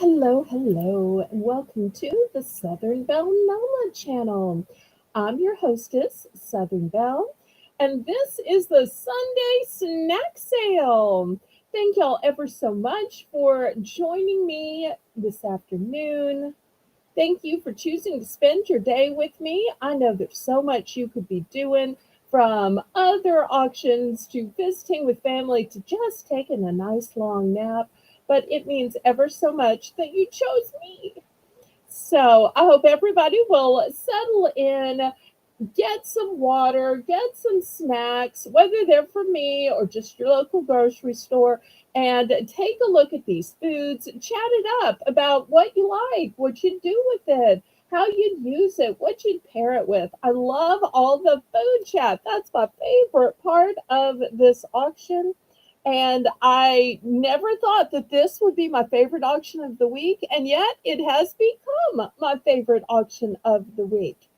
Hello, and welcome to the Southern Belle Nola channel. I'm your hostess, Southern Belle, and this is the Sunday snack sale. Thank y'all ever so much for joining me this afternoon. Thank you for choosing to spend your day with me. I know there's so much you could be doing, from other auctions to visiting with family to just taking a nice long nap, but it means ever so much that you chose me. So I hope everybody will settle in, get some water, get some snacks, whether they're from me or just your local grocery store, and take a look at these foods. Chat it up about what you like, what you do with it, how you'd use it, what you'd pair it with. I love all the food chat. That's my favorite part of this auction. And I never thought that this would be my favorite auction of the week, and yet it has become my favorite auction of the week.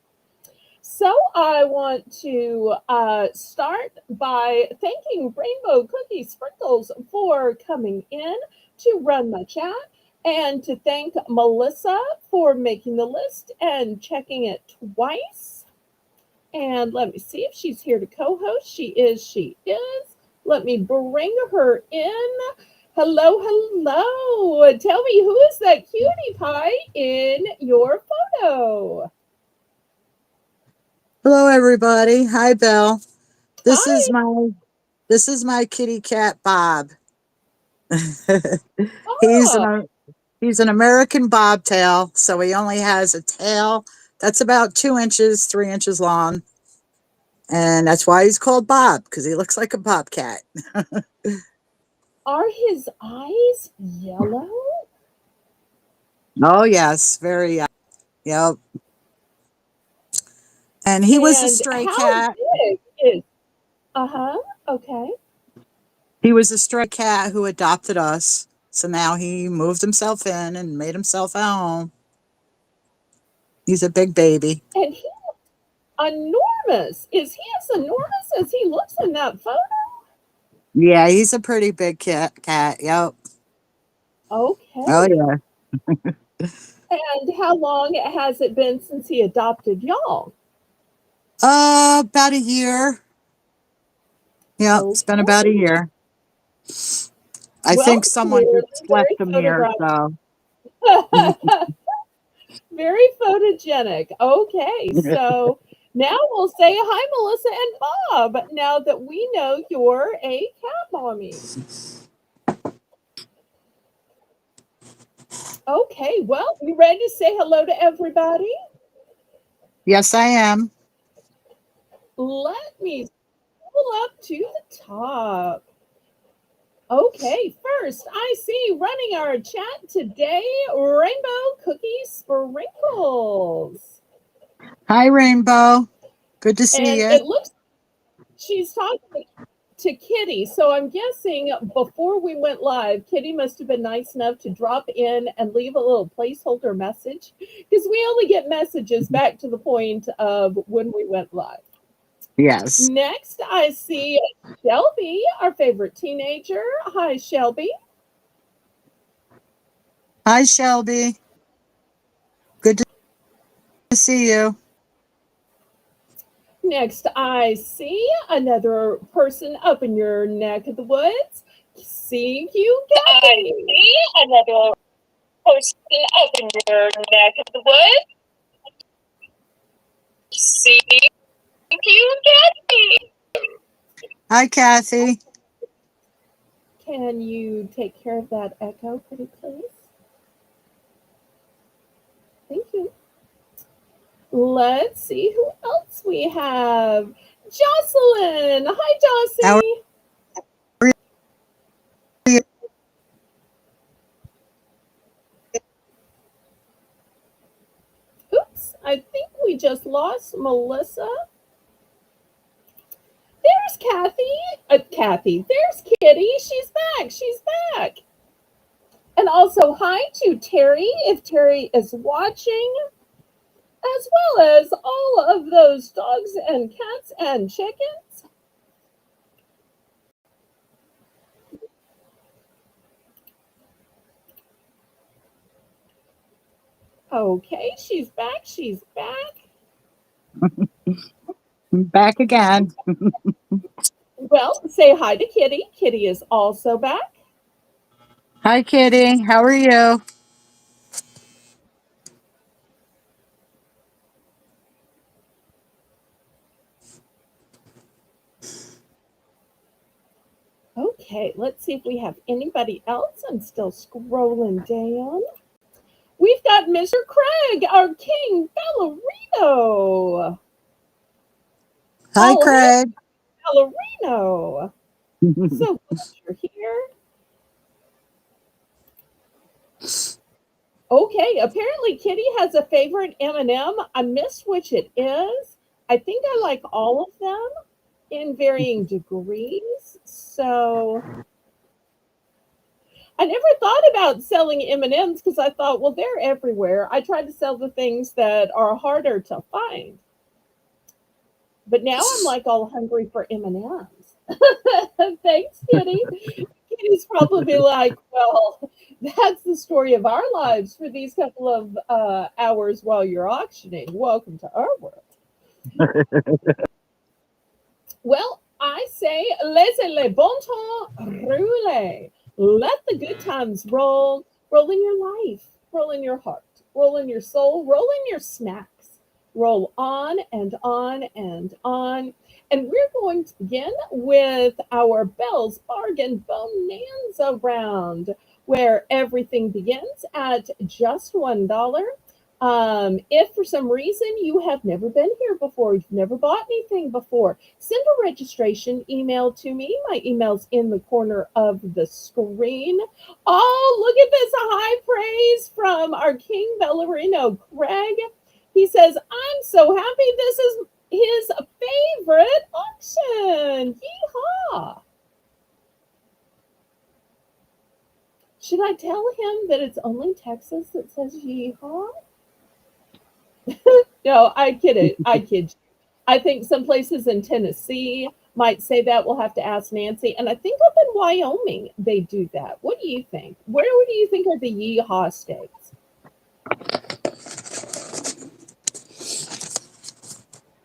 So I want to start by thanking Rainbow Cookie Sprinkles for coming in to run my chat, and to thank Melissa for making the list and checking it twice. And let me see if she's here to co-host. She is, she is. Let me bring her in. Hello. Tell me, who is that cutie pie in your photo? Hello, everybody. Hi, Belle. This is Hi. my this is my kitty cat, Bob. he's Oh, an he's an American bobtail, so he only has a tail that's about 2 inches, 3 inches long, and that's why he's called Bob because he looks like a bobcat. are his eyes yellow? Oh yes, very yep. And he was a And stray how cat. big is? Uh-huh. Okay. He was a stray cat who adopted us. So now he moved himself in and made himself at home. He's a big baby. And he's enormous. Is he as enormous as he looks in that photo? Yeah, he's a pretty big cat. Yep. Oh Okay. yeah. And how long has it been since he adopted y'all? About a year. Yep, it's been about a Okay. year. I Well, think someone clearly just left very him here, photographic. so Very photogenic. Okay, so now we'll say hi, Melissa and Bob, now that we know you're a cat mommy. Okay, well, you ready to say hello to everybody? yes, I am. Let me pull up to the top. Okay, first, I see running our chat today, Rainbow Cookie Sprinkles. Hi, Rainbow. Good to see And you. it looks she's talking to Kitty. So I'm guessing before we went live, Kitty must have been nice enough to drop in and leave a little placeholder message, because we only get messages back to the point of when we went live. Yes. Next, I see Shelby, our favorite teenager. Hi, Shelby. Hi, Shelby. Good to see you. Next, I see another person up in your neck of the woods. See you, I Kathy. see another person up in your neck of the woods. See you, Kathy. Hi, Kathy. Can you take care of that echo, pretty please? Thank you. Let's see who else we have. Jocelyn. Hi, How Jossie. are you? Oops, I think we just lost Melissa. There's Kathy. Kathy. There's Kitty. She's back. She's back. And also, hi to Terry, if Terry is watching, as well as all of those dogs and cats and chickens. Okay, she's back. She's back. Back again. Well, say hi to Kitty. Kitty is also back. Hi, Kitty. How are you? Okay, let's see if we have anybody else. I'm still scrolling down. We've got Mr. Craig, our King Ballerino. Hi, Oh, hey, Craig. Ballerino. So glad you're here. Okay, apparently Kitty has a favorite M&M. I missed which it is. I think I like all of them in varying degrees. So I never thought about selling M&Ms because I thought, well, they're everywhere. I try to sell the things that are harder to find. But now I'm like all hungry for M&Ms. Thanks, Kitty. Kitty's probably like, well, that's the story of our lives for these couple of hours while you're auctioning. Welcome to our world. Well, I say, laissez le bon temps rouler. Let the good times roll. Roll in your life, roll in your heart, roll in your soul, roll in your snacks. Roll on and on and on. And we're going to begin with our Bell's Bargain Bonanza round, where everything begins at just $1. If for some reason you have never been here before, you've never bought anything before, send a registration email to me. My email's in the corner of the screen. Oh, look at this high praise from our King Ballerino, Craig. He says, I'm so happy this is his favorite auction. Yeehaw. Should I tell him that it's only Texas that says yeehaw? No, I kid it. I kid you. I think some places in Tennessee might say that. We'll have to ask Nancy. And I think up in Wyoming they do that. What do you think? Where do you think are the yeehaw states?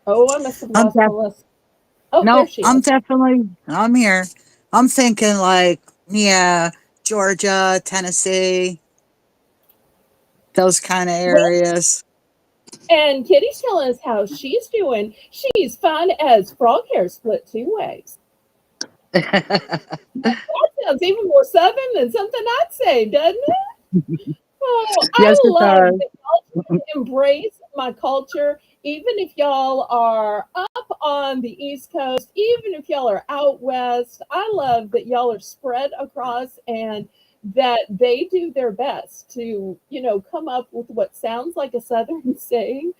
Oh, I must have I'm lost def- Melissa. Oh, there nope. she is. I'm here. I'm thinking like, yeah, Georgia, Tennessee, those kind of Well, areas. and Kitty's telling us how she's doing. She's fine as frog hair split two ways. That sounds even more southern than something I'd say, doesn't it? Oh, I Yes, it love does. that y'all just embrace my culture, even if y'all are up on the East Coast, even if y'all are out west. I love that y'all are spread across and that they do their best to, come up with what sounds like a Southern saying.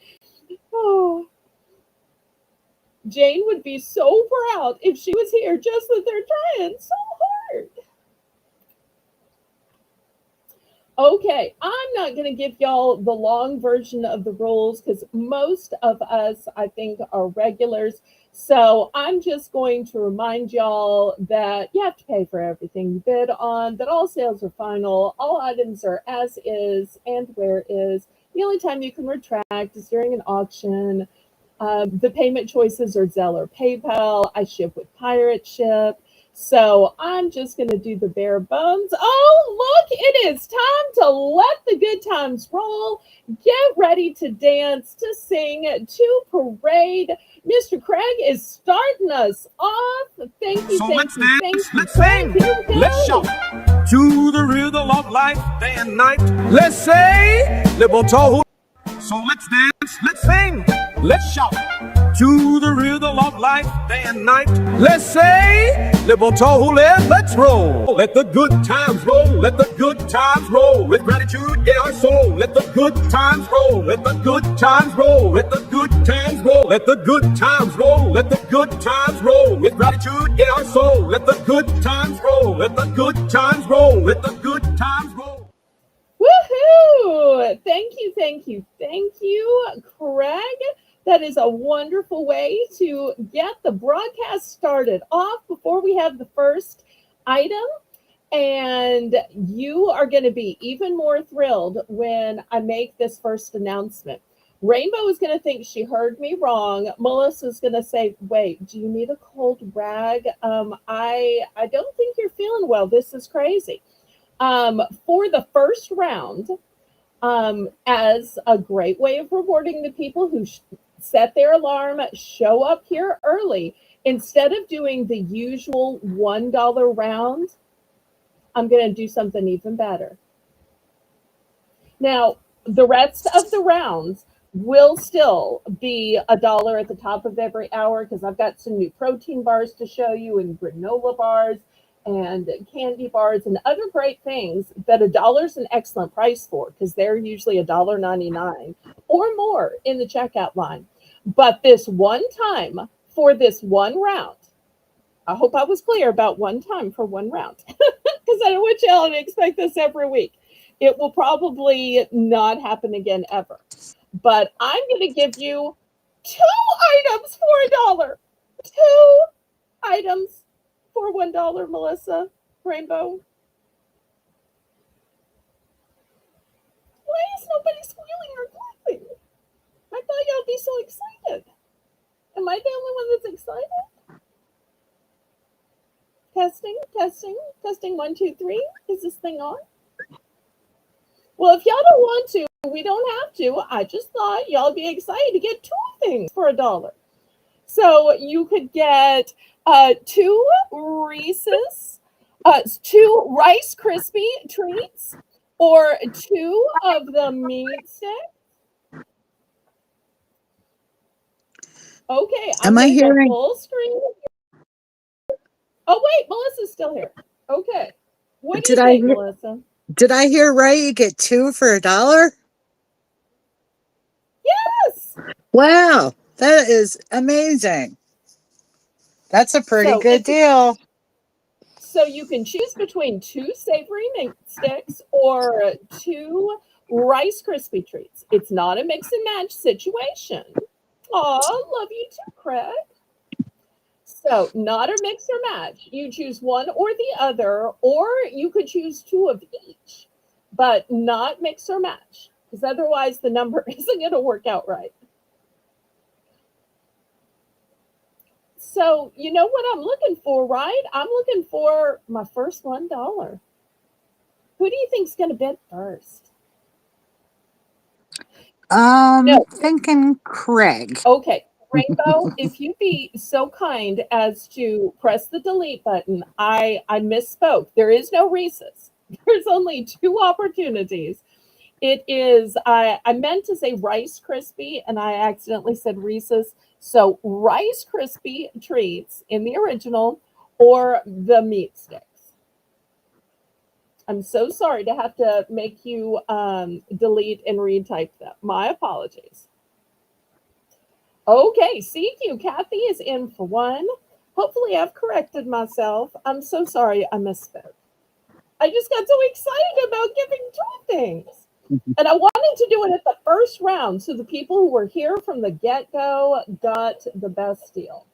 Oh, Jane would be so proud if she was here, just that they're trying so hard. Okay, I'm not going to give y'all the long version of the rules because most of us, I think, are regulars. So I'm just going to remind y'all that you have to pay for everything you bid on, that all sales are final, all items are as is and where is. The only time you can retract is during an auction. The payment choices are Zelle or PayPal. I ship with Pirate Ship. So I'm just going to do the bare bones. Oh, look, it is time to let the good times roll. Get ready to dance, to sing, to parade. Mr. Craig is starting us off. Thank you, So thank let's you, thank dance, you, let's Craig. sing, Here we let's shout go. to the rhythm of life, day and night. Let's say, liberal toe. So let's dance, let's sing, let's shout to the rhythm of life, day and night. Let's say, liberal toe, let's roll. Let the good times roll, let the good times roll. With gratitude in our soul, let the good times roll, let the good times roll, let the good times roll, let the good times roll, let the good times roll. With gratitude in our soul, let the good times roll, let the good times roll, let the good times roll. Woohoo! Thank you, thank you, thank you, Craig. That is a wonderful way to get the broadcast started off before we have the first item. And you are going to be even more thrilled when I make this first announcement. Rainbow is going to think she heard me wrong. Melissa's going to say, "Wait, do you need a cold rag? I don't think you're feeling well. This is crazy." For the first round, as a great way of rewarding the people who set their alarm, show up here early. Instead of doing the usual $1 round, I'm going to do something even better. Now, the rest of the rounds will still be $1 at the top of every hour because I've got some new protein bars to show you and granola bars and candy bars and other great things that $1 is an excellent price for because they're usually $1.99 or more in the checkout line. But this one time for this one round, I hope I was clear about one time for one round because I don't want y'all to expect this every week. It will probably not happen again ever. But I'm going to give you 2 items for $1. 2 items for $1, Melissa. Rainbow. Why is nobody squealing or clapping? I thought y'all would be so excited. Am I the only one that's excited? Testing, testing, testing. 1, 2, 3. Is this thing on? Well, if y'all don't want to, we don't have to. I just thought y'all be excited to get 2 things for $1. So you could get 2 Reese's, 2 Rice Krispie treats, or 2 of the meat sticks. Okay, I'm Am I going to go hearing? full screen. Oh, wait, Melissa's still here. Okay. What do you think, Melissa? Did I hear right? You get 2 for $1? Yes. Wow, that is amazing. That's a pretty good deal. So you can choose between 2 savory meat sticks or 2 Rice Krispie treats. It's not a mix and match situation. Aw, love you too, Craig. So not a mix or match. You choose one or the other, or you could choose 2 of each, but not mix or match, because otherwise the number isn't going to work out right. So you know what I'm looking for, right? I'm looking for my first $1. Who do you think's going to bid first? No. Thinking Craig. Okay. Rainbow, if you'd be so kind as to press the delete button, I misspoke. There is no Reese's. There's only 2 opportunities. It is, I meant to say Rice Krispie and I accidentally said Reese's. So Rice Krispie treats in the original or the meat sticks. I'm so sorry to have to make you delete and retype them. My apologies. Okay, CQ Kathy is in for 1. Hopefully I've corrected myself. I'm so sorry I misspoke. I just got so excited about giving 2 things. And I wanted to do it at the first round so the people who were here from the get-go got the best deal.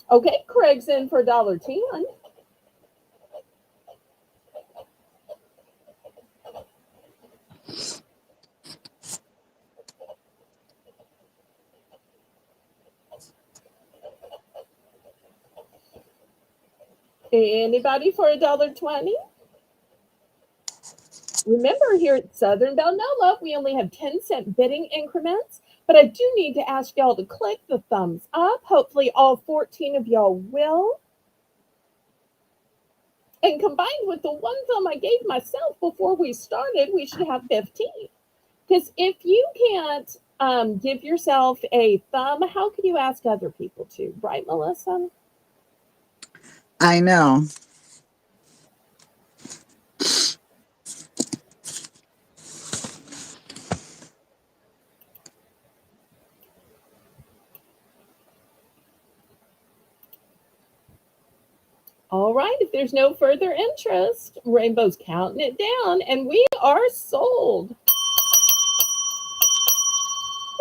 Okay, Craig's in for $1.10. Anybody for $1.20? Remember, here at Southern Belle No Love, we only have 10-cent bidding increments, but I do need to ask y'all to click the thumbs up. Hopefully all 14 of y'all will. And combined with the 1 thumb I gave myself before we started, we should have 15. Because if you can't give yourself a thumb, how can you ask other people to? Right, Melissa? I know. All right, if there's no further interest, Rainbow's counting it down, and we are sold.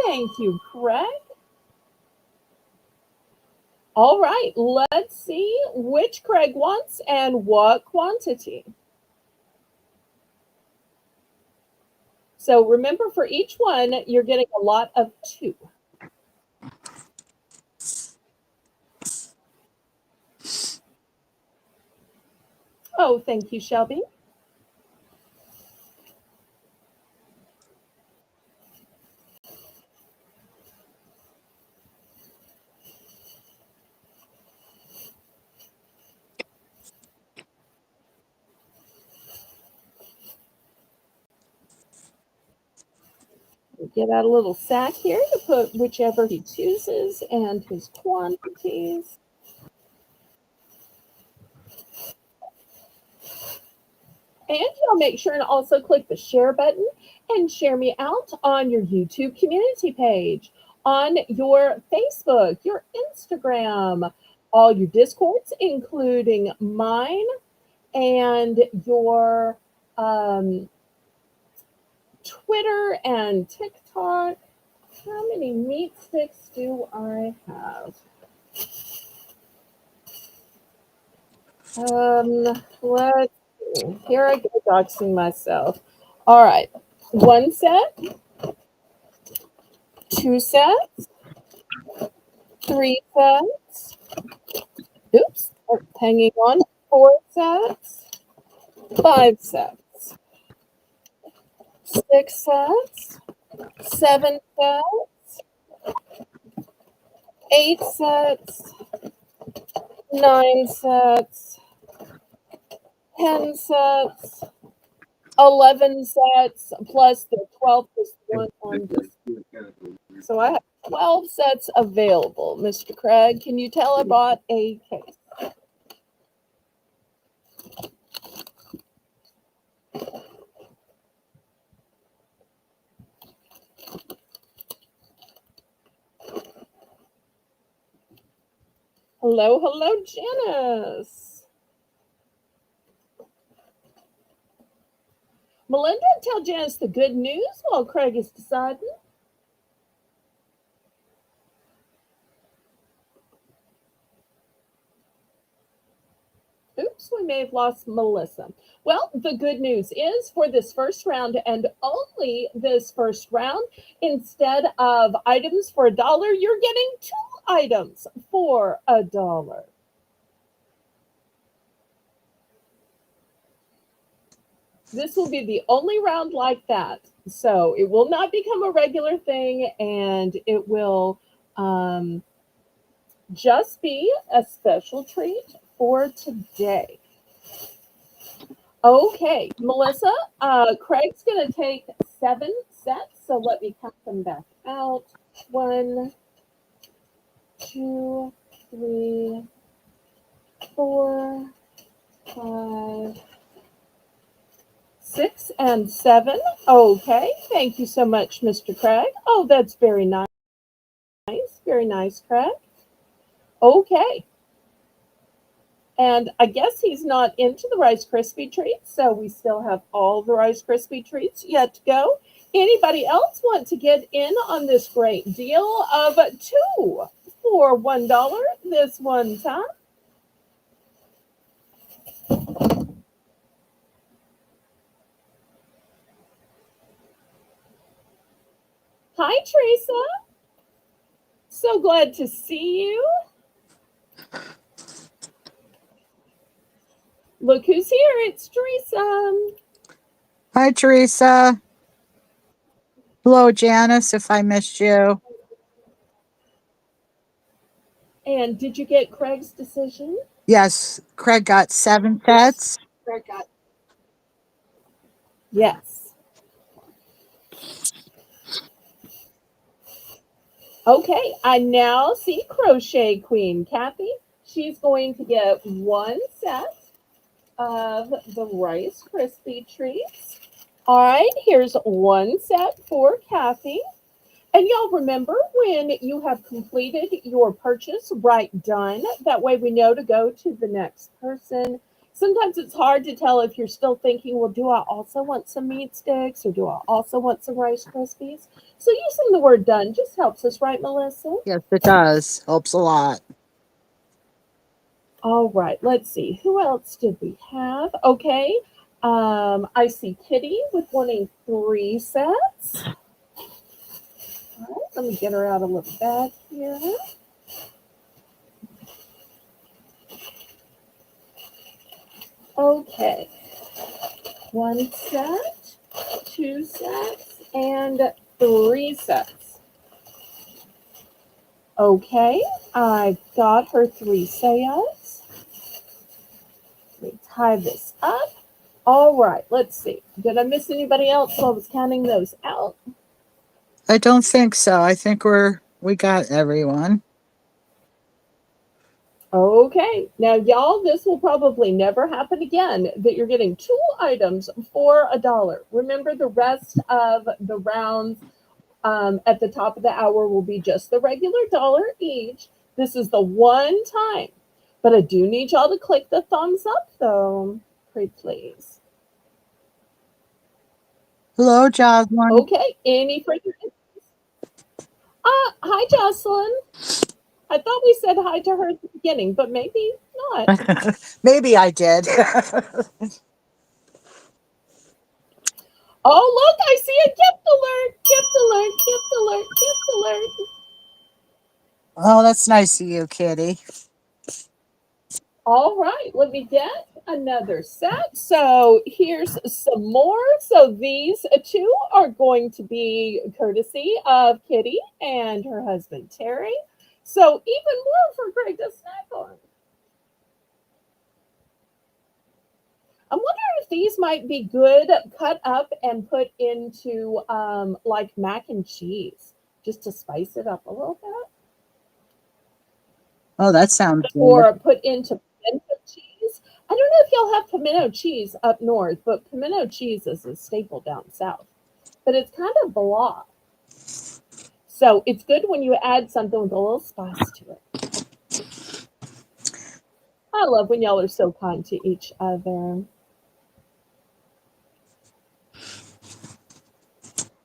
Thank you, Craig. All right, let's see which Craig wants and what quantity. So remember, for each one, you're getting a lot of 2. Oh, thank you, Shelby. Get out a little sack here to put whichever he chooses and his quantities. And y'all make sure and also click the share button and share me out on your YouTube community page, on your Facebook, your Instagram, all your Discords, including mine and your Twitter and TikTok. How many meat sticks do I have? Let's see. Here I go doxing myself. All right. 1 set, 2 sets, 3 sets. Oops, hanging on. 4 sets, 5 sets, 6 sets, 7 sets, 8 sets, 9 sets, 10 sets, 11 sets, plus the 12th is one on this. So I have 12 sets available. Mr. Craig, can you tell I bought a case? Hello, hello, Janice. Melinda, tell Janice the good news while Craig is deciding. Oops, we may have lost Melissa. Well, the good news is for this first round and only this first round, instead of items for $1, you're getting 2 items for $1. This will be the only round like that. So it will not become a regular thing, and it will just be a special treat for today. Okay, Melissa, Craig's going to take 7 sets. So let me count them back out. 1, 2, 3, 4, 5, 6, and 7. Okay, thank you so much, Mr. Craig. Oh, that's very nice. Very nice, Craig. Okay. And I guess he's not into the Rice Krispie treats, so we still have all the Rice Krispie treats yet to go. Anybody else want to get in on this great deal of 2 for $1 this one time? Hi, Teresa. So glad to see you. Look who's here. It's Teresa. Hi, Teresa. Hello, Janice, if I missed you. And did you get Craig's decision? Yes, Craig got 7 sets. Yes. Okay, I now see Crochet Queen Kathy. She's going to get 1 set of the Rice Krispie treats. All right, here's 1 set for Kathy. And y'all remember, when you have completed your purchase, write done. That way we know to go to the next person. Sometimes it's hard to tell if you're still thinking, well, do I also want some meat sticks or do I also want some Rice Krispies? So using the word done just helps us, right, Melissa? Yes, it does. Helps a lot. All right, let's see. Who else did we have? Okay. I see Kitty with wanting 3 sets. All right, let me get her out a little back here. Okay. 1 set, 2 sets, and 3 sets. Okay, I got her 3 sets. Let me tie this up. All right, let's see. Did I miss anybody else while I was counting those out? I don't think so. I think we got everyone. Okay, now y'all, this will probably never happen again that you're getting 2 items for $1. Remember, the rest of the rounds at the top of the hour will be just the regular dollar each. This is the one time, but I do need y'all to click the thumbs up though, pretty please. Hello, Jocelyn. Okay, any further? Hi, Jocelyn. I thought we said hi to her at the beginning, but maybe not. Maybe I did. Oh, look, I see a gift alert, gift alert, gift alert, gift alert. Oh, that's nice of you, Kitty. All right, let me get another set. So here's some more. So these two are going to be courtesy of Kitty and her husband Terry. So even more for Greg to snack on. I'm wondering if these might be good cut up and put into like mac and cheese, just to spice it up a little bit. Oh, that sounds good. Or put into pimento cheese. I don't know if y'all have pimento cheese up north, but pimento cheese is a staple down south. But it's kind of blah. So it's good when you add something with a little spice to it. I love when y'all are so kind to each other.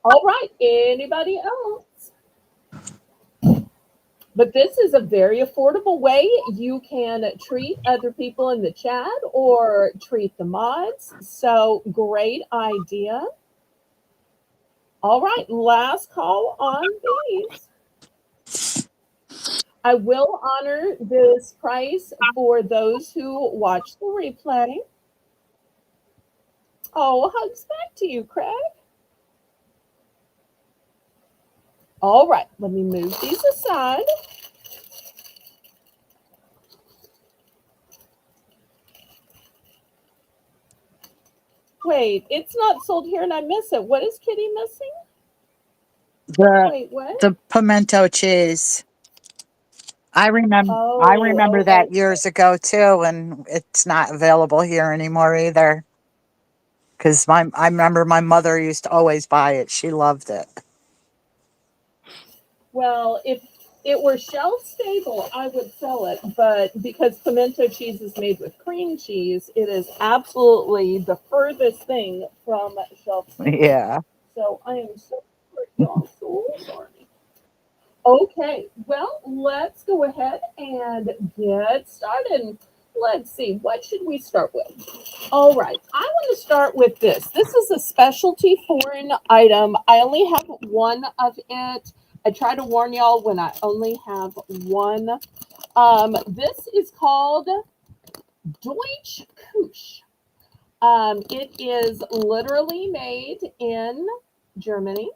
All right, anybody else? But this is a very affordable way you can treat other people in the chat or treat the mods. So great idea. All right, last call on these. I will honor this price for those who watch the replay. Oh, hugs back to you, Craig. All right, let me move these aside. Wait, it's not sold here and I miss it. What is Kitty missing? Wait, what? The pimento cheese. I remember that Okay. years ago too, and it's not available here anymore either. Because I remember my mother used to always buy it. She loved it. Well, if it were shelf stable, I would sell it. But because pimento cheese is made with cream cheese, it is absolutely the furthest thing from shelf stable. Yeah. So I am so sorry, y'all. So sorry. Okay, well, let's go ahead and get started. Let's see, what should we start with? All right, I want to start with this. This is a specialty foreign item. I only have one of it. I try to warn y'all when I only have one. This is called Deutsche Küche. It is literally made in Germany.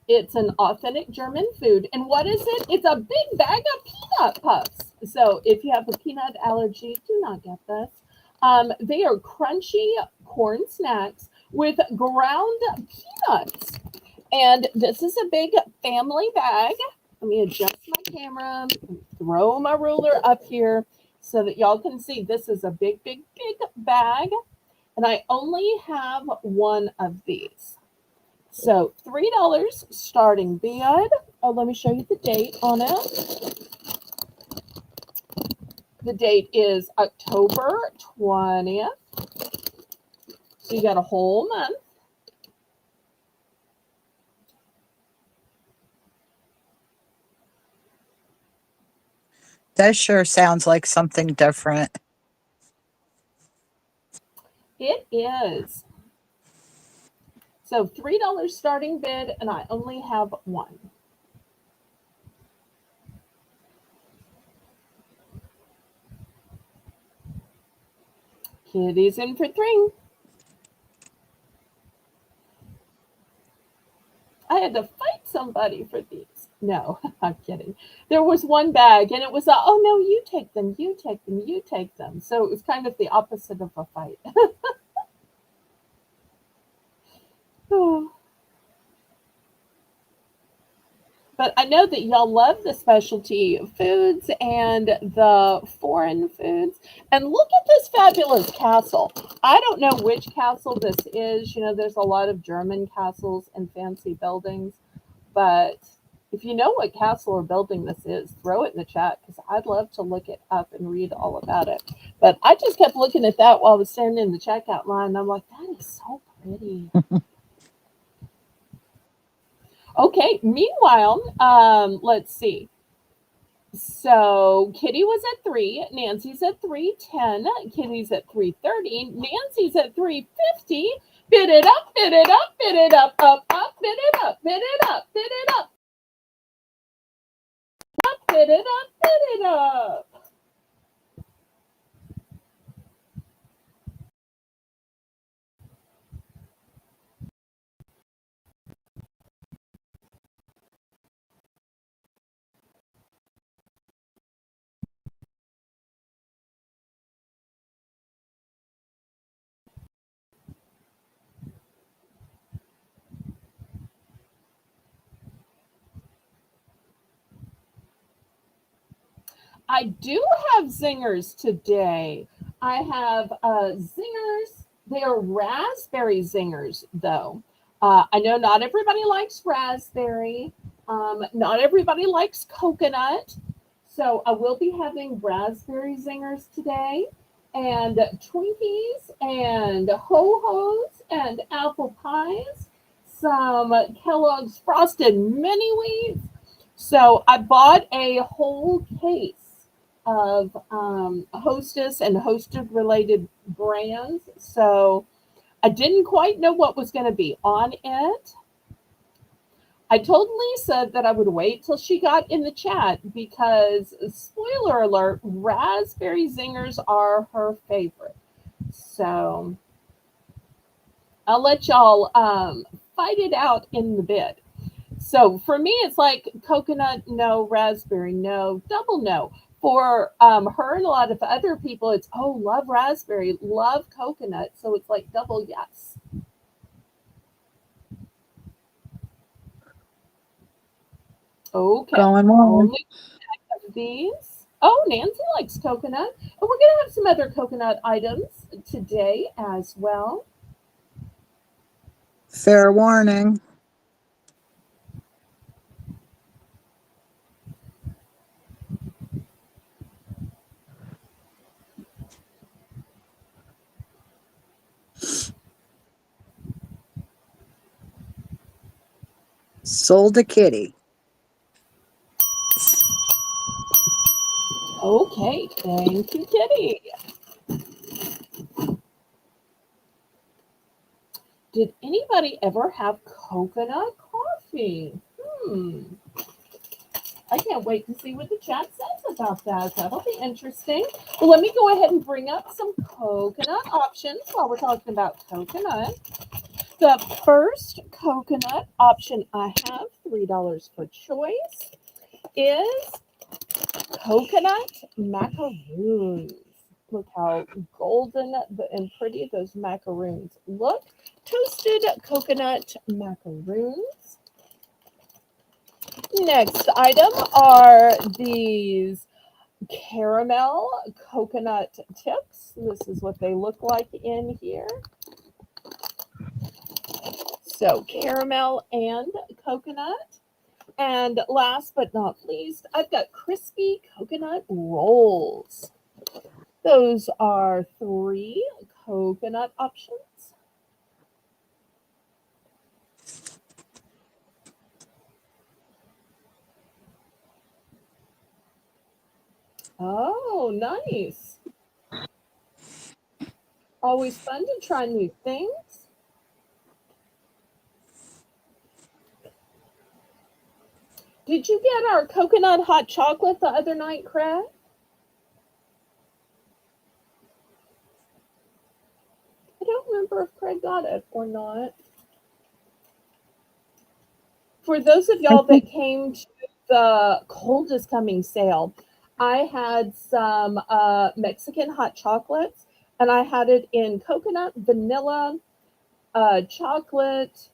It's an authentic German food. And what is it? It's a big bag of peanut puffs. So if you have a peanut allergy, do not get this. They are crunchy corn snacks with ground peanuts. And this is a big family bag. Let me adjust my camera, throw my ruler up here so that y'all can see this is a big, big, big bag. And I only have one of these. So $3 starting bid. Oh, let me show you the date on it. The date is October 20th. So you got a whole month. That sure sounds like something different. It is. So $3 starting bid, and I only have one. Kitty's in for three. I had to fight somebody for these. No, I'm kidding. There was one bag, and it was, oh no, you take them, you take them, you take them. So it was kind of the opposite of a fight. Oh. But I know that y'all love the specialty foods and the foreign foods. And look at this fabulous castle. I don't know which castle this is. You know, there's a lot of German castles and fancy buildings. But if you know what castle or building this is, throw it in the chat because I'd love to look it up and read all about it. But I just kept looking at that while I was standing in the checkout line. And I'm like, that is so pretty. Okay, meanwhile, let's see. So Kitty was at 3, Nancy's at 310, Kitty's at 330, Nancy's at 350. Bid it up, bid it up, bid it up, up, bid it up, bid it up, bid it up, bid it up, bid it up. I do have zingers today. I have zingers. They are raspberry zingers, though. I know not everybody likes raspberry. Not everybody likes coconut. So I will be having raspberry zingers today, and Twinkies, and Ho-Hos, and apple pies, some Kellogg's Frosted Mini Wheats. So I bought a whole case of Hostess and Hostess related brands. So I didn't quite know what was going to be on it. I told Lisa that I would wait till she got in the chat because, spoiler alert, raspberry zingers are her favorite. So I'll let y'all fight it out in the bid. So for me, it's like coconut, no, raspberry, no, double no. For her and a lot of other people, it's, oh, love raspberry, love coconut. So it's like double yes. Okay. Going on. Only these. Oh, Nancy likes coconut. And we're going to have some other coconut items today as well. Fair warning. Sold a kitty. Okay, thank you, Kitty. Did anybody ever have coconut coffee? I can't wait to see what the chat says about that. That'll be interesting. Well, let me go ahead and bring up some coconut options while we're talking about coconut. The first coconut option I have, $3 per choice, is coconut macaroons. Look how golden and pretty those macaroons look. Toasted coconut macaroons. Next item are these caramel coconut tips. This is what they look like in here. So caramel and coconut. And last but not least, I've got crispy coconut rolls. Those are 3 coconut options. Oh, nice. Always fun to try new things. Did you get our coconut hot chocolate the other night, Craig? I don't remember if Craig got it or not. For those of I y'all think that came to the cold is coming sale, I had some Mexican hot chocolates, and I had it in coconut, vanilla, chocolate,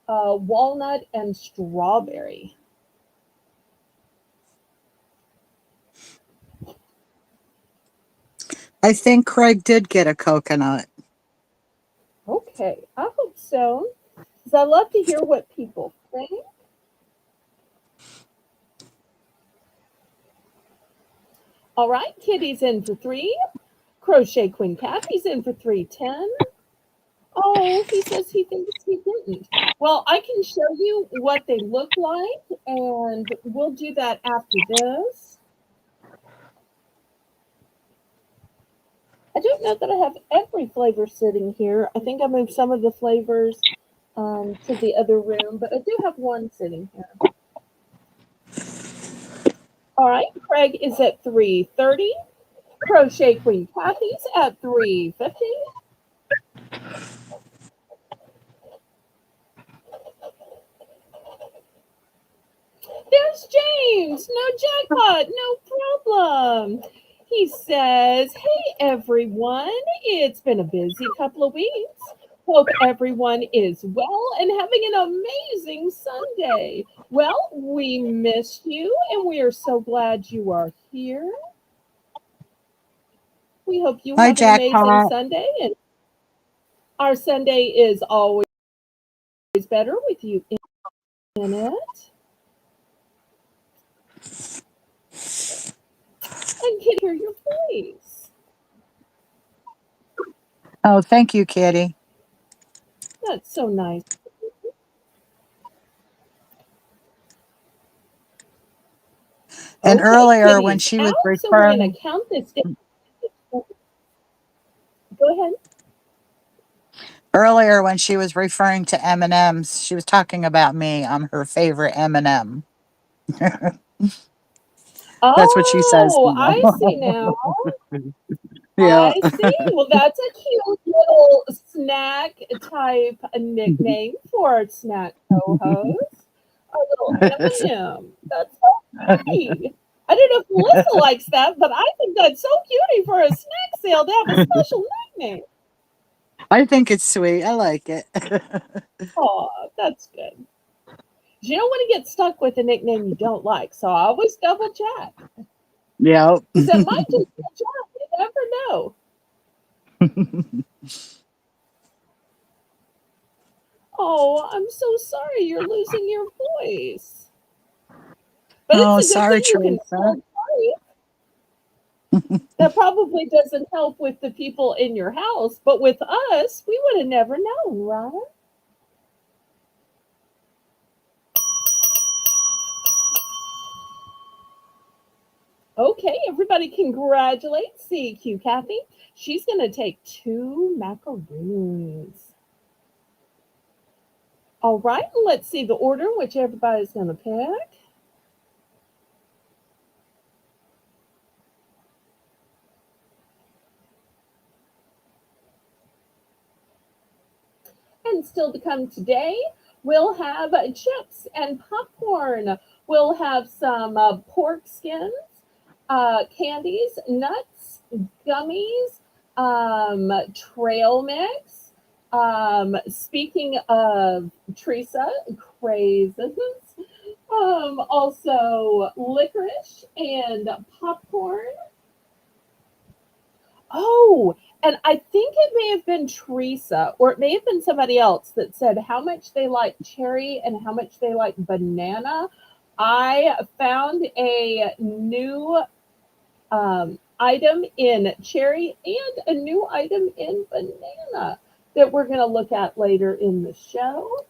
walnut, and strawberry. Craig did get a coconut. Okay, I hope so, because I love to hear what people think. All right, Kitty's in for three. Crochet Queen Kathy's in for 310. Oh, he says he thinks he didn't. Well, I can show you what they look like, and we'll do that after this. I don't know that I have every flavor sitting here. I think I moved some of the flavors to the other room, but I do have one sitting here. All right, Craig is at 330. Crochet Queen Kathy's at 350. There's James. No jackpot. No problem. He says, "Hey, everyone. It's been a busy couple of weeks. Hope everyone is well and having an amazing Sunday. Well, we missed you and we are so glad you are here. We hope you Hi, have an amazing Jackpot. Sunday. And our Sunday is always better with you in it. And can hear your voice. Oh, thank you, Kitty. That's so nice. And Okay, earlier when Kitty's she was out, so we're going to referring count this down. Go ahead. earlier when she was referring to M&Ms, she was talking about me. I'm her favorite M&M. That's what she says Oh, I see now. now. Yeah. I see. Well, that's a cute little snack type nickname for our snack co-host. A little M&M. That's so funny. I don't know if Melissa likes that, but I think that's so cutie for a snack sale to have a special nickname. I think it's sweet. I like it. Oh, that's good. You don't want to get stuck with a nickname you don't like, so I always double check Yeah. because it might just be a job. You never know. Oh, I'm so sorry you're losing your voice. But it's Oh, a good sorry, thing you can Teresa. still play. That probably doesn't help with the people in your house, but with us, we would have never known, right? Okay, everybody congratulate CQ Kathy. She's going to take 2 macaroons. All right, let's see the order which everybody's going to pick. And still to come today, we'll have chips and popcorn. We'll have some pork skins, candies, nuts, gummies, trail mix. Speaking of Teresa, craisins. Also licorice and popcorn. Oh, and I think it may have been Teresa, or it may have been somebody else that said how much they like cherry and how much they like banana. I found a new item in cherry and a new item in banana that we're going to look at later in the show.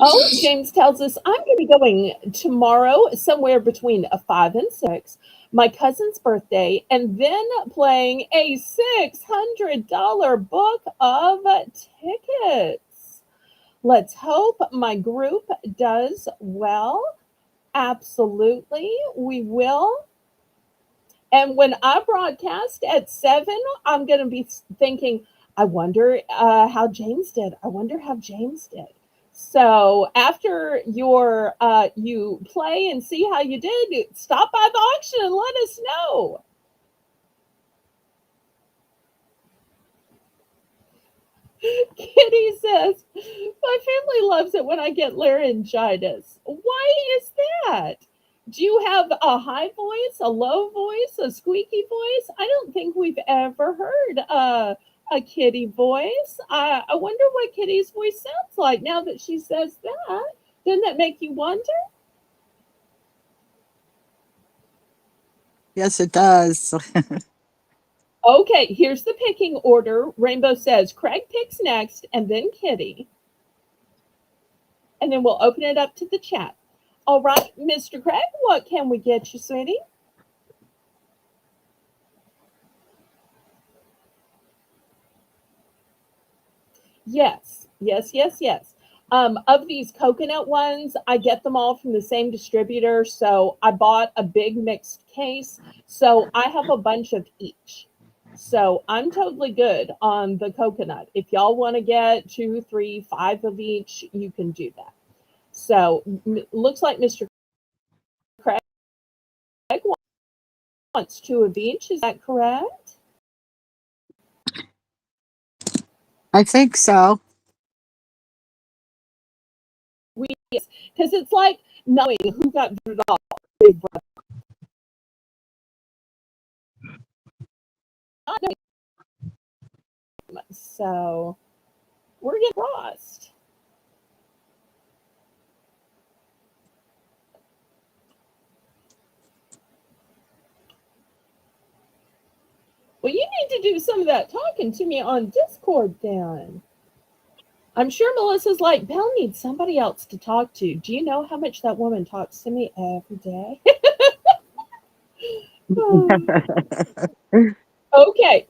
Oh, James tells us I'm going to be going tomorrow somewhere between 5 and 6, my cousin's birthday, and then playing a $600 book of tickets. Let's hope my group does well. Absolutely, we will. And when I broadcast at 7, I'm going to be thinking, I wonder how James did. I wonder how James did. So after you play and see how you did, stop by the auction and let us know. Kitty says, my family loves it when I get laryngitis. Why is that? Do you have a high voice, a low voice, a squeaky voice? I don't think we've ever heard a Kitty voice. I wonder what Kitty's voice sounds like now that she says that. Doesn't that make you wonder? Yes, it does. Okay, here's the picking order. Rainbow says Craig picks next and then Kitty. And then we'll open it up to the chat. All right, Mr. Craig, what can we get you, sweetie? Yes, yes, yes, yes. Of these coconut ones, I get them all from the same distributor. So I bought a big mixed case. So I have a bunch of each. So I'm totally good on the coconut. If y'all want to get 2, 3, 5 of each, you can do that. So looks like Mr. Craig wants 2 of each. Is that correct? I think so. Because it's like knowing who got voted off. Big Brother. So we're getting lost. Well, you need to do some of that talking to me on Discord then. I'm sure Melissa's like, Belle needs somebody else to talk to. Do you know how much that woman talks to me every day? Okay,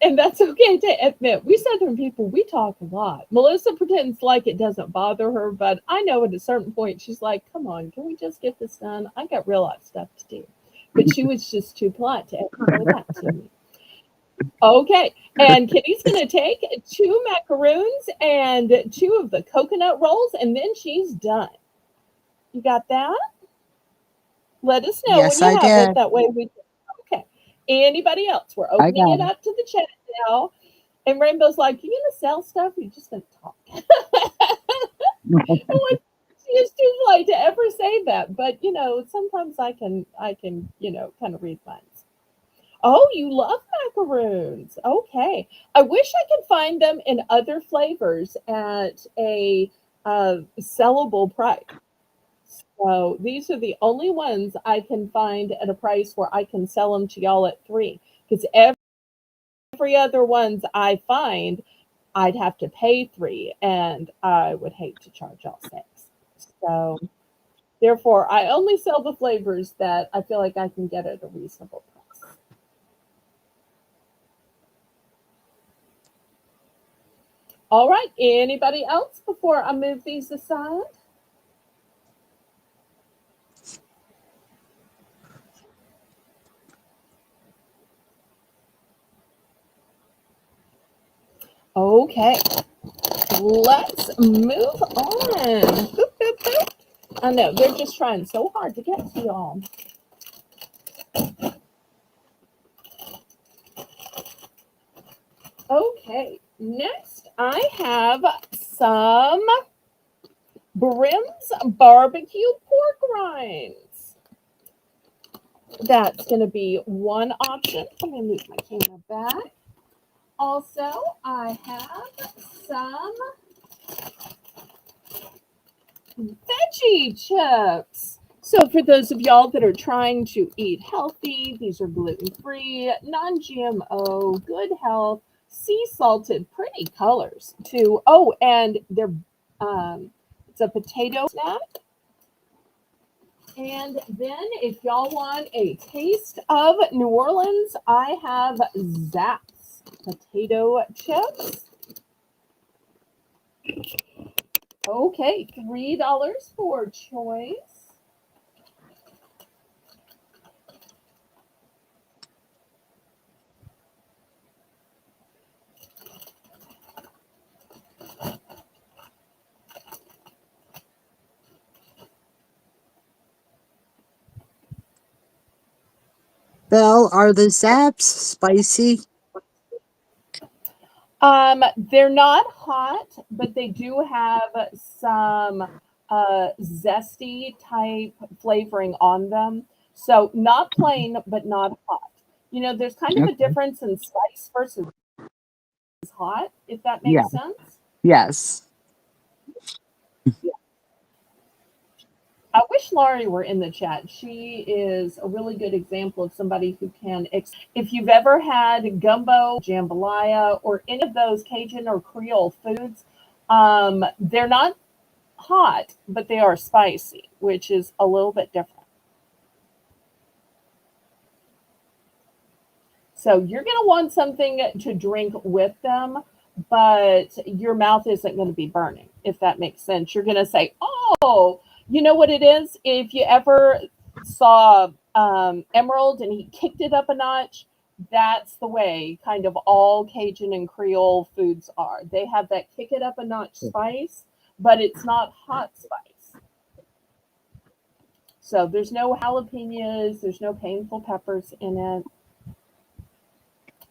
and that's okay to admit. We Southern people, we talk a lot. Melissa pretends like it doesn't bother her, but I know at a certain point she's like, come on, can we just get this done? I got real life stuff to do. But she was just too polite to ever say that to me. Okay, and Kitty's going to take 2 macaroons and 2 of the coconut rolls, and then she's done. You got that? Let us know Yes, when I you have it. did. That way we can. Okay. Anybody else? We're I opening it got it. up to the chat now. And Rainbow's like, you going to sell stuff? Or you just going to talk? She is too polite to ever say that. But, sometimes I can, kind of read minds. Oh, you love macaroons. Okay. I wish I could find them in other flavors at a sellable price. So these are the only ones I can find at a price where I can sell them to y'all at 3. Because every other ones I find, I'd have to pay 3, and I would hate to charge y'all 6. So therefore, I only sell the flavors that I feel like I can get at a reasonable price. All right, anybody else before I move these aside? Okay, let's move on. Boop, boop, boop. I know, they're just trying so hard to get to y'all. Okay, next I have some Brim's barbecue pork rinds. That's going to be one option. Let me move my camera back. Also, I have some veggie chips. So for those of y'all that are trying to eat healthy, these are gluten-free, non-GMO, good health, sea salted, pretty colors too. Oh, and they're It's a potato snack. And then if y'all want a taste of New Orleans, I have Zapp's potato chips. Okay, $3 for choice. Belle, are the Zaps spicy? They're not hot, but they do have some zesty type flavoring on them. So not plain, but not hot. You know, there's kind of a Okay. difference in spice versus hot, if that Yeah. makes sense. Yes. I wish Laurie were in the chat. She is a really good example of somebody who can. If you've ever had gumbo, jambalaya, or any of those Cajun or Creole foods, they're not hot, but they are spicy, which is a little bit different. So you're going to want something to drink with them, but your mouth isn't going to be burning, if that makes sense. You're going to say, oh, you know what it is? If you ever saw Emerald and he kicked it up a notch, that's the way kind of all Cajun and Creole foods are. They have that kick it up a notch spice, but it's not hot spice. So there's no jalapenos, there's no painful peppers in it.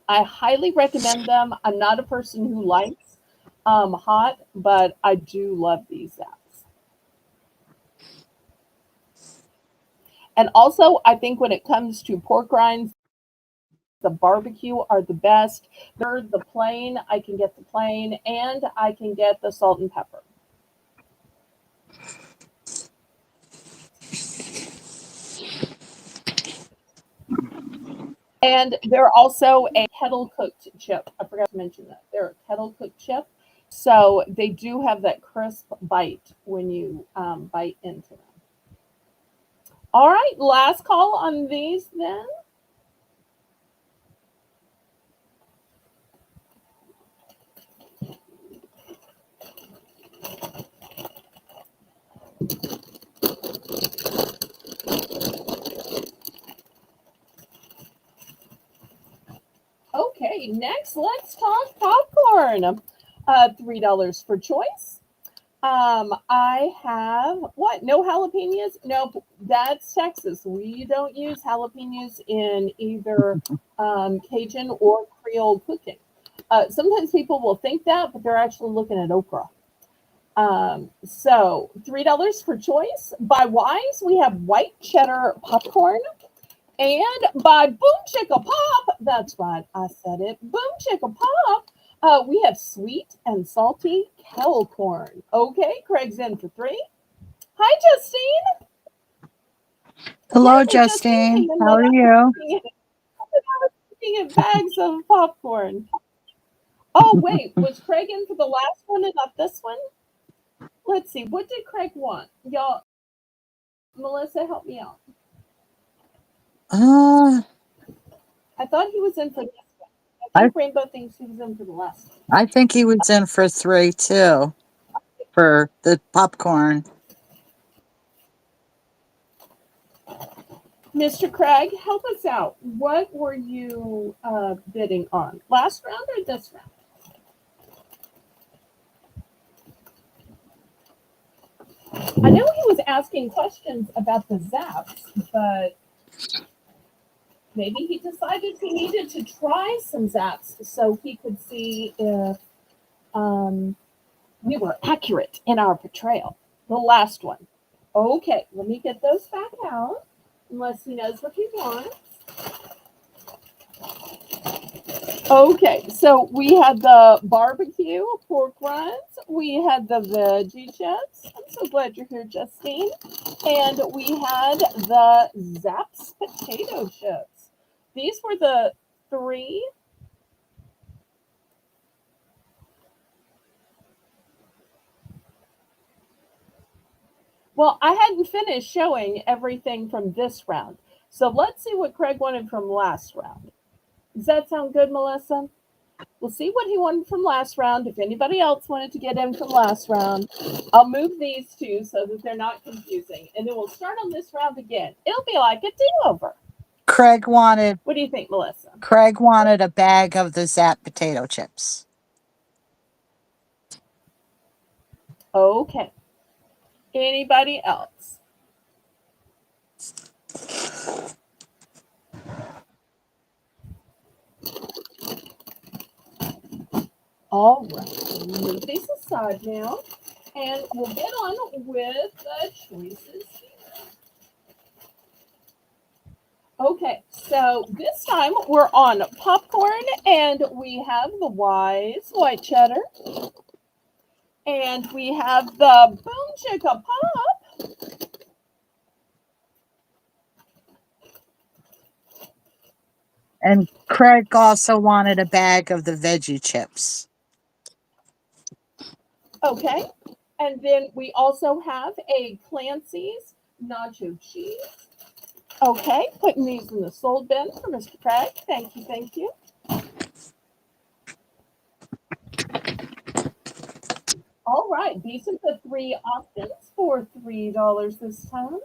I highly recommend them. I'm not a person who likes hot, but I do love these apps. And also, I think when it comes to pork rinds, the barbecue are the best. They're the plain. I can get the plain, and I can get the salt and pepper. And they're also a kettle cooked chip. I forgot to mention that. They're a kettle cooked chip. So they do have that crisp bite when you bite into them. All right, last call on these then. Okay, next let's talk popcorn. $3 for choice. I have what? No jalapenos? Nope, that's Texas. We don't use jalapenos in either Cajun or Creole cooking. Sometimes people will think that, but they're actually looking at okra. So $3 for choice. By Wise, we have white cheddar popcorn. And by Boom Chicka Pop, that's right, I said it. Boom Chicka Pop, we have sweet and salty kettle corn. Okay, Craig's in for 3. Hi, Justine. Hello, Apparently, Justine Justine. came in How when are I you? was looking at bags of popcorn. Oh, wait, was Craig in for the last one and not this one? Let's see, what did Craig want? Y'all, Melissa, help me out. Uh, I thought he was in for this one. I I think Rainbow thinks he was in for the last one. I think he was in for 3 too for the popcorn. Mr. Craig, help us out. What were you bidding on? Last round or this round? I know he was asking questions about the zaps, but maybe he decided he needed to try some zaps so he could see if we were accurate in our portrayal. The last one. Okay, let me get those back out, unless he knows what he wants. Okay, so we had the barbecue pork rinds. We had the veggie chips. I'm so glad you're here, Justine. And we had the Zapp's potato chips. These were the 3. Well, I hadn't finished showing everything from this round. So let's see what Craig wanted from last round. Does that sound good, Melissa? We'll see what he wanted from last round. If anybody else wanted to get in from last round, I'll move these two so that they're not confusing. And then we'll start on this round again. It'll be like a do-over. Craig wanted What do you think, Melissa? a bag of the Zap potato chips. Okay. Anybody else? All right. We'll move these aside now. And we'll get on with the choices here. Okay, so this time we're on popcorn, and we have the Wise white cheddar, and we have the Boom Chicka Pop, And Craig also wanted a bag of the veggie chips. okay, and then we also have a Clancy's nacho cheese. Okay, putting these in the sold bin for Mr. Craig. Thank you, thank you. All right, these are the three options for $3 this time.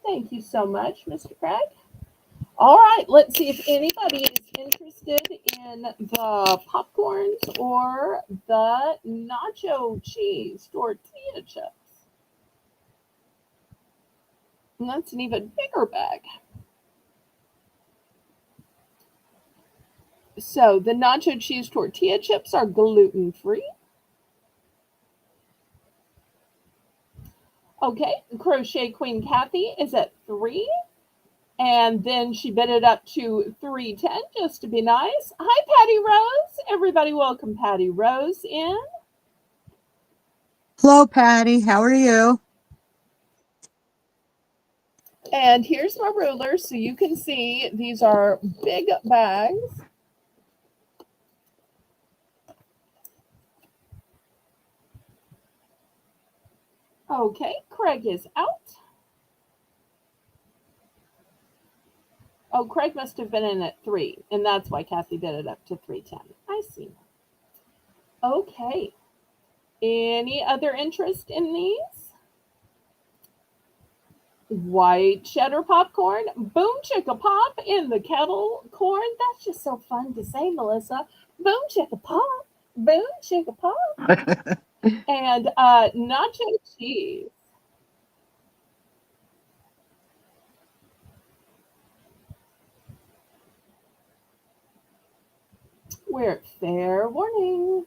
Thank you so much, Mr. Craig. All right, let's see if anybody is interested in the popcorns or the nacho cheese tortilla chips. And that's an even bigger bag. So the nacho cheese tortilla chips are gluten-free. Okay, Crochet Queen Kathy is at 3. And then she bid it up to 310 just to be nice. Hi, Patty Rose. Everybody welcome Patty Rose in. Hello, Patty. How are you? And here's my ruler so you can see these are big bags. Okay, Craig is out. Oh, Craig must have been in at 3, and that's why Kathy bid it up to 310. I see. Okay. Any other interest in these? White cheddar popcorn, Boom Chicka Pop in the kettle corn. That's just so fun to say, Melissa. Boom Chicka Pop, Boom Chicka Pop. And nacho cheese. We're at fair warning.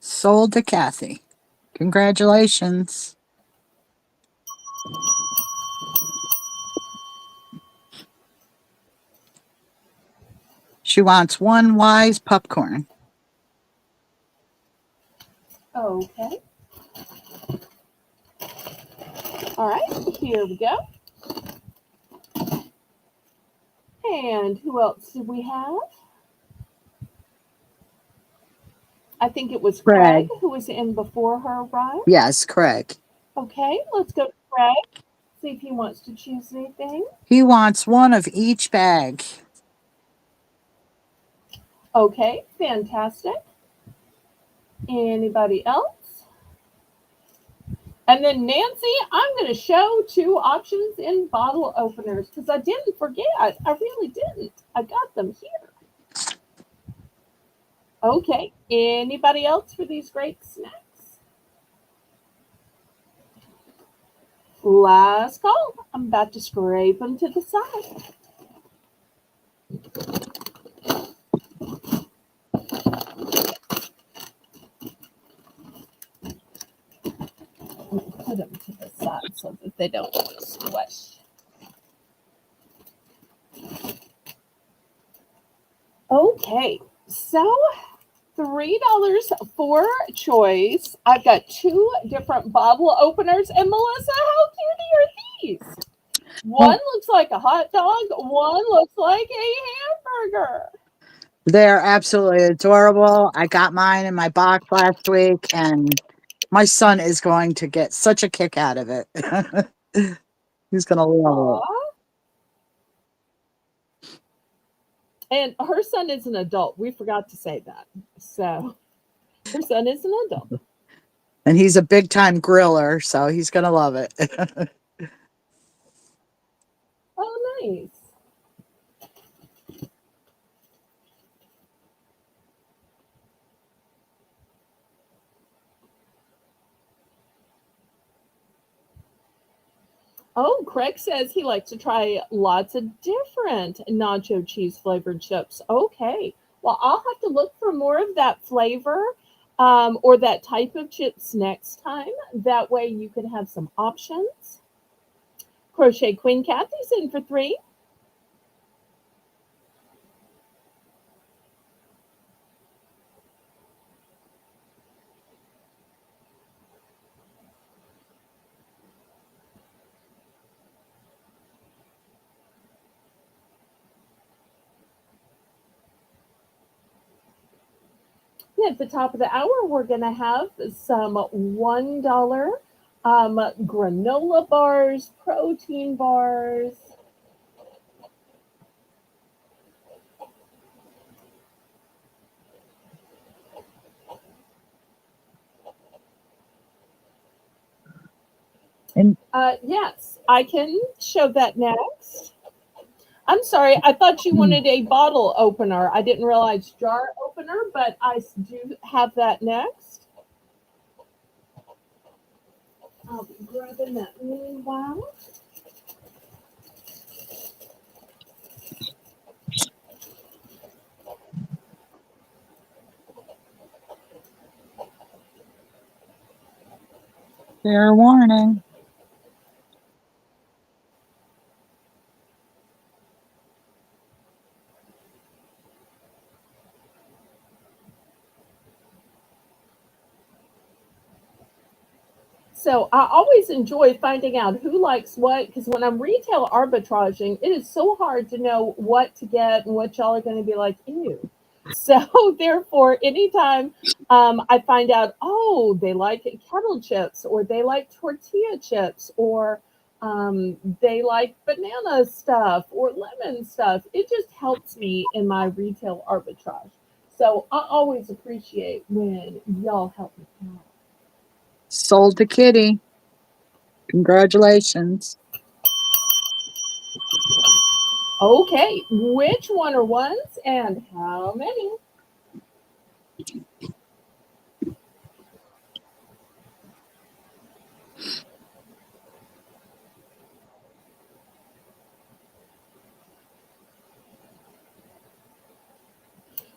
Sold to Kathy. Congratulations. She wants one Wise popcorn. Okay. All right, here we go. And who else did we have? I think it was Craig who was in before her, right? Yes, Craig. Okay, let's go to Craig. See if he wants to choose anything. He wants one of each bag. Okay, fantastic. Anybody else? And then Nancy, I'm going to show 2 options in bottle openers because I didn't forget. I really didn't. I got them here. Okay, anybody else for these great snacks? Last call. I'm about to scrape them to the side. Put them to the side so that they don't squish. Okay, so $3 for choice. I've got two different bottle openers. And Melissa, how cute are these? One Well, looks like a hot dog, one looks like a hamburger. they're absolutely adorable. I got mine in my box last week, and my son is going to get such a kick out of it. He's going to love it. Aw. And her son is an adult. We forgot to say that. So her son is an adult. And he's a big time griller, so he's going to love it. Oh, nice. Oh, Craig says he likes to try lots of different nacho cheese flavored chips. Okay. Well, I'll have to look for more of that flavor or that type of chips next time. That way you can have some options. Crochet Queen Kathy's in for three. At the top of the hour, we're going to have some $1 granola bars, protein bars. And Yes, I can show that next. I'm sorry, I thought you wanted a bottle opener. I didn't realize jar opener, but I do have that next. I'll be grabbing that meanwhile. fair warning. So I always enjoy finding out who likes what because when I'm retail arbitraging, it is so hard to know what to get and what y'all are going to be like, ew. So therefore, anytime I find out, oh, they like kettle chips or they like tortilla chips or they like banana stuff or lemon stuff, it just helps me in my retail arbitrage. So I always appreciate when y'all help me out. Sold to Kitty. Congratulations. Okay, which one are ones and how many?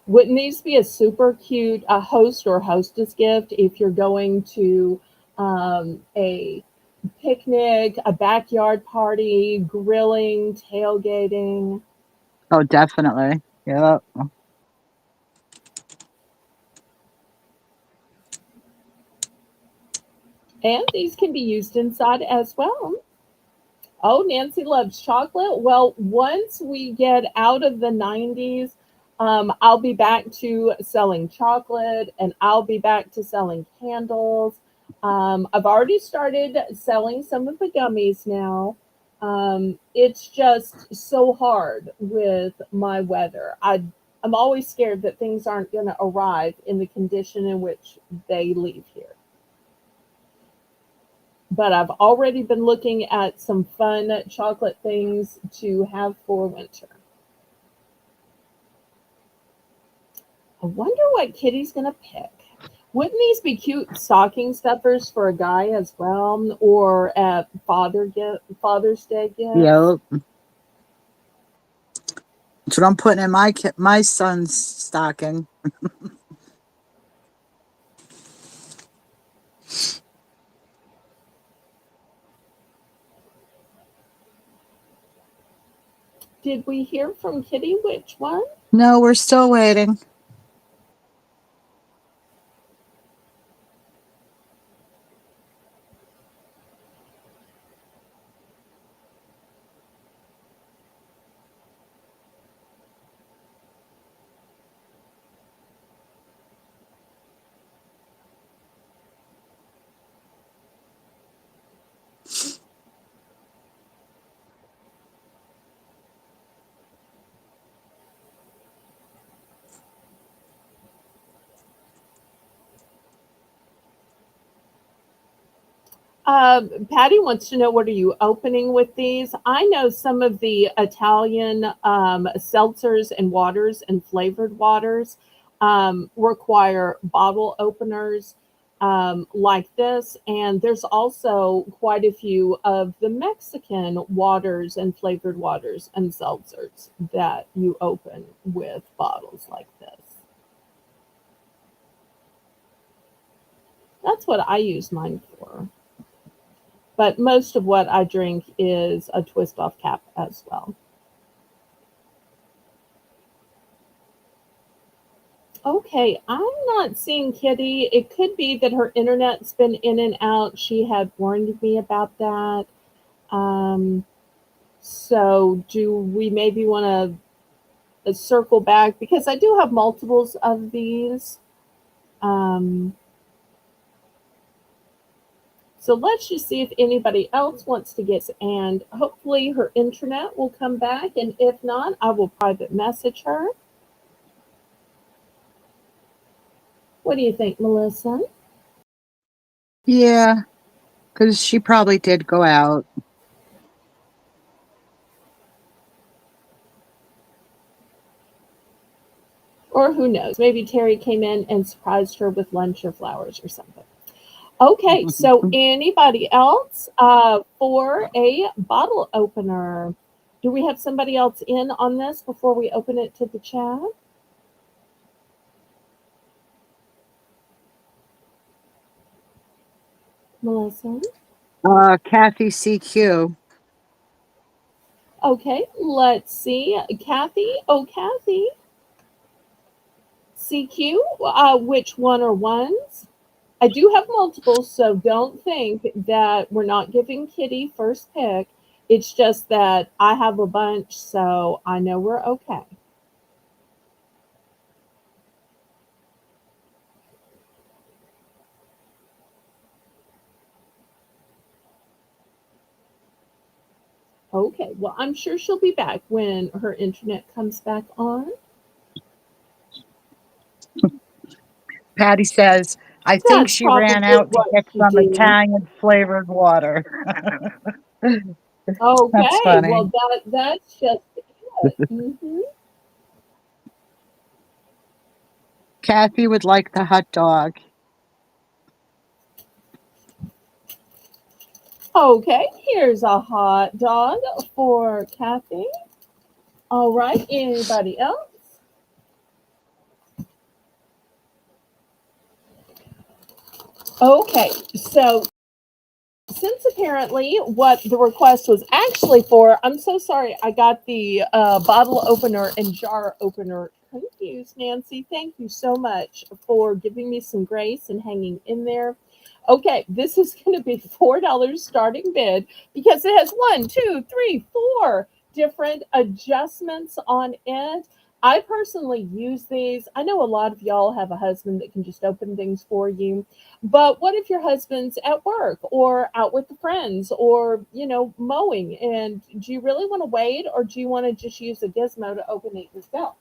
Wouldn't these be a super cute host or hostess gift if you're going to a picnic, a backyard party, grilling, tailgating? Oh, definitely. Yep. And these can be used inside as well. Oh, Nancy loves chocolate. Well, once we get out of the 90s, I'll be back to selling chocolate and I'll be back to selling candles. I've already started selling some of the gummies now. It's just so hard with my weather. I'm always scared that things aren't going to arrive in the condition in which they leave here, but I've already been looking at some fun chocolate things to have for winter. I wonder what Kitty's going to pick. Wouldn't these be cute stocking stuffers for a guy as well, or at Father's Day gifts? Yep. That's what I'm putting in my son's stocking. Did we hear from Kitty which one? No, we're still waiting. Patty wants to know, what are you opening with these? I know some of the Italian seltzers and waters and flavored waters require bottle openers like this. And there's also quite a few of the Mexican waters and flavored waters and seltzers that you open with bottles like this. That's what I use mine for. But most of what I drink is a twist off cap as well. Okay, I'm not seeing Kitty. It could be that her internet's been in and out. She had warned me about that. Um, so, do we maybe want to circle back? Because I do have multiples of these. Um, So let's just see if anybody else wants to get, and hopefully her internet will come back. And if not, I will private message her. What do you think, Melissa? Yeah, because she probably did go out. Or who knows? Maybe Terry came in and surprised her with lunch or flowers or something. Okay, so anybody else for a bottle opener? Do we have somebody else in on this before we open it to the chat? Melissa? Kathy CQ. Okay, let's see. Kathy. Oh, Kathy. CQ. Which one are ones? I do have multiples, so don't think that we're not giving Kitty first pick. It's just that I have a bunch, so I know we're okay. Okay, well, I'm sure she'll be back when her internet comes back on. Patty says, I think That's she ran probably out to what get she some did. Italian flavored water. That's Okay, well, funny. that's just it. Kathy would like the hot dog. Okay, here's a hot dog for Kathy. All right, anybody else? Okay, so since apparently what the request was actually for, I'm so sorry, I got the bottle opener and jar opener confused, Nancy. Thank you so much for giving me some grace and hanging in there. Okay, this is going to be $4 starting bid because it has one, two, three, four different adjustments on it. I personally use these. I know a lot of y'all have a husband that can just open things for you. But what if your husband's at work or out with the friends or, mowing? And do you really want to wait, or do you want to just use a gizmo to open it yourself?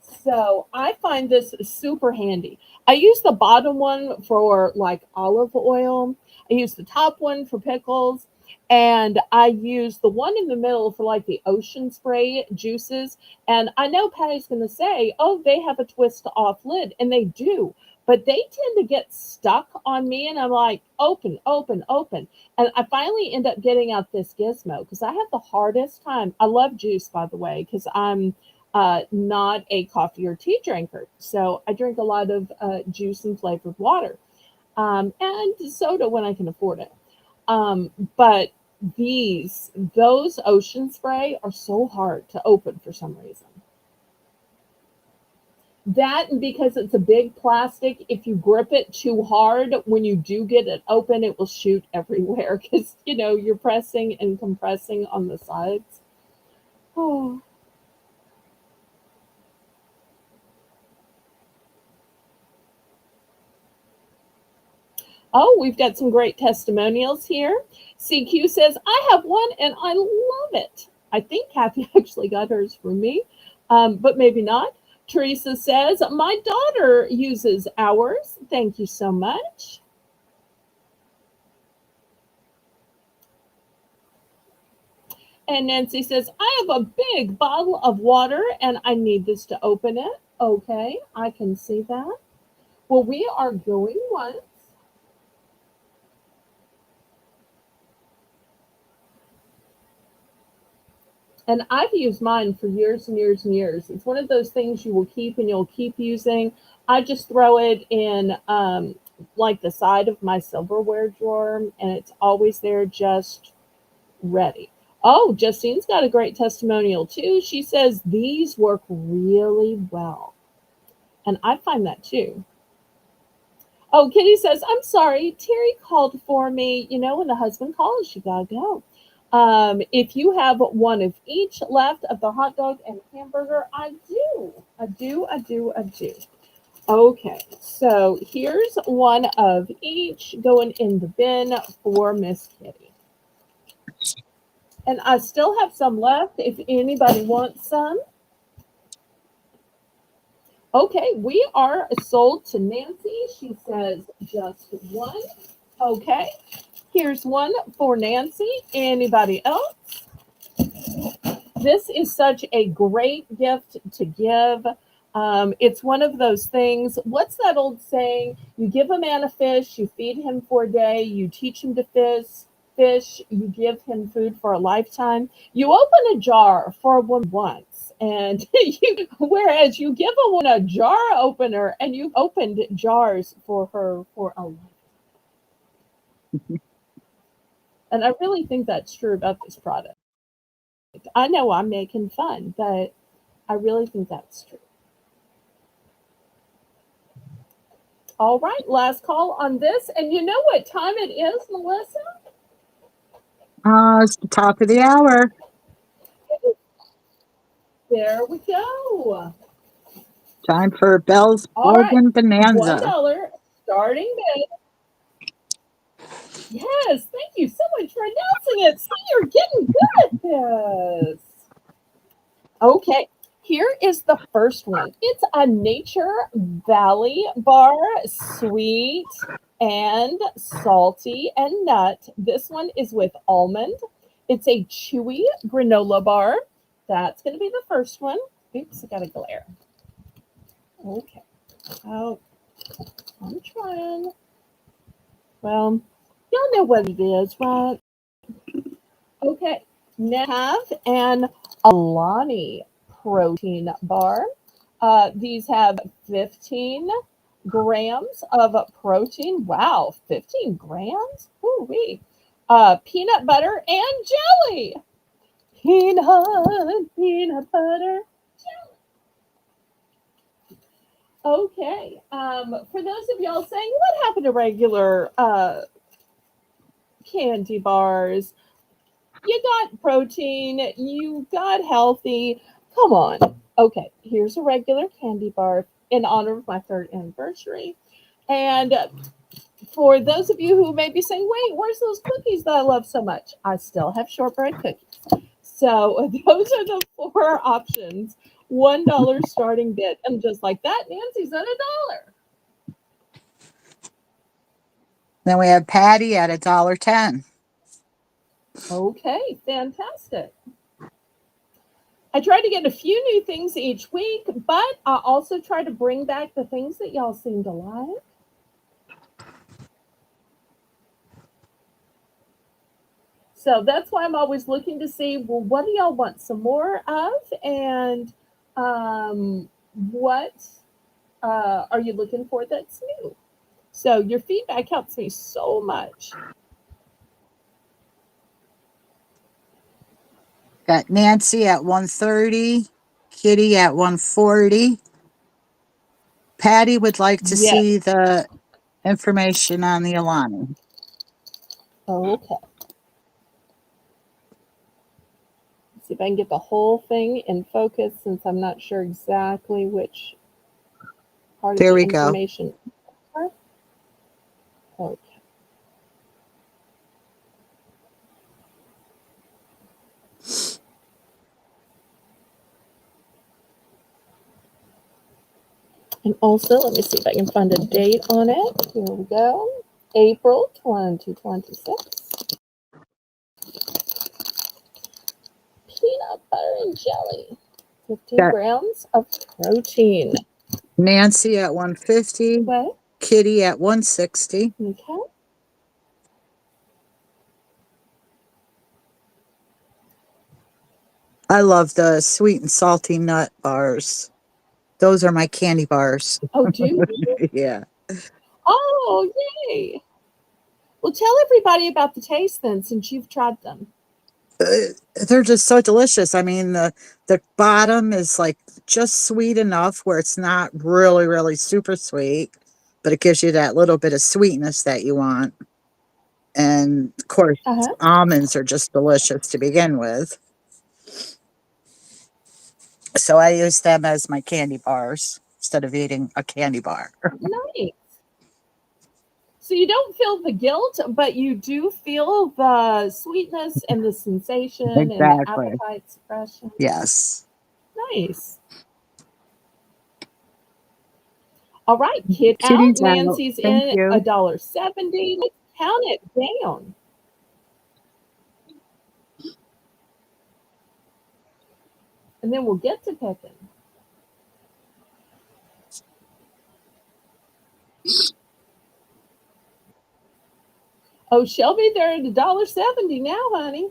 So I find this super handy. I use the bottom one for like olive oil. I use the top one for pickles. And I use the one in the middle for like the ocean spray juices. And I know Patty's going to say, oh, they have a twist off lid. And they do. but they tend to get stuck on me, and I'm like, open, open, open. And I finally end up getting out this gizmo because I have the hardest time. I love juice, by the way, because I'm not a coffee or tea drinker. So I drink a lot of juice and flavored water, and soda when I can afford it. But those ocean spray are so hard to open for some reason. That, and because it's a big plastic, if you grip it too hard, when you do get it open, it will shoot everywhere because, you're pressing and compressing on the sides. Oh. Oh, we've got some great testimonials here. CQ says, I have one and I love it. I think Kathy actually got hers from me, but maybe not. Teresa says, my daughter uses ours. Thank you so much. And Nancy says, I have a big bottle of water and I need this to open it. Okay, I can see that. Well, we are going once. And I've used mine for years and years and years. It's one of those things you will keep and you'll keep using. I just throw it in like the side of my silverware drawer, and it's always there just ready. Oh, Justine's got a great testimonial too. She says these work really well. And I find that too. Oh, Kitty says, I'm sorry. Terry called for me. When the husband calls, you gotta go. If you have one of each left of the hot dog and hamburger, I do. I do, I do, I do. Okay, so here's one of each going in the bin for Miss Kitty. And I still have some left if anybody wants some. Okay, we are sold to Nancy. She says just one. Okay, here's one for Nancy. Anybody else? This is such a great gift to give. It's one of those things. What's that old saying? You give a man a fish, you feed him for a day, you teach him to fish, you give him food for a lifetime. You open a jar for a woman once, and whereas you give a woman a jar opener, and you've opened jars for her for a lifetime. And I really think that's true about this product. I know I'm making fun, but I really think that's true. All right, last call on this. And you know what time it is, Melissa? It's the top of the hour. There we go. Time for Belle's All right, Bargain Bonanza. $1 starting bid. Yes, thank you so much for announcing it. See, you're getting good at this. Okay, here is the first one. It's a Nature Valley bar, sweet and salty and nut. This one is with almond. It's a chewy granola bar. That's going to be the first one. Oops, I got a glare. Okay. Oh, I'm trying. Well, y'all know what it is, right? Okay. Now have an Alani protein bar. These have 15 grams of protein. Wow, 15 grams? Ooh-wee. Peanut butter and jelly. Peanut butter. Okay. For those of y'all saying, what happened to regular candy bars? You got protein, you got healthy. Come on. Okay, here's a regular candy bar in honor of my 3rd anniversary. And for those of you who may be saying, wait, where's those cookies that I love so much? I still have shortbread cookies. So those are the 4 options. $1 starting bid. And just like that, Nancy's at $1. Then we have Patty at $1.10. Okay, fantastic. I try to get a few new things each week, but I also try to bring back the things that y'all seem to like. So that's why I'm always looking to see, well, what do y'all want some more of? And what are you looking for that's new? So your feedback helps me so much. Got Nancy at 130, Kitty at 140. Patty would like to Yes. see the information on the Alani. Okay. Let's see if I can get the whole thing in focus since I'm not sure exactly which part of There the we go. information. Okay. And also, let me see if I can find a date on it. Here we go. April 2026. Peanut butter and jelly. 15 Got grams of protein. Nancy at 150, What? Kitty at 160. Okay. I love the sweet and salty nut bars. Those are my candy bars. Oh, do you? Yeah. Oh, yay. Well, tell everybody about the taste then, since you've tried them. They're just so delicious. I mean, the bottom is like just sweet enough where it's not really, really super sweet, but it gives you that little bit of sweetness that you want. And of course, Uh huh. almonds are just delicious to begin with. So I use them as my candy bars instead of eating a candy bar. Nice. So you don't feel the guilt, but you do feel the sweetness and the sensation and the Exactly. appetite suppression. Yes. Nice. All right, kid out. Kitty's out. Nancy's Thank in you. $1.70. Let's count it down. And then we'll get to picking. Oh, Shelby, they're at $1.70 now, honey.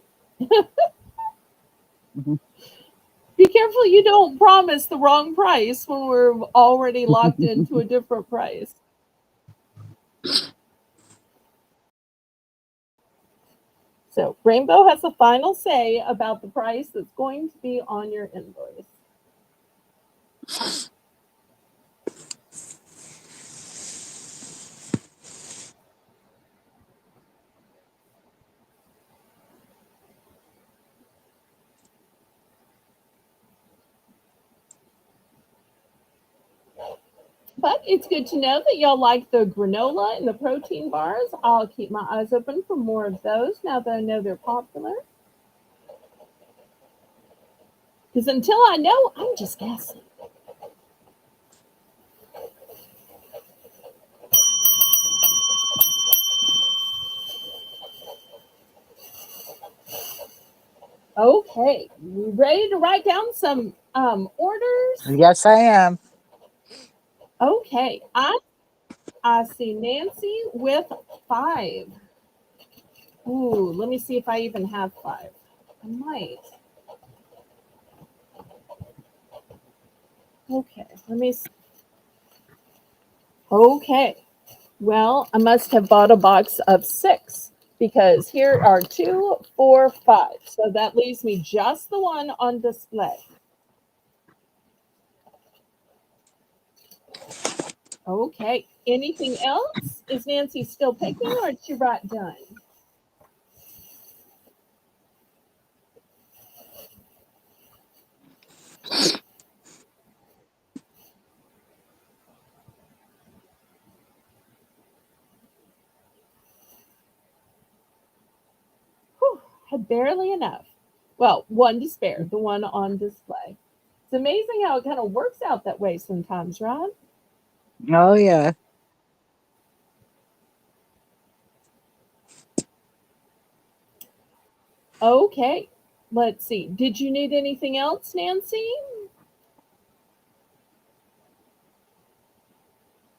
Mhm. Be careful you don't promise the wrong price when we're already locked into a different price. So, Rainbow has the final say about the price that's going to be on your invoice. But it's good to know that y'all like the granola and the protein bars. I'll keep my eyes open for more of those now that I know they're popular. Because until I know, I'm just guessing. Okay, you ready to write down some orders? Yes, I am. Okay, I see Nancy with 5. Ooh, let me see if I even have 5. I might. Okay, let me see. Okay, well, I must have bought a box of 6 because here are 2, 4, 5. So that leaves me just the one on display. Okay, anything else? Is Nancy still picking or is she right done? Whew, had barely enough. Well, one to spare, the one on display. It's amazing how it kind of works out that way sometimes, right? Oh, yeah. Okay. Let's see. Did you need anything else, Nancy?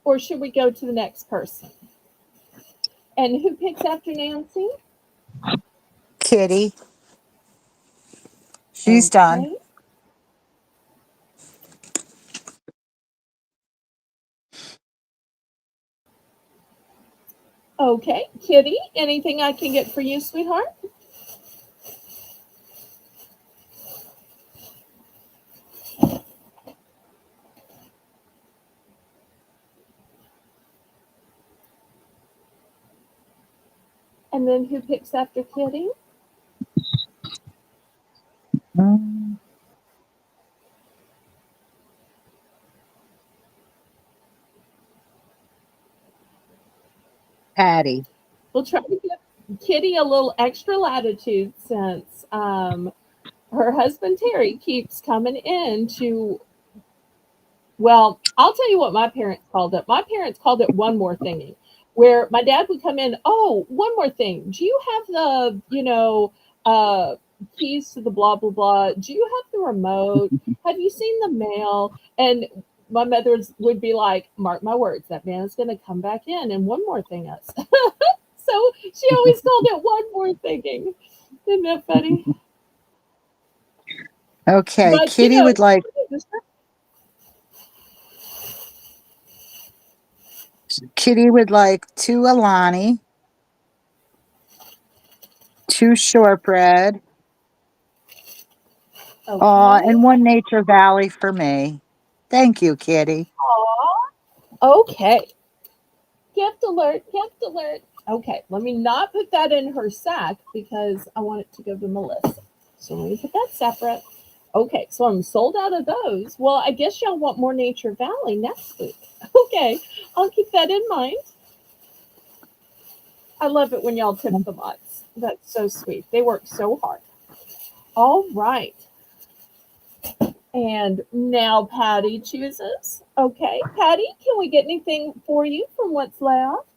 Or should we go to the next person? And who picks after Nancy? Kitty. She's done. Okay. Okay. Kitty, anything I can get for you, sweetheart? And then who picks after Kitty? Mm, Patty. We'll try to give Kitty a little extra latitude since her husband Terry keeps coming in to, well, I'll tell you what my parents called it. My parents called it one more thingy, where my dad would come in, oh, one more thing. Do you have the, keys to the blah, blah, blah? Do you have the remote? Have you seen the mail? And my mother would be like, mark my words, that man is going to come back in and one more thing us. So she always called it one more thinking. Isn't that funny? Okay, But, Kitty would like two Alani, two shortbread, okay. and one Nature Valley for me. Thank you, Kitty. Okay. Gift alert, gift alert. Okay, let me not put that in her sack because I want it to go to Melissa. So let me put that separate. Okay, so I'm sold out of those. Well, I guess y'all want more Nature Valley next week. Okay, I'll keep that in mind. I love it when y'all tip the mods. That's so sweet. They work so hard. All right. And now Patty chooses. Okay, Patty, can we get anything for you from what's left?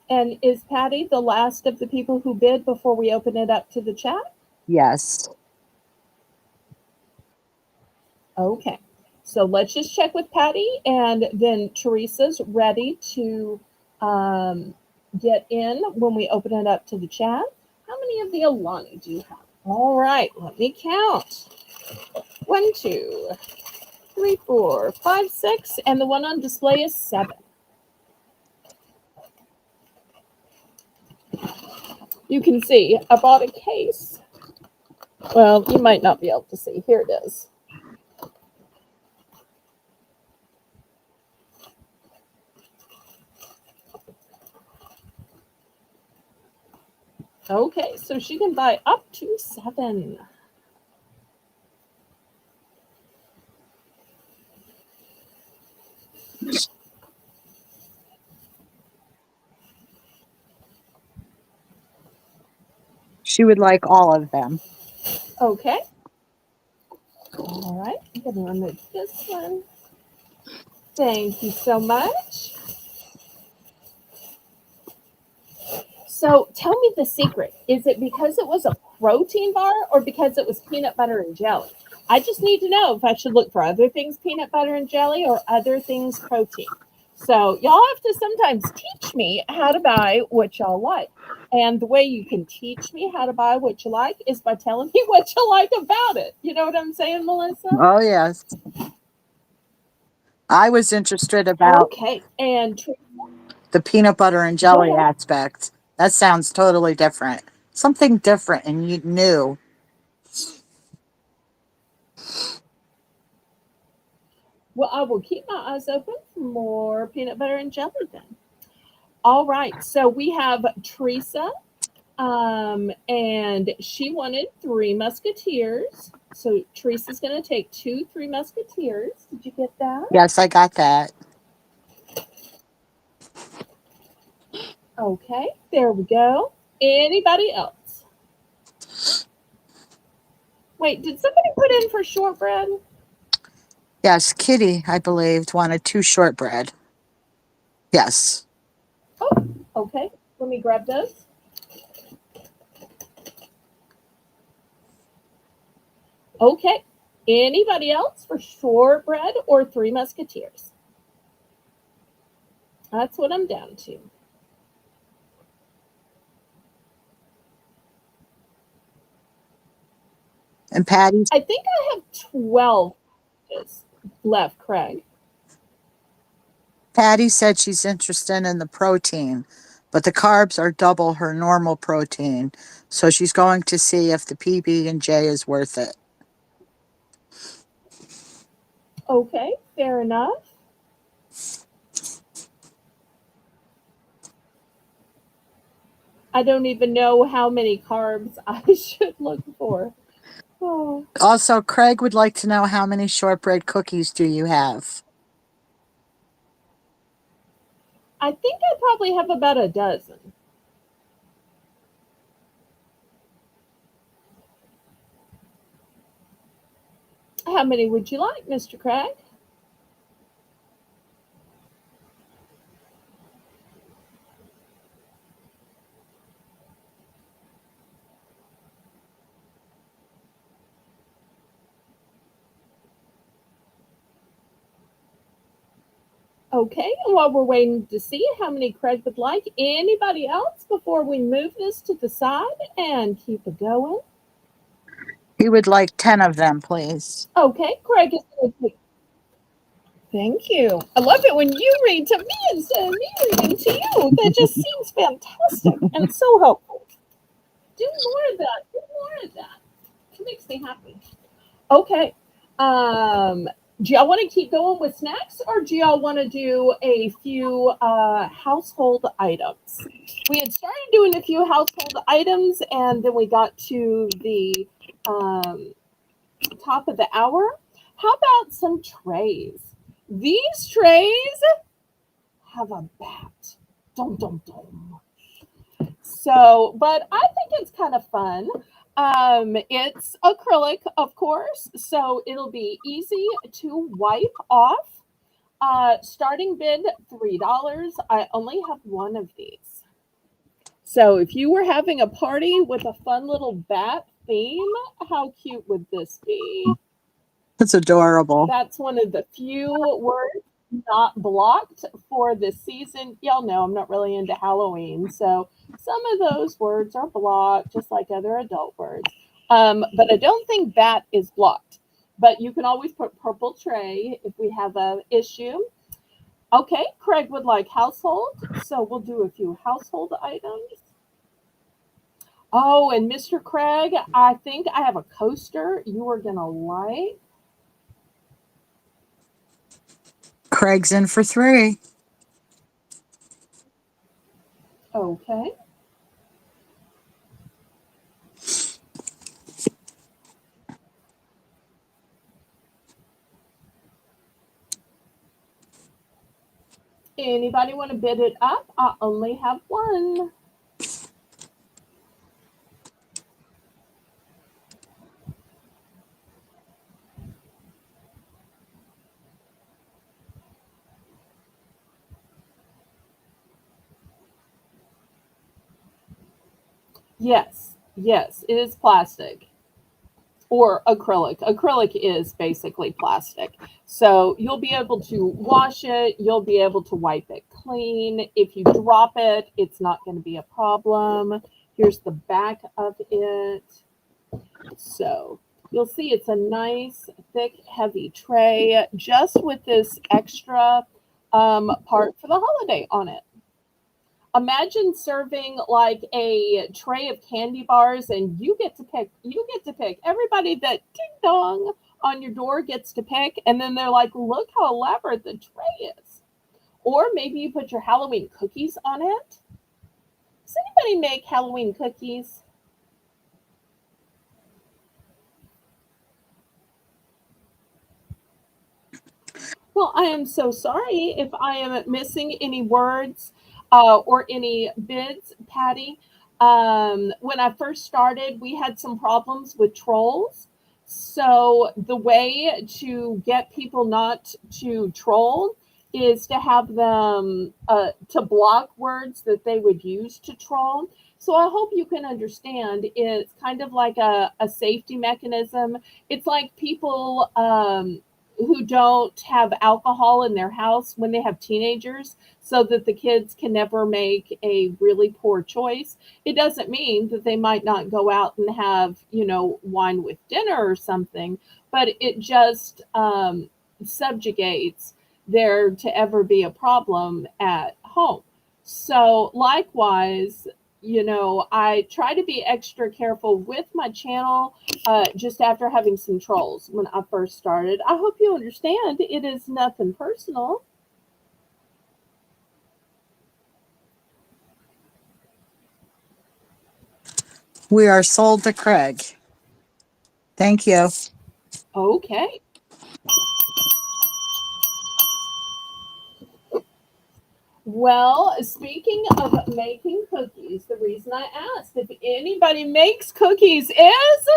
And is Patty the last of the people who bid before we open it up to the chat? Yes. Okay. So let's just check with Patty, and then Teresa's ready to get in when we open it up to the chat. How many of the Alani do you have? All right, let me count. 1, 2, 3, 4, 5, 6, and the one on display is 7. You can see I bought a case. Well, you might not be able to see. Here it is. Okay, so she can buy up to 7. She would like all of them. Okay. All right, I'm going to remove this one. Thank you so much. So tell me the secret. Is it because it was a protein bar or because it was peanut butter and jelly? I just need to know if I should look for other things peanut butter and jelly or other things protein. So y'all have to sometimes teach me how to buy what y'all like. And the way you can teach me how to buy what you like is by telling me what you like about it. You know what I'm saying, Melissa? Oh, yes. I was interested about Okay. And the peanut butter and go jelly ahead. aspect. That sounds totally different. Something different and new. Well, I will keep my eyes open for more peanut butter and jelly then. All right. So we have Teresa, and she wanted 3 Musketeers. So Teresa's going to take 2 3 Musketeers. Did you get that? Yes, I got that. Okay. There we go. Anybody else? Wait, did somebody put in for shortbread? Yes, Kitty, I believed, wanted 2 shortbread. Yes. Oh, okay. Let me grab those. Okay. Anybody else for shortbread or Three Musketeers? That's what I'm down to. And Patty I think I have 12 left, Craig. Patty said she's interested in the protein, but the carbs are double her normal protein, so she's going to see if the PB&J is worth it. Okay, fair enough. I don't even know how many carbs I should look for. Oh, Also, Craig would like to know how many shortbread cookies do you have? I think I probably have about a dozen. How many would you like, Mr. Craig? Okay, and while we're waiting to see how many Craig would like, anybody else before we move this to the side and keep it going? He would like 10 of them, please. Okay, Craig is going to take. Thank you. I love it when you read to me instead of me reading to you. That just seems fantastic and so helpful. Do more of that. Do more of that. It makes me happy. Okay. Do y'all want to keep going with snacks or do y'all want to do a few household items? We had started doing a few household items and then we got to the top of the hour. How about some trays? These trays have a bat. Dum dum dum. So, but I think it's kind of fun. It's acrylic, of course, so it'll be easy to wipe off. Starting bid $3. I only have one of these. So if you were having a party with a fun little bat theme, how cute would this be? That's adorable. That's one of the few words not blocked for this season. Y'all know I'm not really into Halloween, so some of those words are blocked, just like other adult words. But I don't think bat is blocked. But you can always put purple tray if we have a issue. Okay, Craig would like household, so we'll do a few household items. Oh, and Mr. Craig, I think I have a coaster you are gonna like. Craig's in for 3. Okay. Anybody want to bid it up? I only have one. Yes, yes, it is plastic or acrylic. Acrylic is basically plastic. So you'll be able to wash it, you'll be able to wipe it clean. If you drop it, it's not going to be a problem. Here's the back of it. So you'll see it's a nice, thick, heavy tray just with this extra part for the holiday on it. Imagine serving like a tray of candy bars and you get to pick everybody that ding dong on your door gets to pick and then they're like look how elaborate the tray is. Or maybe you put your Halloween cookies on it. Does anybody make Halloween cookies? Well, I am so sorry if I am missing any words or any bids, Patty. When I first started, we had some problems with trolls. So the way to get people not to troll is to have them to block words that they would use to troll. So I hope you can understand it's kind of like a safety mechanism. It's like people who don't have alcohol in their house when they have teenagers so that the kids can never make a really poor choice. It doesn't mean that they might not go out and have, wine with dinner or something, but it just subjugates there to ever be a problem at home. So, likewise, I try to be extra careful with my channel just after having some trolls when I first started. I hope you understand it is nothing personal. We are sold to Craig. Thank you. Okay. Well, speaking of making cookies, the reason I asked if anybody makes cookies is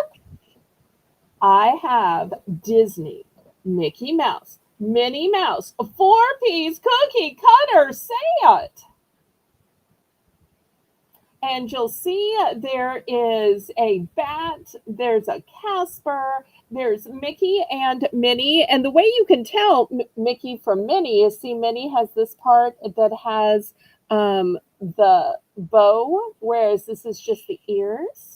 I have Disney, Mickey Mouse, Minnie Mouse, a 4-piece cookie cutter set. And you'll see there is a bat, there's a Casper, there's Mickey and Minnie. And the way you can tell Mickey from Minnie is, see, Minnie has this part that has the bow, whereas this is just the ears.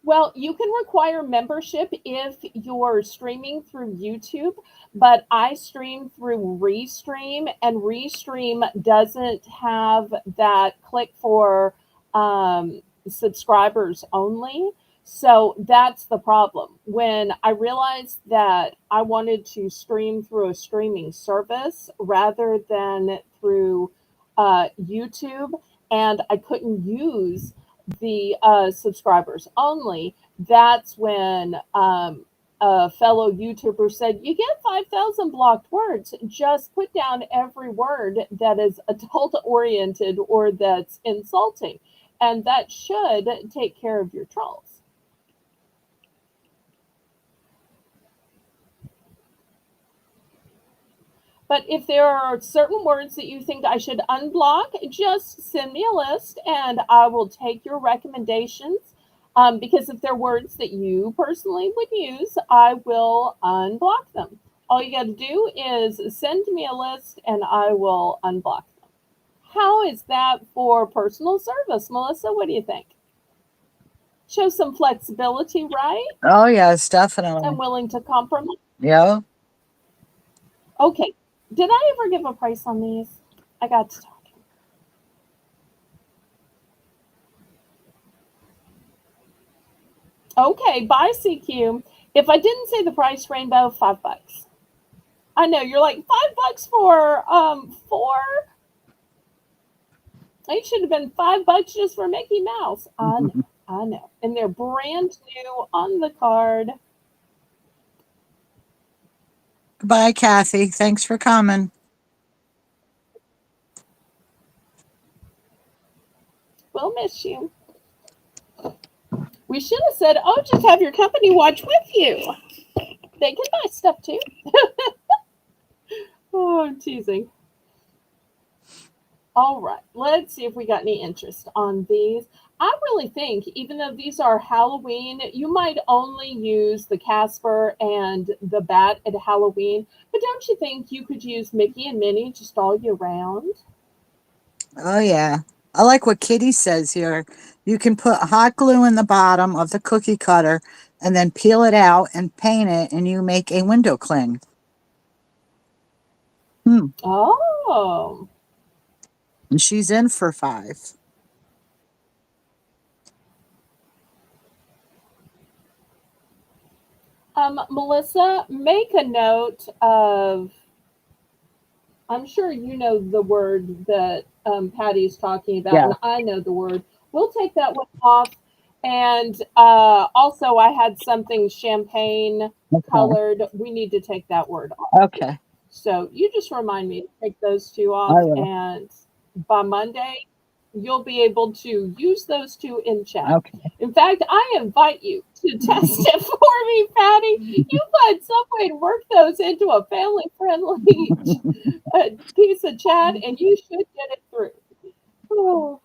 Well, you can require membership if you're streaming through YouTube, but I stream through Restream, and Restream doesn't have that click for subscribers only. So that's the problem. When I realized that I wanted to stream through a streaming service rather than through YouTube, and I couldn't use the subscribers only, that's when a fellow YouTuber said, "You get 5,000 blocked words. Just put down every word that is adult oriented or that's insulting, and that should take care of your trolls." But if there are certain words that you think I should unblock, just send me a list and I will take your recommendations. Because if they're words that you personally would use, I will unblock them. All you got to do is send me a list and I will unblock them. How is that for personal service, Melissa? What do you think? Show some flexibility, right? Oh, yes, definitely. I'm willing to compromise. Yeah. Okay. Did I ever give a price on these? I got to talk. Okay, bye CQ. If I didn't say the price, Rainbow, $5. I know you're like $5 for 4. It should have been $5 just for Mickey Mouse. I know. And they're brand new on the card. Goodbye, Kathy. Thanks for coming. We'll miss you. We should have said, "Oh, just have your company watch with you." They can buy stuff too. Oh, I'm teasing. All right, let's see if we got any interest on these. I really think, even though these are Halloween, you might only use the Casper and the bat at Halloween. But don't you think you could use Mickey and Minnie just all year round? Oh, yeah. I like what Kitty says here. You can put hot glue in the bottom of the cookie cutter and then peel it out and paint it, and you make a window cling. Oh. And she's in for 5. Melissa, make a note of, I'm sure you know the word that Patty's talking about, Yeah. and I know the word. We'll take that one off. And also, I had something champagne colored. We need to take that word off. Okay. So you just remind me to take those two off, Oh and by Monday, you'll be able to use those two in yeah. chat. Okay. In fact, I invite you to test it for me, Patty. You find some way to work those into a family friendly piece of chat, and you should get it through. Oh,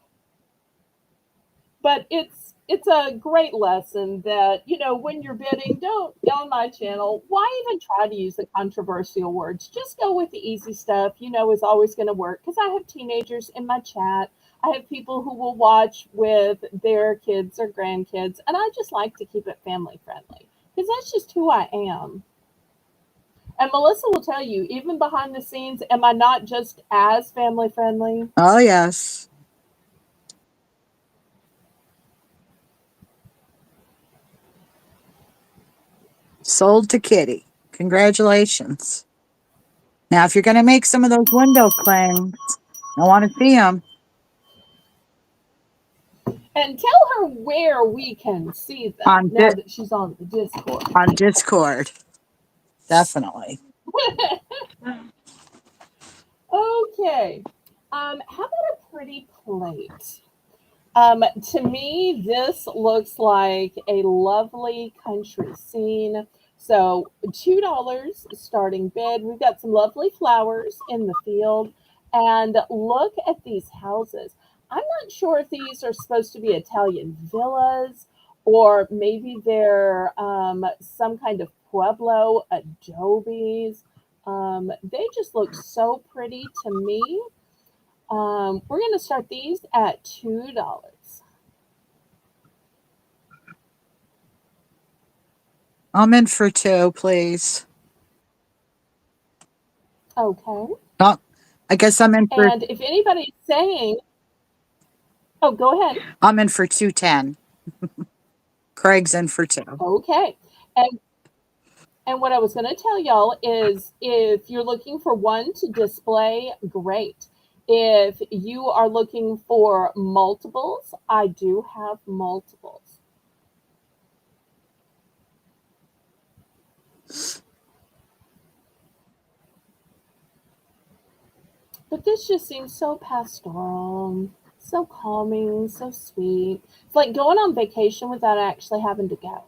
but it's a great lesson that when you're bidding, don't on my channel, why even try to use the controversial words? Just go with the easy stuff, is always going to work, because I have teenagers in my chat. I have people who will watch with their kids or grandkids, and I just like to keep it family friendly because that's just who I am. And Melissa will tell you, even behind the scenes, am I not just as family friendly? Oh yes. Sold to Kitty. Congratulations. Now, if you're going to make some of those window clings, I want to see them And tell her where we can see them on now that she's on the Discord. on Discord. Definitely. Okay. How about a pretty plate? To me, this looks like a lovely country scene. So $2 starting bid. We've got some lovely flowers in the field. And look at these houses. I'm not sure if these are supposed to be Italian villas or maybe they're some kind of Pueblo adobes. They just look so pretty to me. We're going to start these at $2. I'm in for two, please. Okay. Oh, I guess And if anybody's saying, oh, go ahead. I'm in for 210. Craig's in for two. Okay. And what I was going to tell y'all is if you're looking for one to display, great. If you are looking for multiples, I do have multiples. But this just seems so pastoral, so calming, so sweet. It's like going on vacation without actually having to go.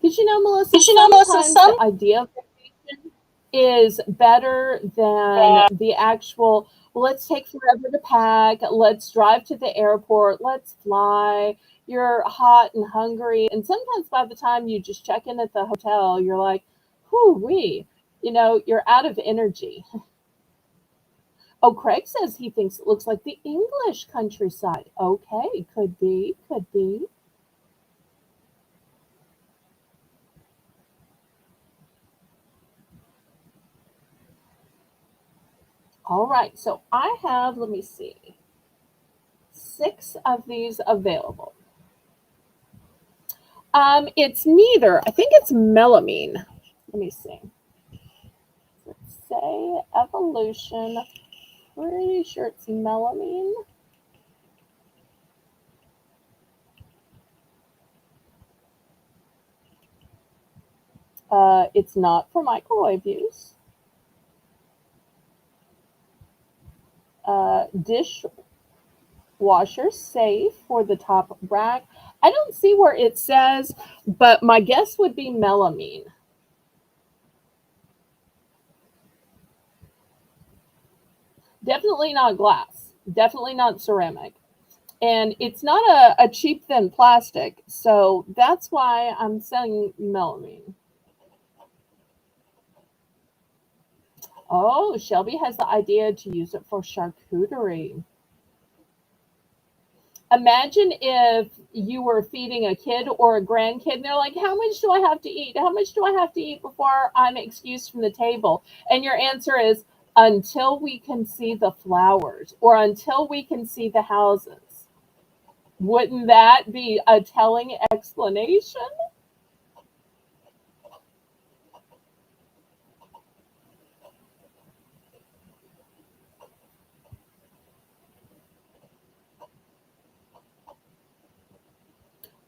Because Melissa, Did you know, Melissa, sometimes some the idea of vacation is better than the actual, well, let's take forever to pack, let's drive to the airport, let's fly. You're hot and hungry. And sometimes by the time you just check in at the hotel, you're like, whoo wee, you're out of energy. Oh, Craig says he thinks it looks like the English countryside. Okay, could be, could be. All right, so I have, let me see, 6 of these available. It's neither. I think it's melamine. Let me see. Let's say evolution. Pretty sure it's melamine. It's not for microwave use. Dishwasher safe for the top rack. I don't see where it says, but my guess would be melamine. Definitely not glass. Definitely not ceramic. And it's not a cheap thin plastic, so that's why I'm saying melamine. Oh, Shelby has the idea to use it for charcuterie. Imagine if you were feeding a kid or a grandkid and they're like, how much do I have to eat? How much do I have to eat before I'm excused from the table? And your answer is, until we can see the flowers or until we can see the houses. Wouldn't that be a telling explanation?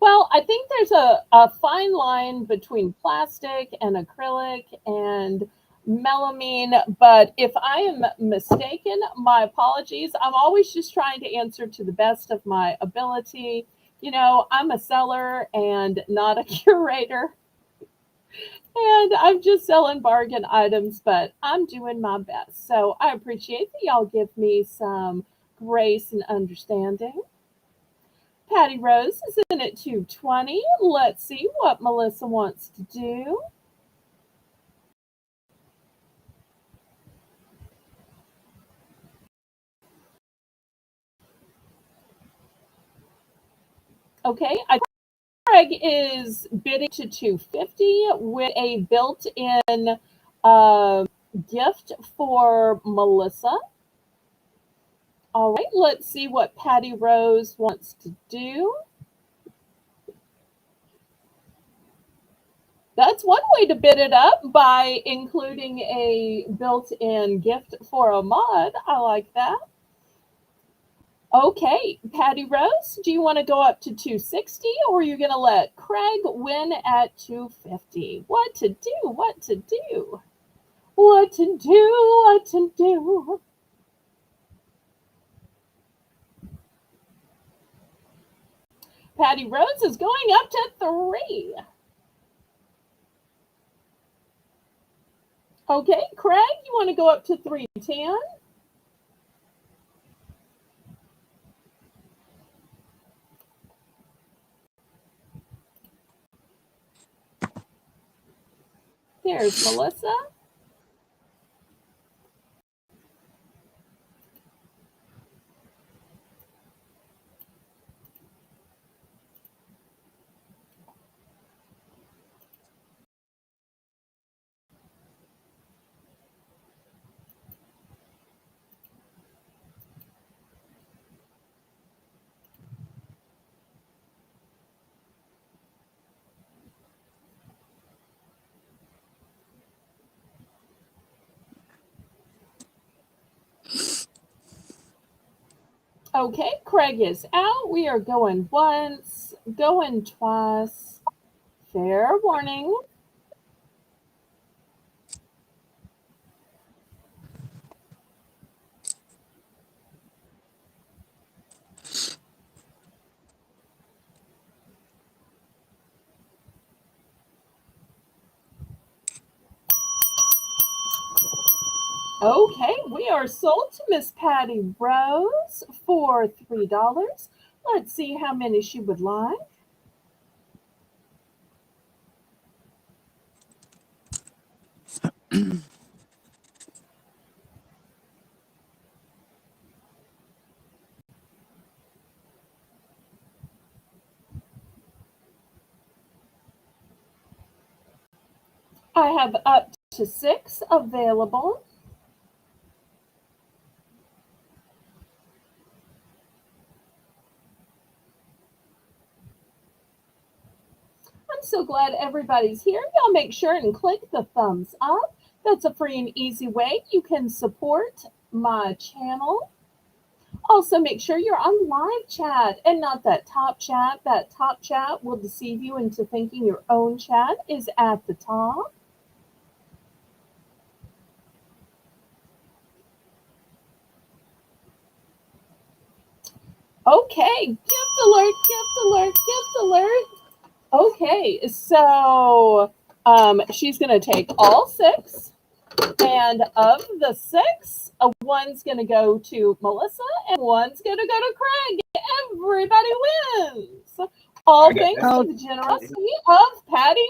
Well, I think there's a fine line between plastic and acrylic, and melamine, but if I am mistaken, my apologies. I'm always just trying to answer to the best of my ability. You know, I'm a seller and not a curator, and I'm just selling bargain items, but I'm doing my best. So I appreciate that y'all give me some grace and understanding. Patty Rose is in at 220. Let's see what Melissa wants to do. Okay, Craig is bidding to 250 with a built-in uh, gift for Melissa. All right, let's see what Patty Rose wants to do. That's one way to bid it up, by including a built-in gift for a mod. I like that. Okay, Patty Rose, do you want to go up to 260, or are you going to let Craig win at 250? What to do? What to do? What to do? What to do? Patty Rose is going up to 3. Okay, Craig, you want to go up to 310? There's Melissa. Okay, Craig is out. We are going once, going twice. Fair warning. Okay, we are sold to Miss Patty Rose for $3. Let's see how many she would like. I have up to 6 available. I'm so glad everybody's here. Y'all make sure and click the thumbs up. That's a free and easy way you can support my channel. Also, make sure you're on live chat and not that top chat. That top chat will deceive you into thinking your own chat is at the top. Okay, gift alert, gift alert, gift alert. Okay, so she's going to take all 6. And of the 6, one's going to go to Melissa and one's going to go to Craig. Everybody wins. All thanks to the generosity of Patty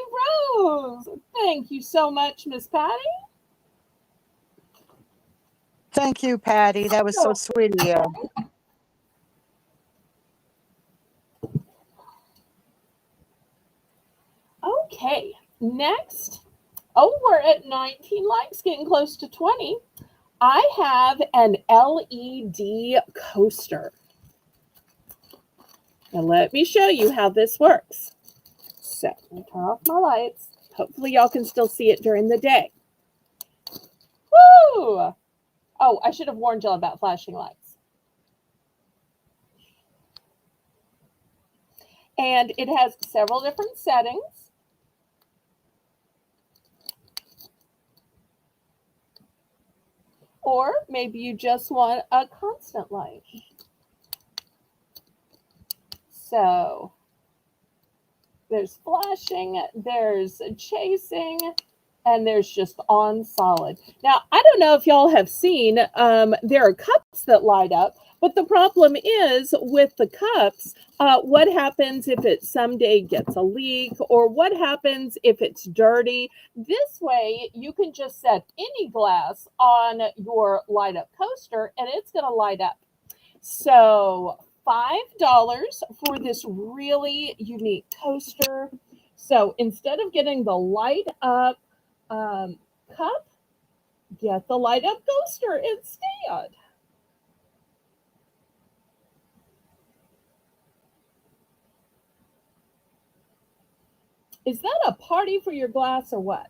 Rose. Thank you so much, Miss Patty. Thank you, Patty. That was so sweet of you. Okay, next. Oh, we're at 19 likes, getting close to 20. I have an LED coaster. Now let me show you how this works. So let me turn off my lights. Hopefully y'all can still see it during the day. Woo! Oh, I should have warned y'all about flashing lights. And it has several different settings. maybe you just want a constant light. So there's flashing, there's chasing, and there's just on solid. Now, I don't know if y'all have seen, there are cups that light up, but the problem is with the cups, what happens if it someday gets a leak, or what happens if it's dirty? This way, you can just set any glass on your light up coaster and it's going to light up. So $5 for this really unique coaster. So instead of getting the light up cup, get the light up coaster instead. Is that a party for your glass or what?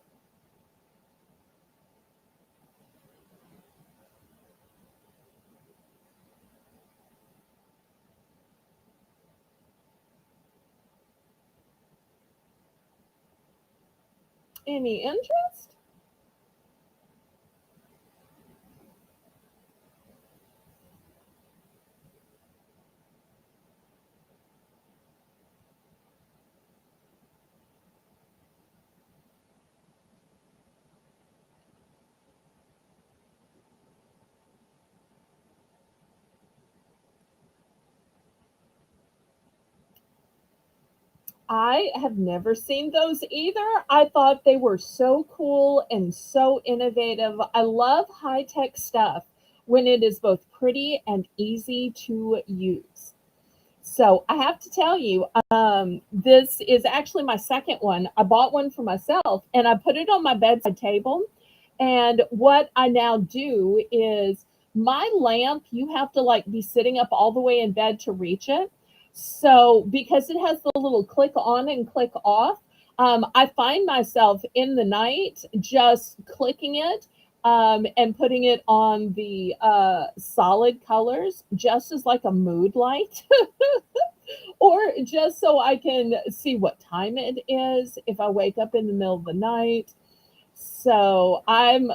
Any interest? I have never seen those either. I thought they were so cool and so innovative. I love high tech stuff when it is both pretty and easy to use. So I have to tell you, this is actually my second one. I bought one for myself and I put it on my bedside table. And what I now do is my lamp, you have to like be sitting up all the way in bed to reach it. So because it has the little click on and click off, I find myself in the night just clicking it and putting it on the solid colors, just as like a mood light, or just so I can see what time it is if I wake up in the middle of the night. So I'm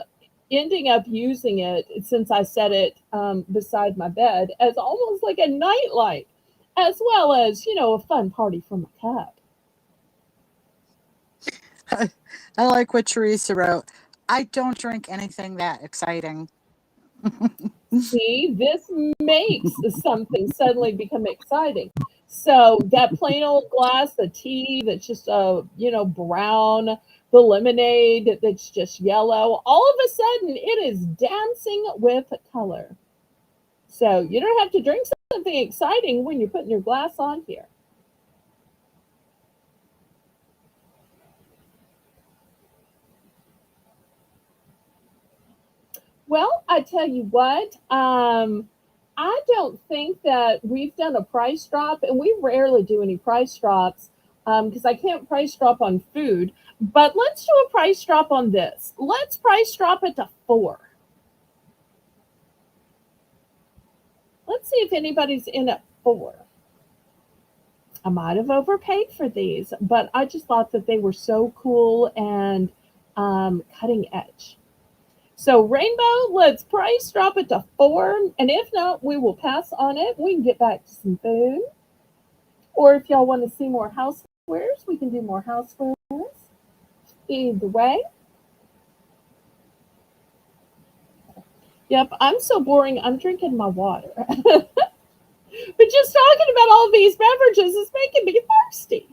ending up using it since I set it beside my bed as almost like a night light, as well as, you know, a fun party for my cup. I like what Teresa wrote. I don't drink anything that exciting. See, this makes something suddenly become exciting. So that plain old glass of tea that's just you know, brown, the lemonade that's just yellow, all of a sudden it is dancing with color. So you don't have to drink something exciting when you're putting your glass on here. Well, I tell you what, I don't think that we've done a price drop, and we rarely do any price drops because I can't price drop on food. But let's do a price drop on this. Let's price drop it to 4. Let's see if anybody's in at 4. I might have overpaid for these, but I just thought that they were so cool and cutting edge. So Rainbow, let's price drop it to 4. And if not, we will pass on it. We can get back to some food. Or if y'all want to see more housewares, we can do more housewares. Either way. Yep, I'm so boring. I'm drinking my water. But just talking about all these beverages is making me thirsty.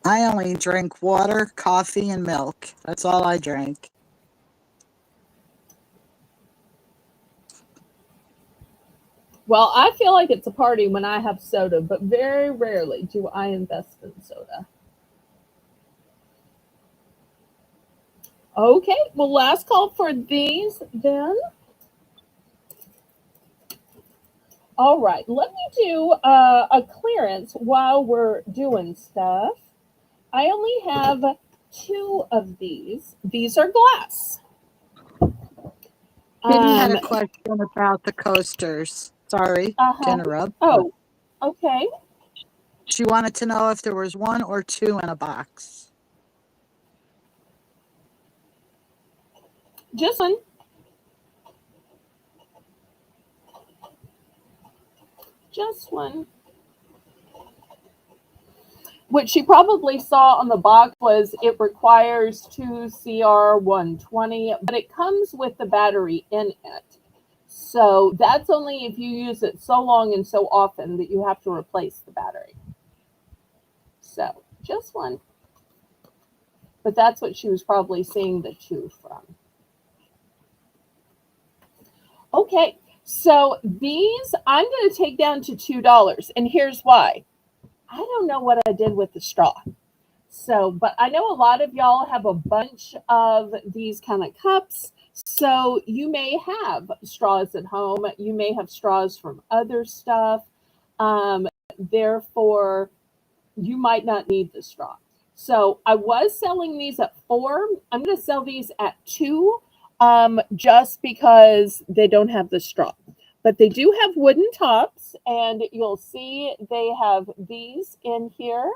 I only drink water, coffee, and milk. That's all I drink. Well, I feel like it's a party when I have soda, but very rarely do I invest in soda. Okay, well, last call for these then. All right, let me do a clearance while we're doing stuff. I only have 2 of these. These are glass. Kitty had a question about the coasters. Sorry to Uh-huh. interrupt. Oh, okay. She wanted to know if there was one or two in a box. Just one. Just one. What she probably saw on the box was it requires 2CR120, but it comes with the battery in it. So that's only if you use it so long and so often that you have to replace the battery. So just one. But that's what she was probably seeing the two from. Okay, so these I'm going to take down to $2. And here's why. I don't know what I did with the straw. So, but I know a lot of y'all have a bunch of these kind of cups. So you may have straws at home. You may have straws from other stuff. Therefore, you might not need the straw. So I was selling these at 4. I'm going to sell these at 2 just because they don't have the straw. But they do have wooden tops, and you'll see they have these in here.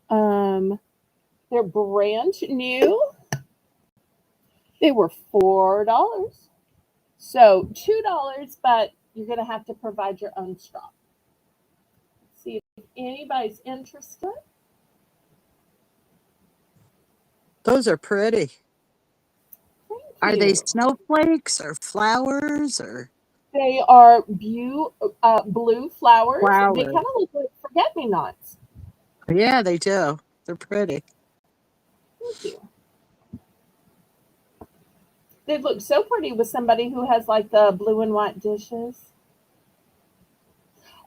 They're brand new. They were $4. So $2, but you're going to have to provide your own straw. See if anybody's interested. Those are pretty. Thank Are they you. snowflakes or flowers or They are blue flowers. They flowers? kind of look like forget-me-nots. Yeah, they do. They're pretty. Thank you. They look so pretty with somebody who has like the blue and white dishes.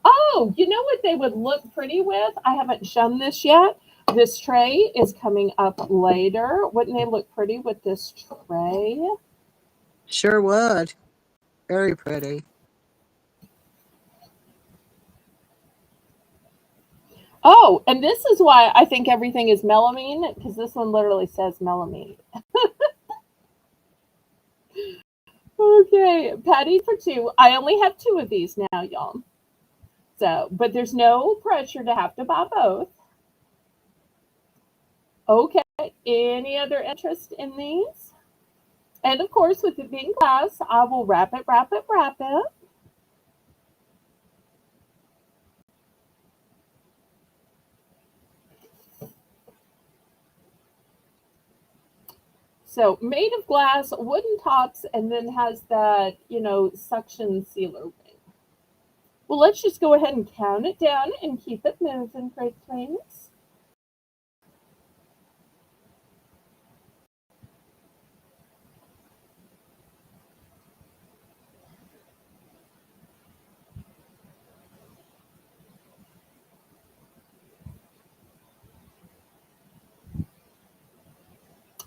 Oh, you know what they would look pretty with? I haven't shown this yet. This tray is coming up later. Wouldn't they look pretty with this tray? Sure would. Very pretty. Oh, and this is why I think everything is melamine, because this one literally says melamine. Okay, patty for 2. I only have 2 of these now, y'all. So, but there's no pressure to have to buy both. Okay, any other interest in these? And of course, with it being glass, I will wrap it. So made of glass, wooden tops, and then has that, suction sealer ring. Well, let's just go ahead and count it down and keep it moving, pretty please.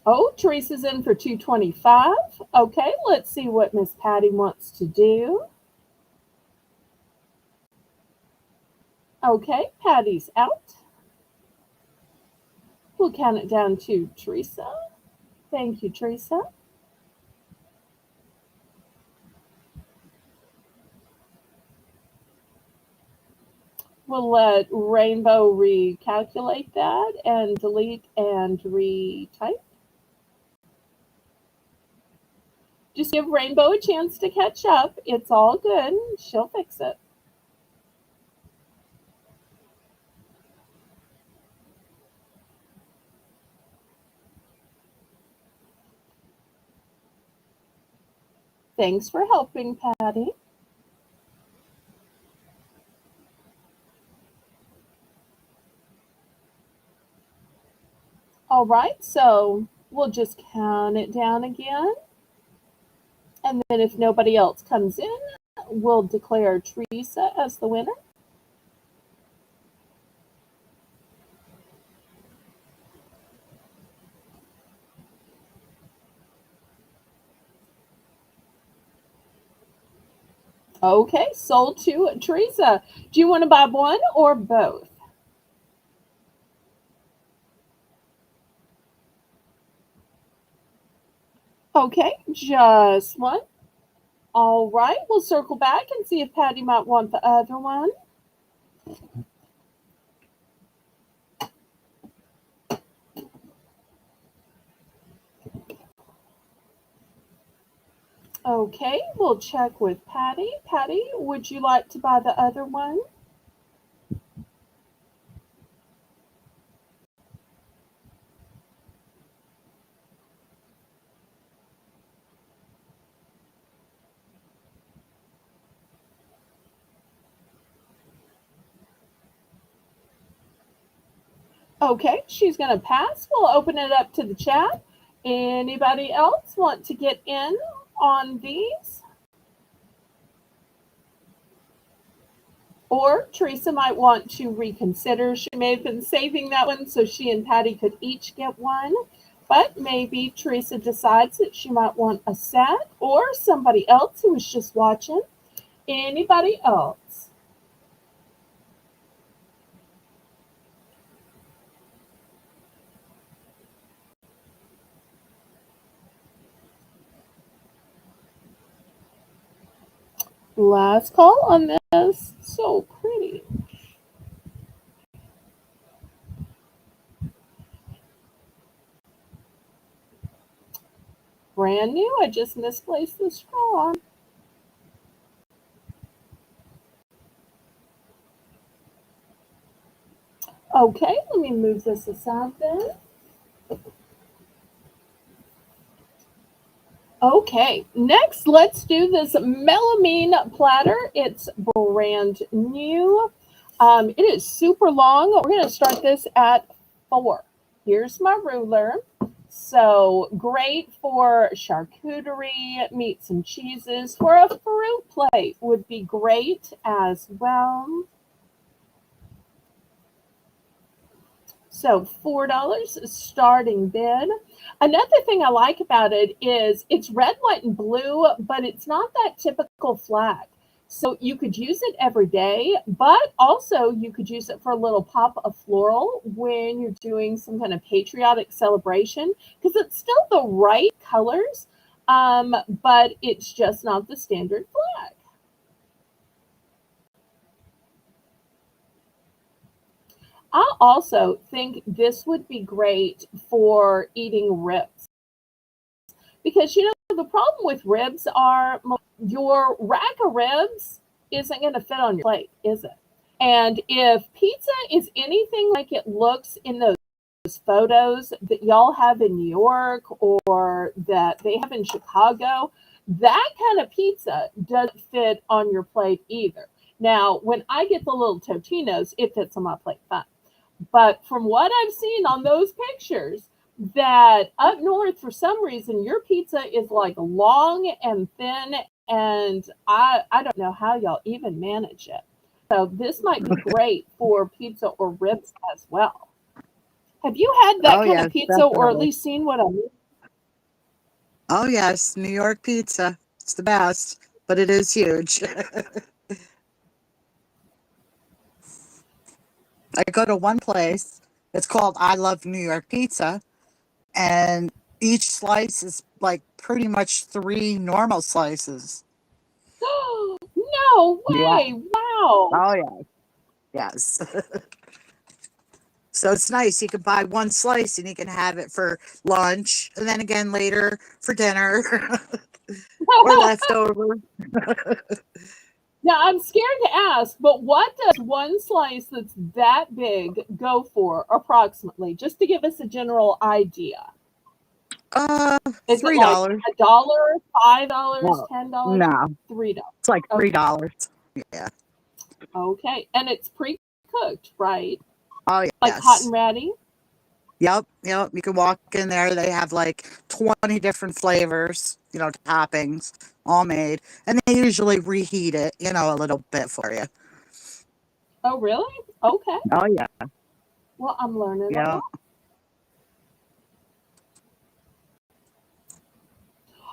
Oh, Teresa's in for 225. Okay, let's see what Miss Patty wants to do. Okay, Patty's out. We'll count it down to Teresa. Thank you, Teresa. We'll let Rainbow recalculate that and delete and retype. Just give Rainbow a chance to catch up. It's all good. She'll fix it. Thanks for helping, Patty. All right, so we'll just count it down again. And then if nobody else comes in, we'll declare Teresa as the winner. Okay, sold to Teresa. Do you want to buy one or both? Okay, just one. All right, we'll circle back and see if Patty might want the other one. Okay, we'll check with Patty. Patty, would you like to buy the other one? Okay, she's going to pass. We'll open it up to the chat. Anybody else want to get in on these? Or Teresa might want to reconsider. She may have been saving that one so she and Patty could each get one. But maybe Teresa decides that she might want a set, or somebody else who was just watching. Anybody else? Last call on this. So pretty. Brand new. I just misplaced the straw. Okay, let me move this aside then. Okay, next let's do this melamine platter. It's brand new. It is super long. We're going to start this at 4. Here's my ruler. So great for charcuterie, meats and cheeses. For a fruit plate would be great as well. So $4 starting bid. Another thing I like about it is it's red, white, and blue, but it's not that typical flag. So you could use it every day, but also you could use it for a little pop of floral when you're doing some kind of patriotic celebration, because it's still the right colors, but it's just not the standard flag. I also think this would be great for eating ribs, because the problem with ribs are your rack of ribs isn't going to fit on your plate, is it? And if pizza is anything like it looks in those photos that y'all have in New York or that they have in Chicago, that kind of pizza doesn't fit on your plate either. Now, when I get the little Totinos, it fits on my plate fine. But from what I've seen on those pictures, that up north, for some reason, your pizza is like long and thin, and I don't know how y'all even manage it. So this might be great for pizza or ribs as well. Have you had that Oh, kind yes, of pizza, or at definitely. least seen what I mean? Oh, yes, New York pizza. It's the best, but it is huge. I go to one place. It's called I Love New York Pizza, and each slice is like pretty much 3 normal slices. No Yeah. way! Wow. Oh, yeah. Yes. So it's nice. You can buy one slice and you can have it for lunch and then again later for dinner or leftover. Now I'm scared to ask, but what does one slice that's that big go for approximately? Just to give us a general idea. Uh, Is it like $3. $1, $5, No, $10, no, $3? it's like Okay. $3. Yeah. Okay. And it's pre-cooked, right? Oh, Like hot and yes. ready? Yep, yep. You can walk in there. They have like 20 different flavors, toppings all made. And they usually reheat it, a little bit for you. Oh, really? Okay. Oh, yeah. Well, I'm learning a Yeah. lot.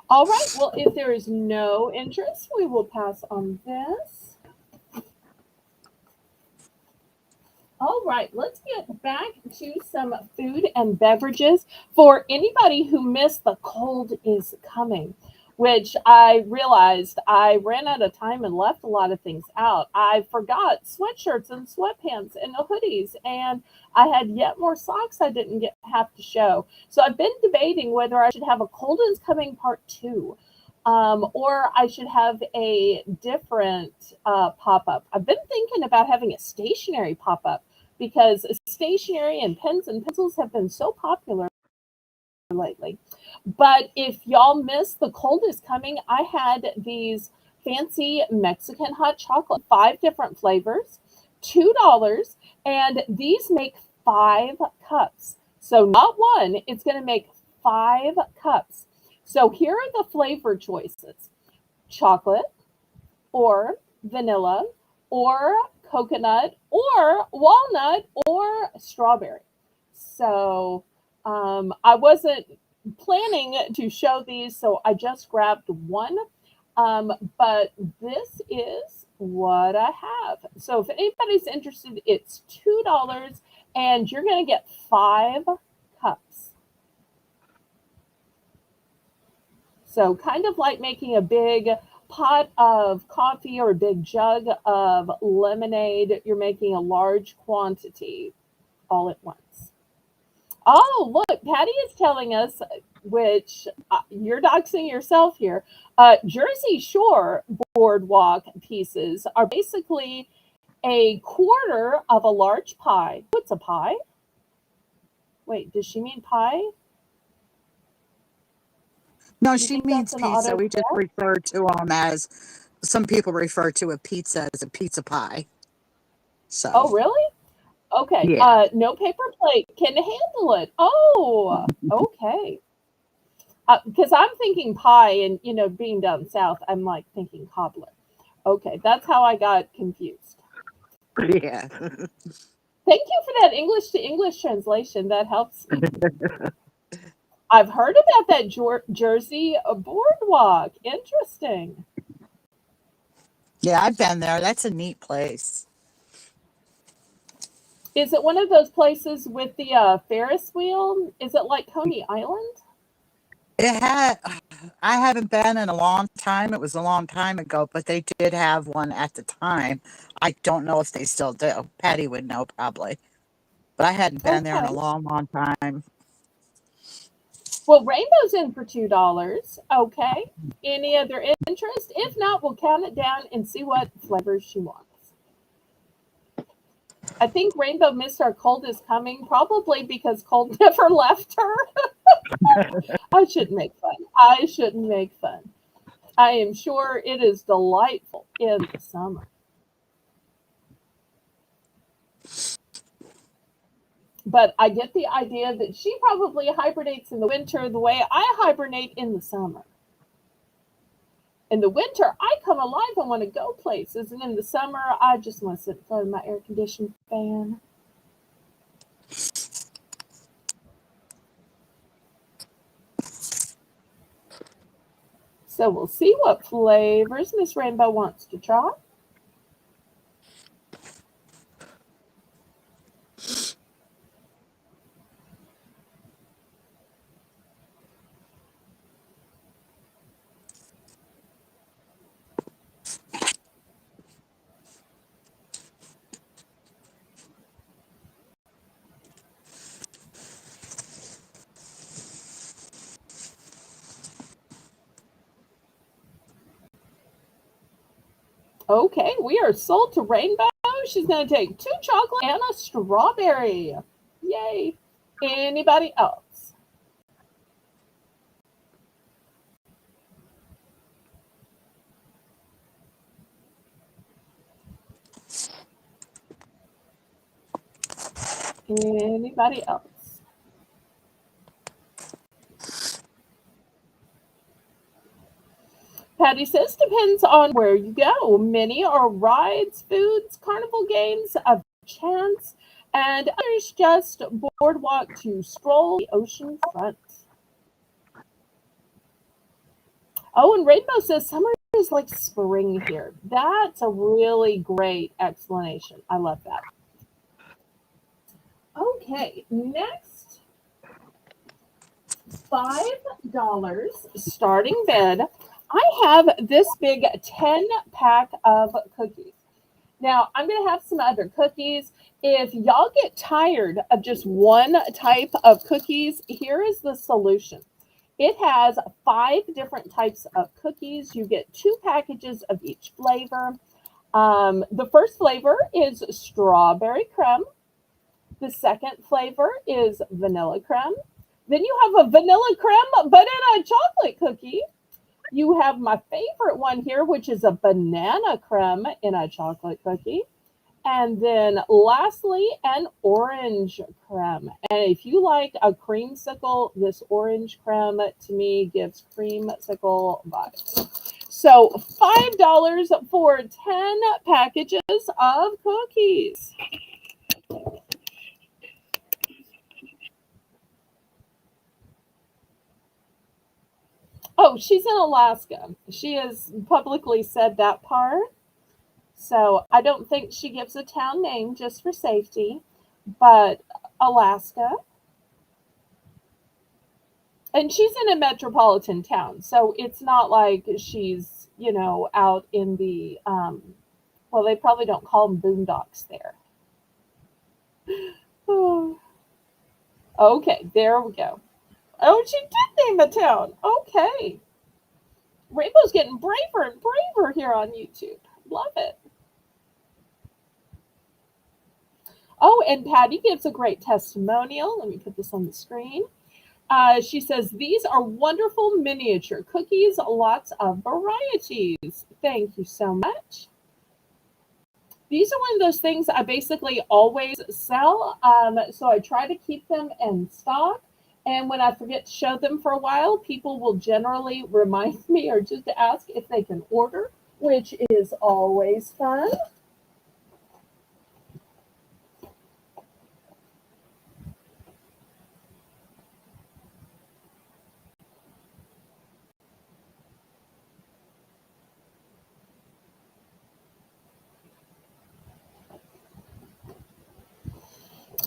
All right. Well, if there is no interest, we will pass on this. All right, let's get back to some food and beverages. For anybody who missed the cold is coming, which I realized I ran out of time and left a lot of things out. I forgot sweatshirts and sweatpants and hoodies, and I had yet more socks I didn't have to show. So I've been debating whether I should have a cold is coming part 2. Or I should have a different pop-up. I've been thinking about having a stationary pop-up because stationery and pens and pencils have been so popular lately. But if y'all missed the cold is coming, I had these fancy Mexican hot chocolate, 5 different flavors, $2, and these make 5 cups. So not one, it's going to make 5 cups. So here are the flavor choices: chocolate, or vanilla, or coconut, or walnut, or strawberry. So I wasn't planning to show these, so I just grabbed one. But this is what I have. So if anybody's interested, it's $2 and you're going to get 5 cups. So kind of like making a big pot of coffee or a big jug of lemonade, you're making a large quantity all at once. Oh, look, Patty is telling us, which you're doxing yourself here. Jersey Shore boardwalk pieces are basically a quarter of a large pie. What's a pie? Wait, does she mean pie? No, Do you she think means that's an pizza. We just autocorrect? refer to them as, some people refer to a pizza as a pizza pie. So, Oh, really? Okay. yeah. No paper plate can handle it. Oh, okay. Because I'm thinking pie, and being down south, I'm like thinking cobbler. Okay, that's how I got confused. Yeah. Thank you for that English to English translation. That helps me. I've heard about that Jersey boardwalk. Interesting. Yeah, I've been there. That's a neat place. Is it one of those places with the Ferris wheel? Is it like Coney Island? It had, I haven't been in a long time. It was a long time ago, but they did have one at the time. I don't know if they still do. Patty would know probably. But I hadn't been there in a Okay. long, long time. Well, Rainbow's in for $2. Okay. Any other interest? If not, we'll count it down and see what flavors she wants. I think Rainbow missed our cold is coming, probably because cold never left her. I shouldn't make fun. I shouldn't make fun. I am sure it is delightful in the summer. But I get the idea that she probably hibernates in the winter the way I hibernate in the summer. In the winter, I come alive and want to go places, and in the summer, I just want to sit in front of my air conditioned fan. So we'll see what flavors Miss Rainbow wants to try. Okay, we are sold to Rainbow. She's going to take 2 chocolate and a strawberry. Yay. Anybody else? Anybody else? Patty says depends on where you go. Many are rides, foods, carnival games of chance, and others just boardwalk to stroll the ocean front. Oh, and Rainbow says summer is like spring here. That's a really great explanation. I love that. Okay, next, $5 starting bid. I have this big 10-pack of cookies. Now, I'm going to have some other cookies. If y'all get tired of just one type of cookies, here is the solution. It has 5 different types of cookies. You get 2 packages of each flavor. The first flavor is strawberry creme. The second flavor is vanilla creme. Then you have a vanilla creme banana chocolate cookie. You have my favorite one here, which is a banana creme in a chocolate cookie. And then lastly, an orange creme. And if you like a creamsicle, this orange creme to me gives creamsicle vibes. So $5 for 10 packages of cookies. Oh, she's in Alaska. She has publicly said that part. So I don't think she gives a town name just for safety, but Alaska. And she's in a metropolitan town. So it's not like she's, out in the, well, they probably don't call them boondocks there. Oh, okay, there we go. Oh, she did name a town. Okay. Rainbow's getting braver and braver here on YouTube. Love it. Oh, and Patty gives a great testimonial. Let me put this on the screen. She says, these are wonderful miniature cookies, lots of varieties. Thank you so much. These are one of those things I basically always sell. So I try to keep them in stock. And when I forget to show them for a while, people will generally remind me or just ask if they can order, which is always fun.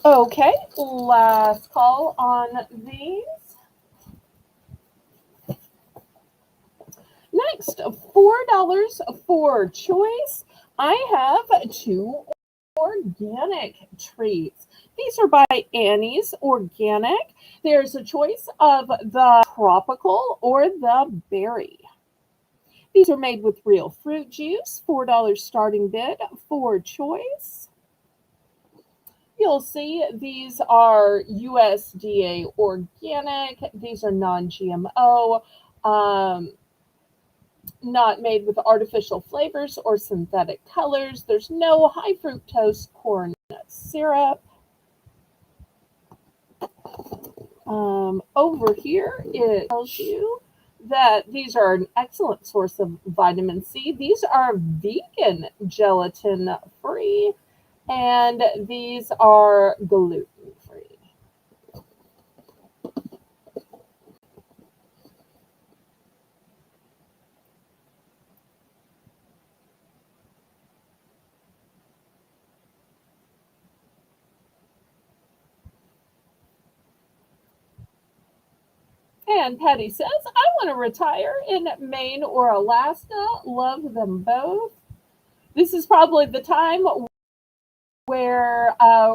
Okay, last call on these. Next, $4 for choice. I have 2 organic treats. These are by Annie's Organic. There's a choice of the tropical or the berry. These are made with real fruit juice, $4 starting bid for choice. You'll see these are USDA organic. These are non-GMO, not made with artificial flavors or synthetic colors. There's no high fructose corn syrup. Over here, it tells you that these are an excellent source of vitamin C. These are vegan gelatin free, and these are gluten free. And Patty says, I want to retire in Maine or Alaska. Love them both. This is probably the time where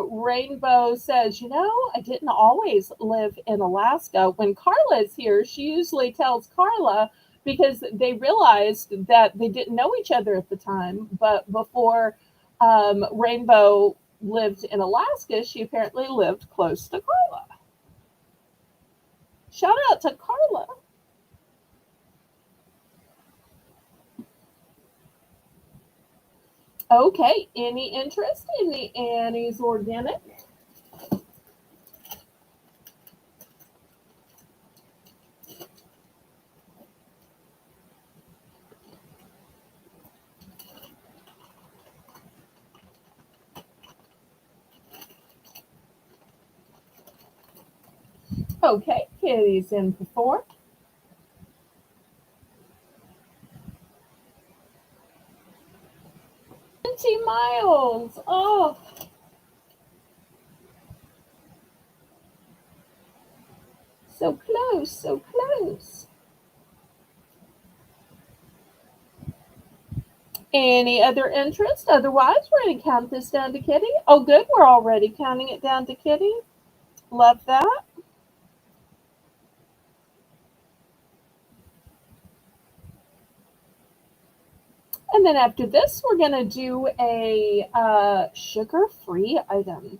Rainbow says, I didn't always live in Alaska. When Carla is here, she usually tells Carla because they realized that they didn't know each other at the time. But before Rainbow lived in Alaska, she apparently lived close to Carla. Shout out to Carla. Okay, any interest in the Annie's Organic? Okay, Kitty's in for 4. Miles. Oh, so close, so close. Any other interest? Otherwise, we're going to count this down to Kitty. Oh, good. We're already counting it down to Kitty. Love that. And then after this, we're going to do a sugar-free item.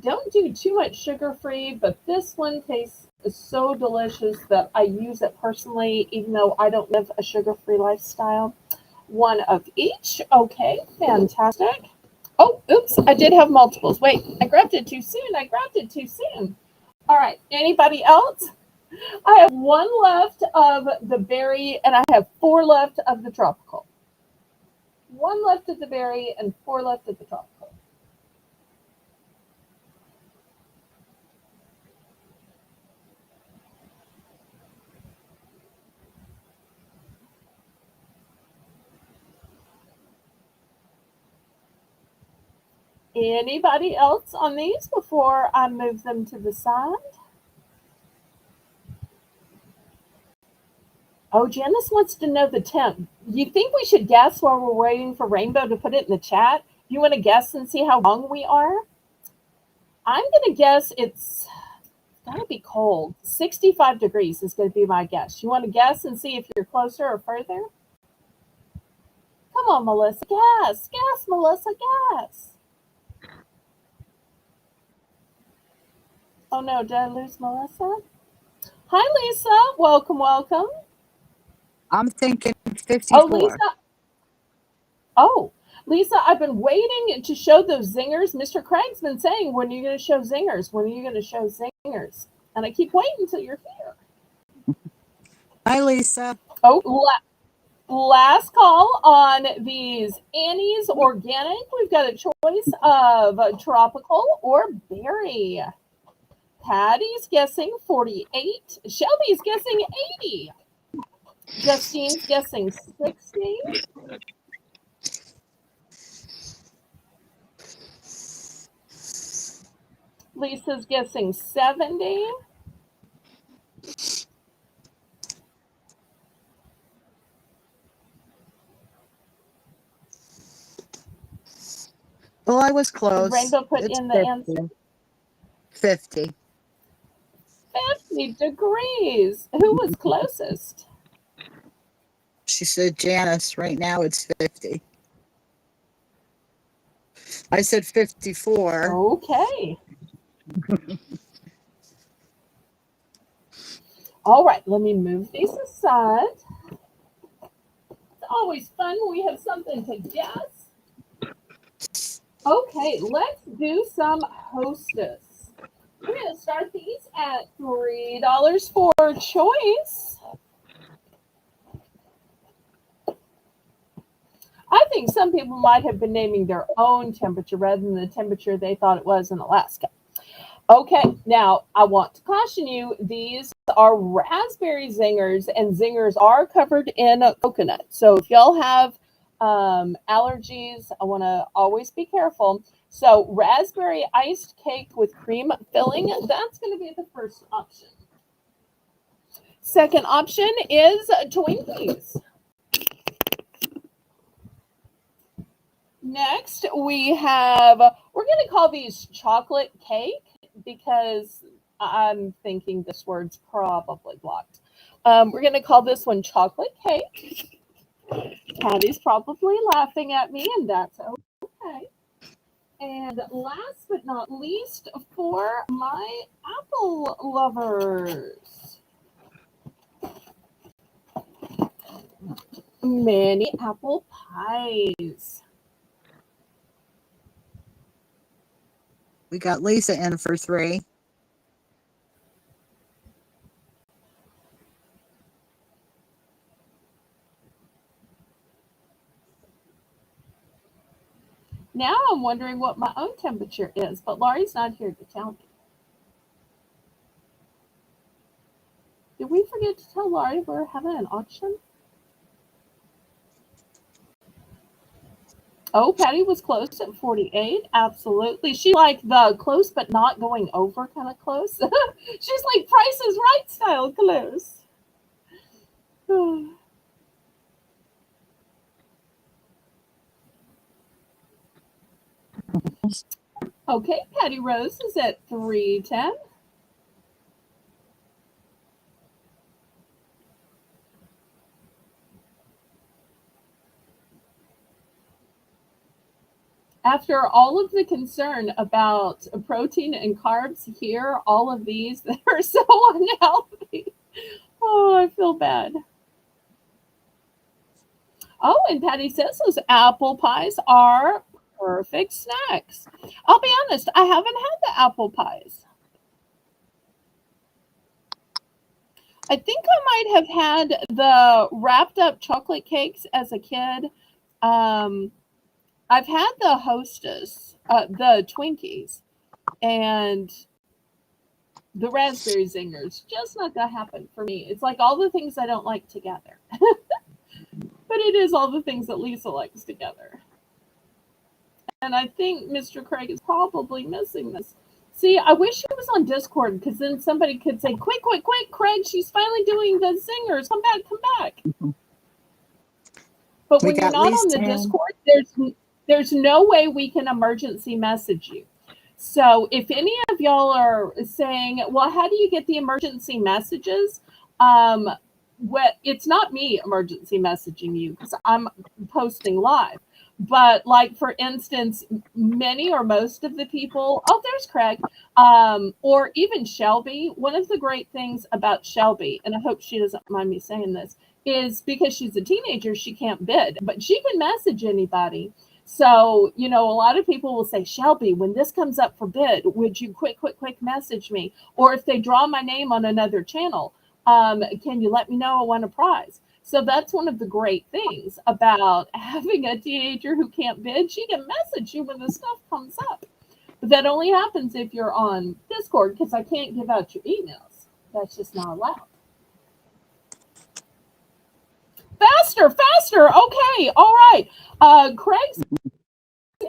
Don't do too much sugar-free, but this one tastes so delicious that I use it personally, even though I don't live a sugar-free lifestyle. One of each. Okay, fantastic. Oh, oops, I did have multiples. Wait, I grabbed it too soon. I grabbed it too soon. All right, anybody else? I have one left of the berry, and I have four left of the tropical. One left of the berry and four left of the tropical. Anybody else on these before I move them to the side? Oh, Janice wants to know the temp. You think we should guess while we're waiting for Rainbow to put it in the chat? You want to guess and see how wrong we are? I'm going to guess it's got to be cold. 65 degrees is going to be my guess. You want to guess and see if you're closer or further? Come on, Melissa. Guess. Guess, Melissa. Guess. Oh, no. Did I lose Melissa? Hi, Lisa. Welcome, welcome. I'm thinking 54. Oh, Lisa. Oh, Lisa, I've been waiting to show those zingers. Mr. Craig's been saying, when are you going to show zingers? When are you going to show zingers? And I keep waiting until you're here. Hi, Lisa. Oh, last call on these Annie's Organic. We've got a choice of tropical or berry. Patty's guessing 48. Shelby's guessing 80. Justine's guessing 60. Lisa's guessing 70. Well, I was close. Rainbow put It's in the 50. answer. 50. 50 degrees. Who was closest? She said Janice. Right now it's 50. I said 54. Okay. All right, let me move these aside. It's always fun when we have something to guess. Okay, let's do some Hostess. We're going to start these at $3 for choice. I think some people might have been naming their own temperature rather than the temperature they thought it was in Alaska. Okay, now I want to caution you, these are raspberry zingers, and zingers are covered in coconut. So if y'all have allergies, I want to always be careful. So raspberry iced cake with cream filling, that's going to be the first option. Second option is Twinkies. Next, we have, we're going to call these chocolate cake because I'm thinking this word's probably blocked. We're going to call this one chocolate cake. Patty's probably laughing at me, and that's okay. And last but not least, for my apple lovers, mini apple pies. We got Lisa in for 3. Now I'm wondering what my own temperature is, but Laurie's not here to tell me. Did we forget to tell Laurie we're having an auction? Oh, Patty was close at 48. Absolutely. She like the close but not going over kind of close. She's like Price is Right style close. Okay, Patty Rose is at 310. After all of the concern about protein and carbs here, all of these that are so unhealthy. Oh, I feel bad. Oh, and Patty says those apple pies are perfect snacks. I'll be honest, I haven't had the apple pies. I think I might have had the wrapped up chocolate cakes as a kid. Um, I've had the Hostess, the Twinkies, and the raspberry zingers. Just not gonna happen for me. It's like all the things I don't like together. But it is all the things that Lisa likes together. And I think Mr. Craig is probably missing this. See, I wish he was on Discord because then somebody could say, quick, quick, quick, Craig, she's finally doing the zingers. Come back, come back. But We when you're got not on the Lisa. Discord, there's no way we can emergency message you. So if any of y'all are saying, well, how do you get the emergency messages? It's not me emergency messaging you because I'm posting live. But like, for instance, many or most of the people, oh, there's Craig, or even Shelby. One of the great things about Shelby, and I hope she doesn't mind me saying this, is because she's a teenager, she can't bid, but she can message anybody. So, a lot of people will say, Shelby, when this comes up for bid, would you quick message me? Or if they draw my name on another channel, can you let me know I won a prize? So that's one of the great things about having a teenager who can't bid. She can message you when the stuff comes up. But that only happens if you're on Discord because I can't give out your emails. That's just not allowed. Faster. Okay. All right. Craig's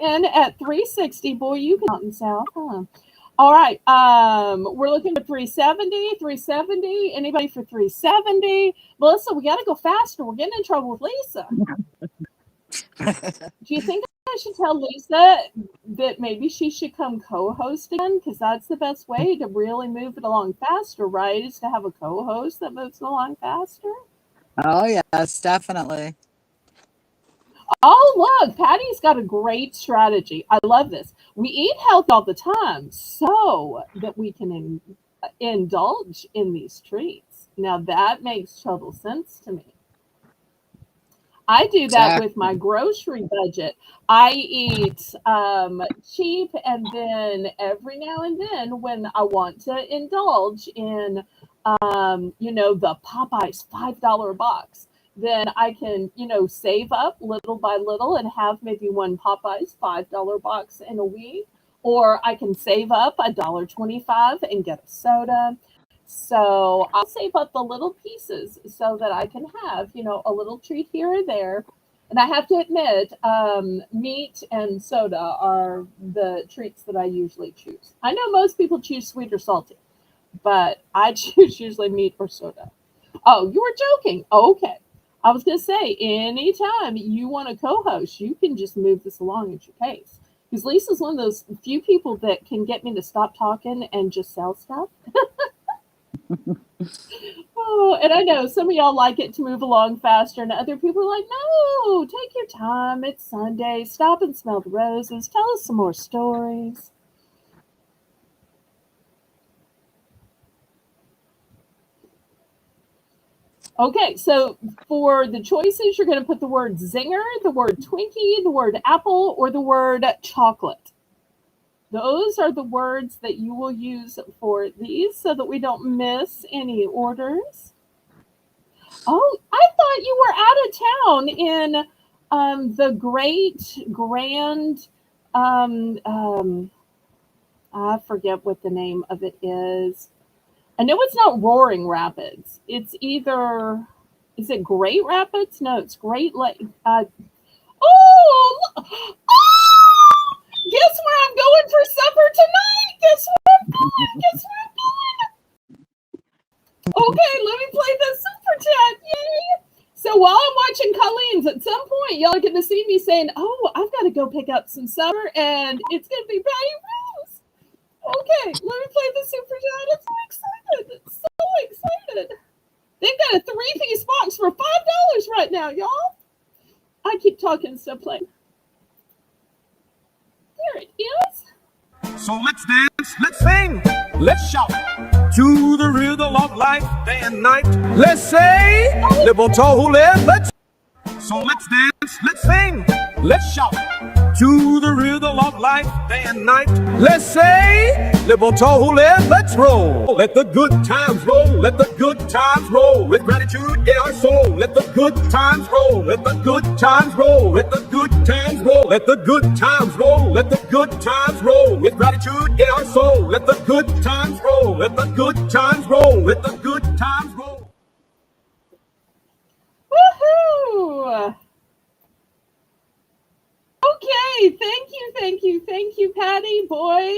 in at 360. Boy, you can out in South, huh? All right. We're looking for 370. Anybody for 370? Melissa, we got to go faster. We're getting in trouble with Lisa. Do you think I should tell Lisa that maybe she should come co-host again? Because that's the best way to really move it along faster, right? Is to have a co-host that moves it along faster. Oh, yes, definitely. Oh, look, Patty's got a great strategy. I love this. We eat healthy all the time so that we can indulge in these treats. Now, that makes total sense to me. I do that with my grocery budget. I eat cheap, and then every now and then when I want to indulge in, the Popeyes $5 box, then I can, save up little by little and have maybe one Popeyes $5 box in a week. Or I can save up $1.25 and get a soda. So I'll save up the little pieces so that I can have, a little treat here or there. And I have to admit, meat and soda are the treats that I usually choose. I know most people choose sweet or salty, but I choose usually meat or soda. Oh, you were joking. Okay. I was going to say, anytime you want to co-host, you can just move this along at your pace. Because Lisa's one of those few people that can get me to stop talking and just sell stuff. Oh, and I know some of y'all like it to move along faster, and other people are like, no, take your time. It's Sunday. Stop and smell the roses. Tell us some more stories. Okay, so for the choices, you're going to put the word zinger, the word Twinkie, the word apple, or the word chocolate. Those are the words that you will use for these so that we don't miss any orders. Oh, I thought you were out of town in the grand, I forget what the name of it is. I know it's not Roaring Rapids. It's either, is it Great Rapids? No, it's Great Lake. Guess where I'm going for supper tonight? Guess where I'm going? Okay, let me play the super chat. Yay! So while I'm watching Colleen's, at some point y'all are going to see me saying, "Oh, I've got to go pick up some supper, and it's going to be Patty Rose." Okay, let me play the super chat. I'm so excited! So excited! They've got a 3-piece box for $5 right now, y'all. I keep talking, so play. There it is. So let's dance, let's sing, let's shout to the rhythm of life day and night. Let's say, live on tall, let's. So let's dance, let's sing, let's shout to the rhythm of life day and night. Let's say, live on tall, let's roll. Let the good times roll, let the good times roll. With gratitude in our soul, let the good times roll, let the good times roll, let the good times roll, let the good times roll, let the good times roll. With gratitude in our soul, let the good times roll, let the good times roll, let the good times roll. Woohoo! Okay, thank you, Patty. Boy,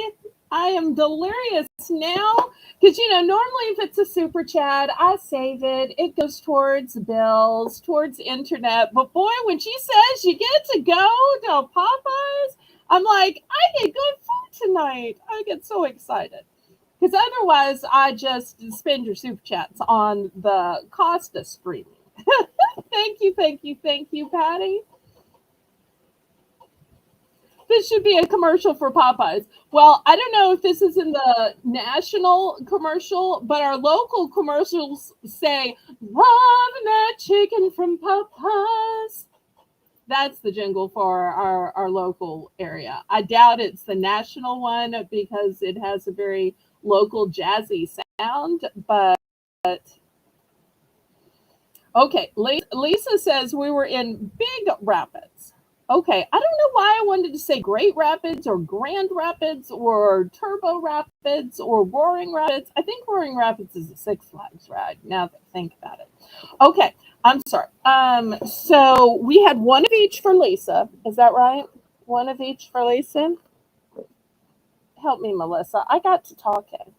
I am delirious now. Because, normally if it's a super chat, I save it. It goes towards bills, towards internet. But boy, when she says you get to go to Popeyes, I'm like, I get good food tonight. I get so excited. Because otherwise, I just spend your super chats on the cost of streaming. Thank you, Patty. This should be a commercial for Popeyes. Well, I don't know if this is in the national commercial, but our local commercials say, "Loving that chicken from Popeyes." That's the jingle for our local area. I doubt it's the national one because it has a very local jazzy sound, but okay. Lisa says we were in Big Rapids. Okay, I don't know why I wanted to say Great Rapids or Grand Rapids or Turbo Rapids or Roaring Rapids. I think Roaring Rapids is a Six Flags ride, now that I think about it. Okay, I'm sorry. So we had one of each for Lisa. Is that right? One of each for Lisa? Help me, Melissa. I got to talking.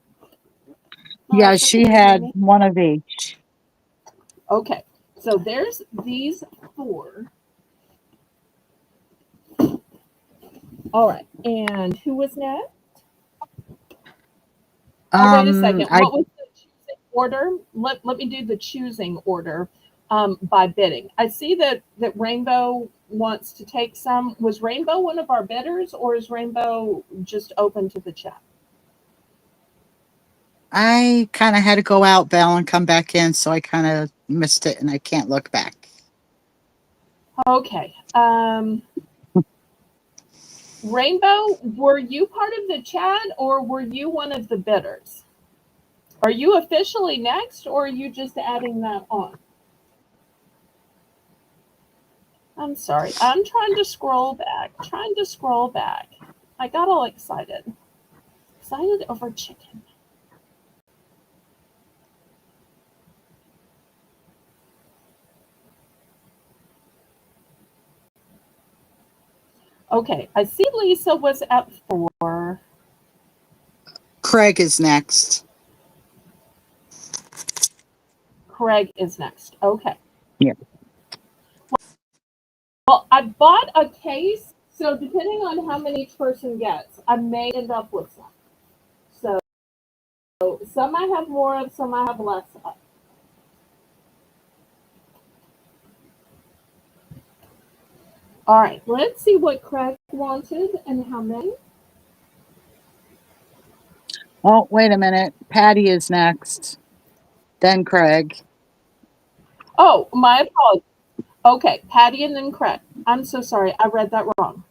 Yeah, Melissa, she can you hear had me? one of each. Okay, so there's these 4. All right, and who was next? Oh, wait a second. I What was the choosing order? Let me do the choosing order by bidding. I see that Rainbow wants to take some. Was Rainbow one of our bidders, or is Rainbow just open to the chat? I kind of had to go out, Belle, and come back in, so I kind of missed it, and I can't look back. Okay. Rainbow, were you part of the chat, or were you one of the bidders? Are you officially next, or are you just adding that on? I'm sorry. I'm trying to scroll back. I got all excited. Excited over chicken. Okay, I see Lisa was at 4. Craig is next. Craig is next. Okay. Yeah. Well, I bought a case, so depending on how many each person gets, I may end up with some. So some I have more of, some I have less of. All right, let's see what Craig wanted and how many. Oh, wait a minute. Patty is next. Then Craig. Oh, my apologies. Okay, Patty and then Craig. I'm so sorry. I read that wrong.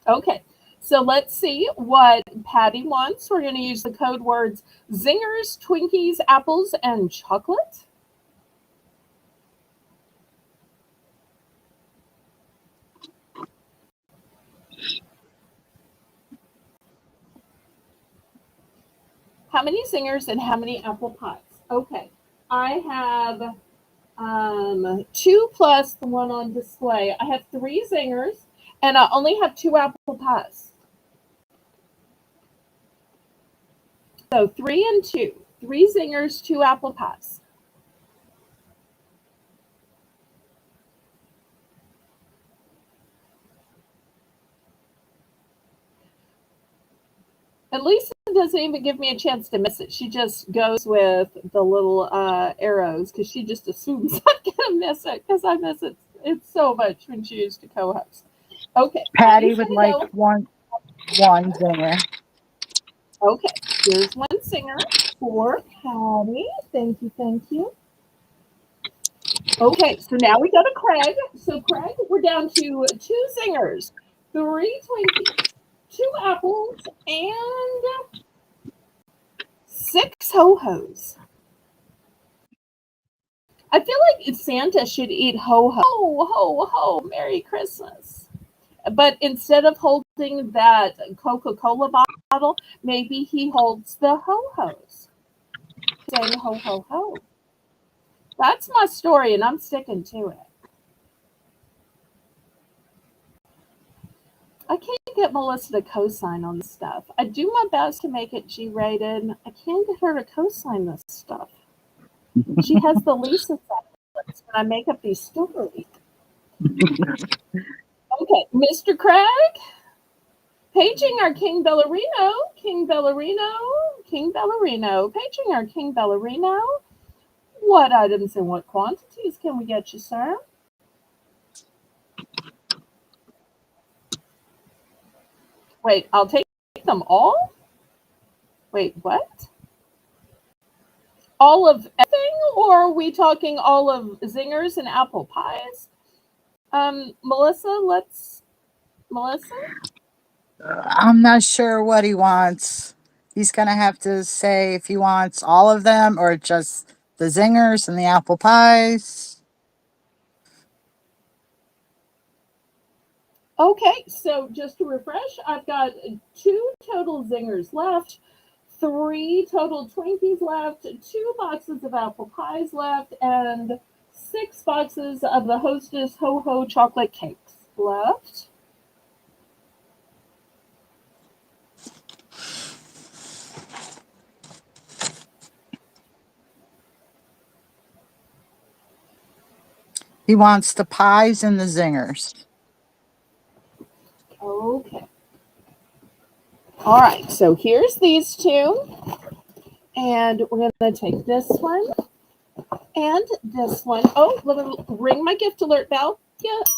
Okay, so let's see what Patty wants. We're going to use the code words zingers, Twinkies, apples, and chocolate. How many zingers and how many apple pies? Okay, I have 2 plus the one on display. I have 3 zingers and I only have 2 apple pies. So 3 and 2. 3 zingers, 2 apple pies. And Lisa doesn't even give me a chance to miss it. She just goes with the little arrows because she just assumes I'm gonna miss it because I miss it so much when she used to co-host. Okay, Patty Patty's would gonna like go. one zinger. Okay, here's one singer for Patty. Thank you, thank you. Okay, so now we go to Craig. So Craig, we're down to two zingers, three Twinkies, two apples, and six ho-hos. I feel like Santa should eat ho-ho. Ho, ho, ho, Merry Christmas. But instead of holding that Coca-Cola bottle, maybe he holds the ho-hos. Saying ho, ho, ho. That's my story, and I'm sticking to it. I can't get Melissa to co-sign on this stuff. I do my best to make it G-rated. I can't get her to co-sign this stuff. She has the Lisa silence when I make up these stories. Okay, Mr. Craig, paging our King Bellarino, King Bellarino, King Bellarino, paging our King Bellarino. What items and what quantities can we get you, sir? Wait, I'll take them all? Wait, what? All of everything, or are we talking all of zingers and apple pies? Melissa. I'm not sure what he wants. He's gonna have to say if he wants all of them or just the zingers and the apple pies. Okay, so just to refresh, I've got two total zingers left, three total Twinkies left, two boxes of apple pies left, and six boxes of the Hostess Ho Ho chocolate cakes left. He wants the pies and the zingers. Okay. All right, so here's these two, and we're going to take this one and this one. Oh, let me ring my gift alert bell. Gift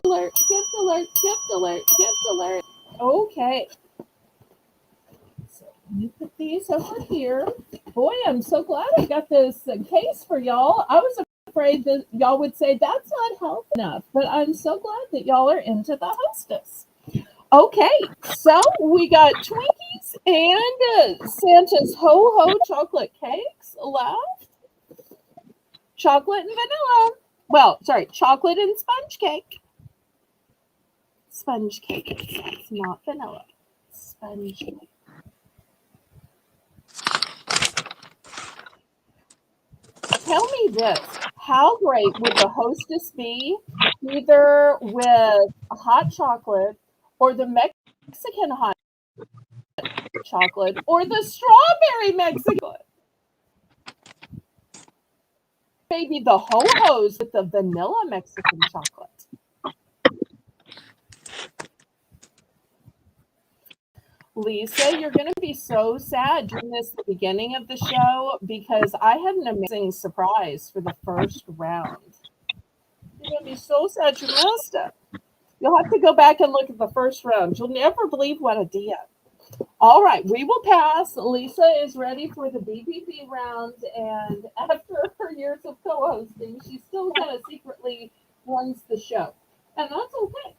alert, gift alert, gift alert, gift alert. Okay. So let me put these over here. Boy, I'm so glad I got this case for y'all. I was afraid that y'all would say that's not healthy enough, but I'm so glad that y'all are into the Hostess. Okay, so we got Twinkies and Santa's Ho Ho chocolate cakes left. Chocolate and vanilla. Well, sorry, chocolate and sponge cake. Sponge cake. It's not vanilla. Sponge cake. Tell me this. How great would the Hostess be either with hot chocolate or the Mexican hot chocolate or the strawberry Mexican? Maybe the ho-hos with the vanilla Mexican chocolate. Lisa, you're going to be so sad during this beginning of the show because I had an amazing surprise for the first round. You're going to be so sad you missed it. You'll have to go back and look at the first round. You'll never believe what I did. All right, we will pass. Lisa is ready for the BBB round, and after her years of co-hosting, she still kind of secretly runs the show, and that's okay.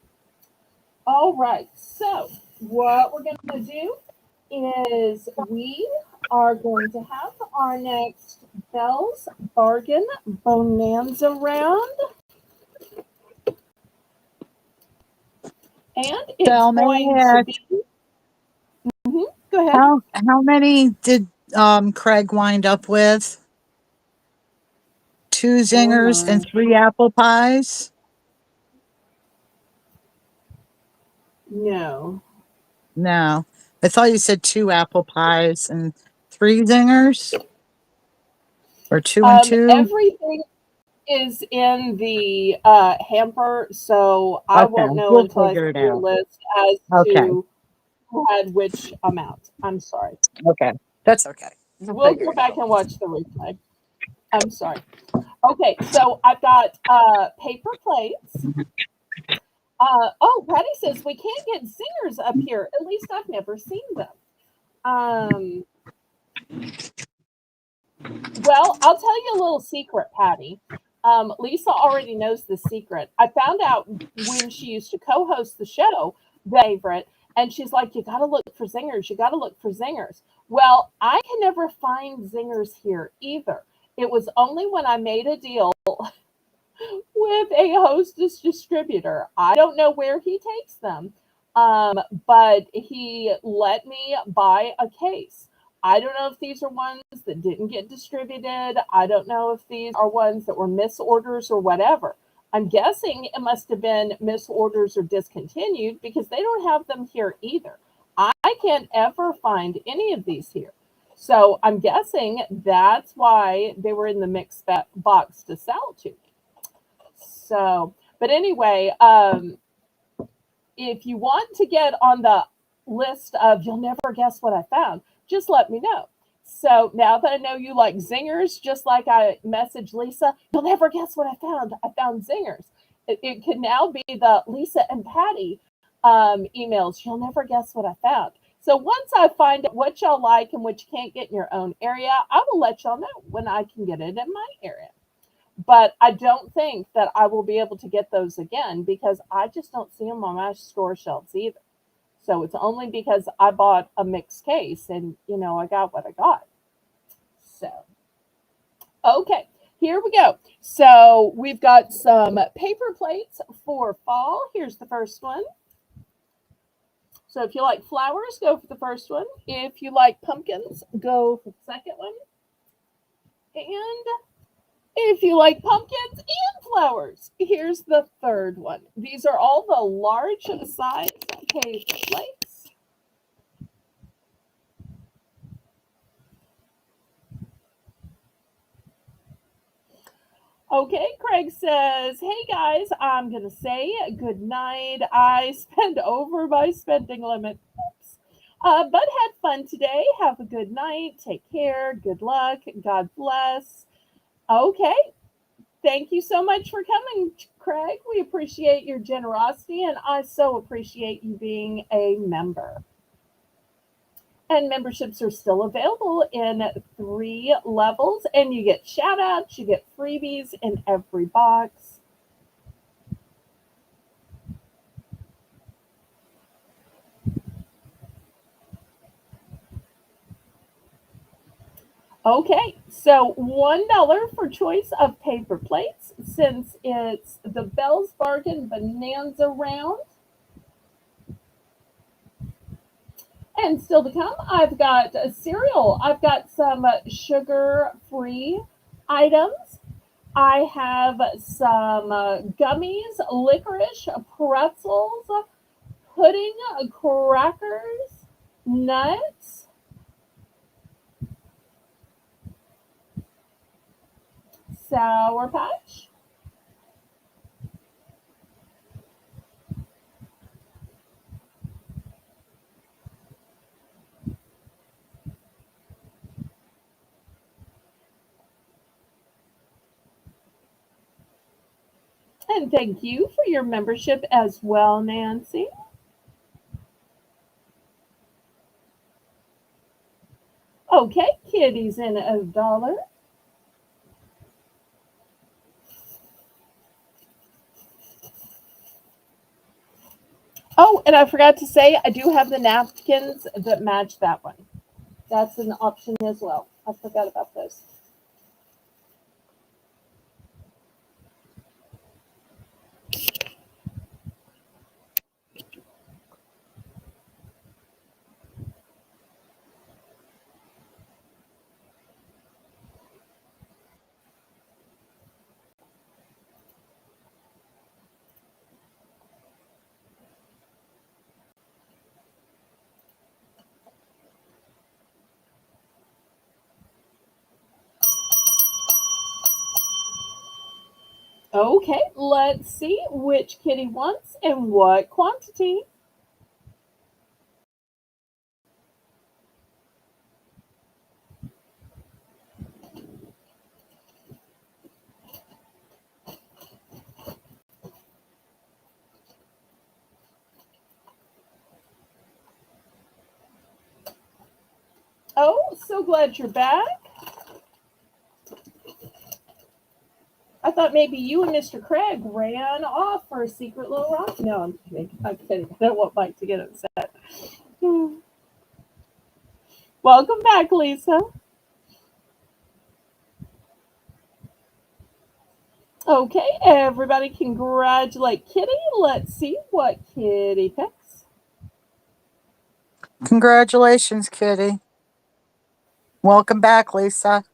All right, so what we're going to do is we are going to have our next Belle's Bargain Bonanza round, and it's Belle, may going I to ask, be. Go ahead. how many did Craig wind up with? Two Oh zingers and my. three apple pies? No. No. I thought you said two apple pies and three zingers? Or two and two? Everything is in the hamper, so I Okay, won't know we'll until I see figure it your out. list as Okay. to who had which amount. I'm sorry. Okay. That's okay. We'll We'll figure go it back out. and watch the replay. I'm sorry. Okay, so I've got paper plates. Oh, Patty says we can't get singers up here. At least I've never seen them. Um, well, I'll tell you a little secret, Patty. Lisa already knows the secret. I found out when she used to co-host the show, favorite, and she's like, "You got to look for zingers. You got to look for zingers." Well, I can never find zingers here either. It was only when I made a deal with a hostess distributor. I don't know where he takes them, but he let me buy a case. I don't know if these are ones that didn't get distributed. I don't know if these are ones that were misorders or whatever. I'm guessing it must have been misorders or discontinued because they don't have them here either. I can't ever find any of these here. So I'm guessing that's why they were in the mixed box to sell to. So, but anyway, if you want to get on the list of you'll never guess what I found, just let me know. So now that I know you like zingers, just like I messaged Lisa, you'll never guess what I found. I found zingers. It could now be the Lisa and Patty emails. You'll never guess what I found. So once I find out what y'all like and what you can't get in your own area, I will let y'all know when I can get it in my area. But I don't think that I will be able to get those again because I just don't see them on my store shelves either. So it's only because I bought a mixed case and, I got what I got. So, okay, here we go. So we've got some paper plates for fall. Here's the first one. So if you like flowers, go for the first one. If you like pumpkins, go for the second one. And if you like pumpkins and flowers, here's the third one. These are all the large size paper plates. Okay, Craig says, "Hey guys, I'm going to say good night. I spent over my spending limit. Oops. But had fun today. Have a good night. Take care. Good luck. God bless." Okay, thank you so much for coming, Craig. We appreciate your generosity, and I so appreciate you being a member. And memberships are still available in 3 levels, and you get shout outs, you get freebies in every box. Okay, so $1 for choice of paper plates since it's the Bell's Bargain Bonanza round. And still to come, I've got cereal. I've got some sugar-free items. I have some gummies, licorice, pretzels, pudding, crackers, nuts, Sour Patch. And thank you for your membership as well, Nancy. Okay, kitties in $1. Oh, and I forgot to say, I do have the napkins that match that one. That's an option as well. I forgot about those. Okay, let's see which kitty wants and what quantity. Oh, so glad you're back. I thought maybe you and Mr. Craig ran off for a secret little rock. No, I'm kidding. I'm kidding. I don't want Mike to get upset. Welcome back, Lisa. Okay, everybody congratulate Kitty. Let's see what Kitty picks. Congratulations, Kitty. Welcome back, Lisa.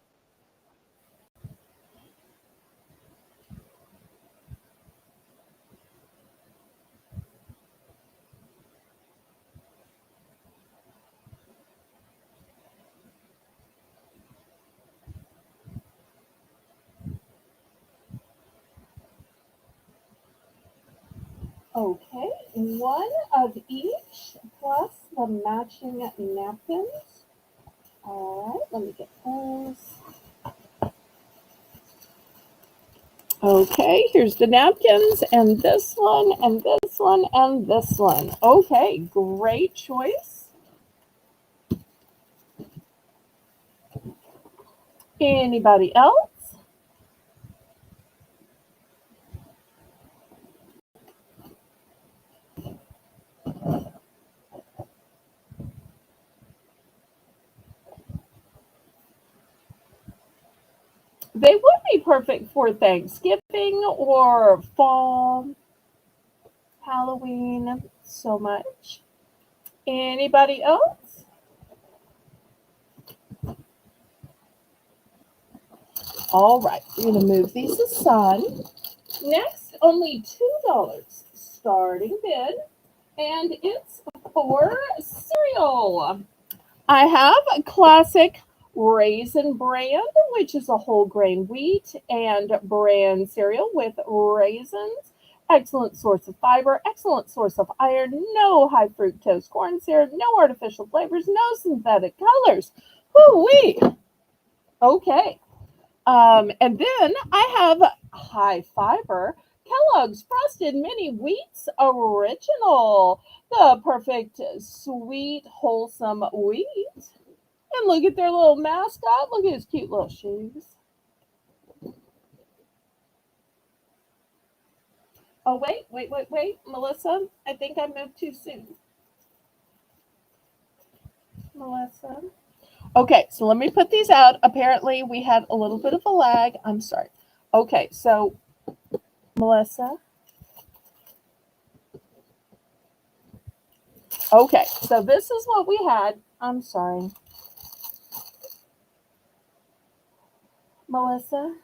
Okay, one of each plus the matching napkins. All right, let me get those. Okay, here's the napkins, and this one, and this one, and this one. Okay, great choice. Anybody else? They would be perfect for Thanksgiving or fall, Halloween, so much. Anybody else? All right, we're going to move these aside. Next, only $2 starting bid, and it's for cereal. I have a classic Raisin Bran, which is a whole grain wheat and bran cereal with raisins. Excellent source of fiber, excellent source of iron, no high fructose corn syrup, no artificial flavors, no synthetic colors. Whoo-wee! Okay. And then I have high fiber Kellogg's Frosted Mini Wheats Original, the perfect sweet, wholesome wheat. And look at their little mascot. Look at his cute little shoes. Oh, wait, Melissa. I think I moved too soon. Melissa. Okay, so let me put these out. Apparently, we had a little bit of a lag. I'm sorry. Okay, so Melissa. Okay, so this is what we had. I'm sorry. Melissa.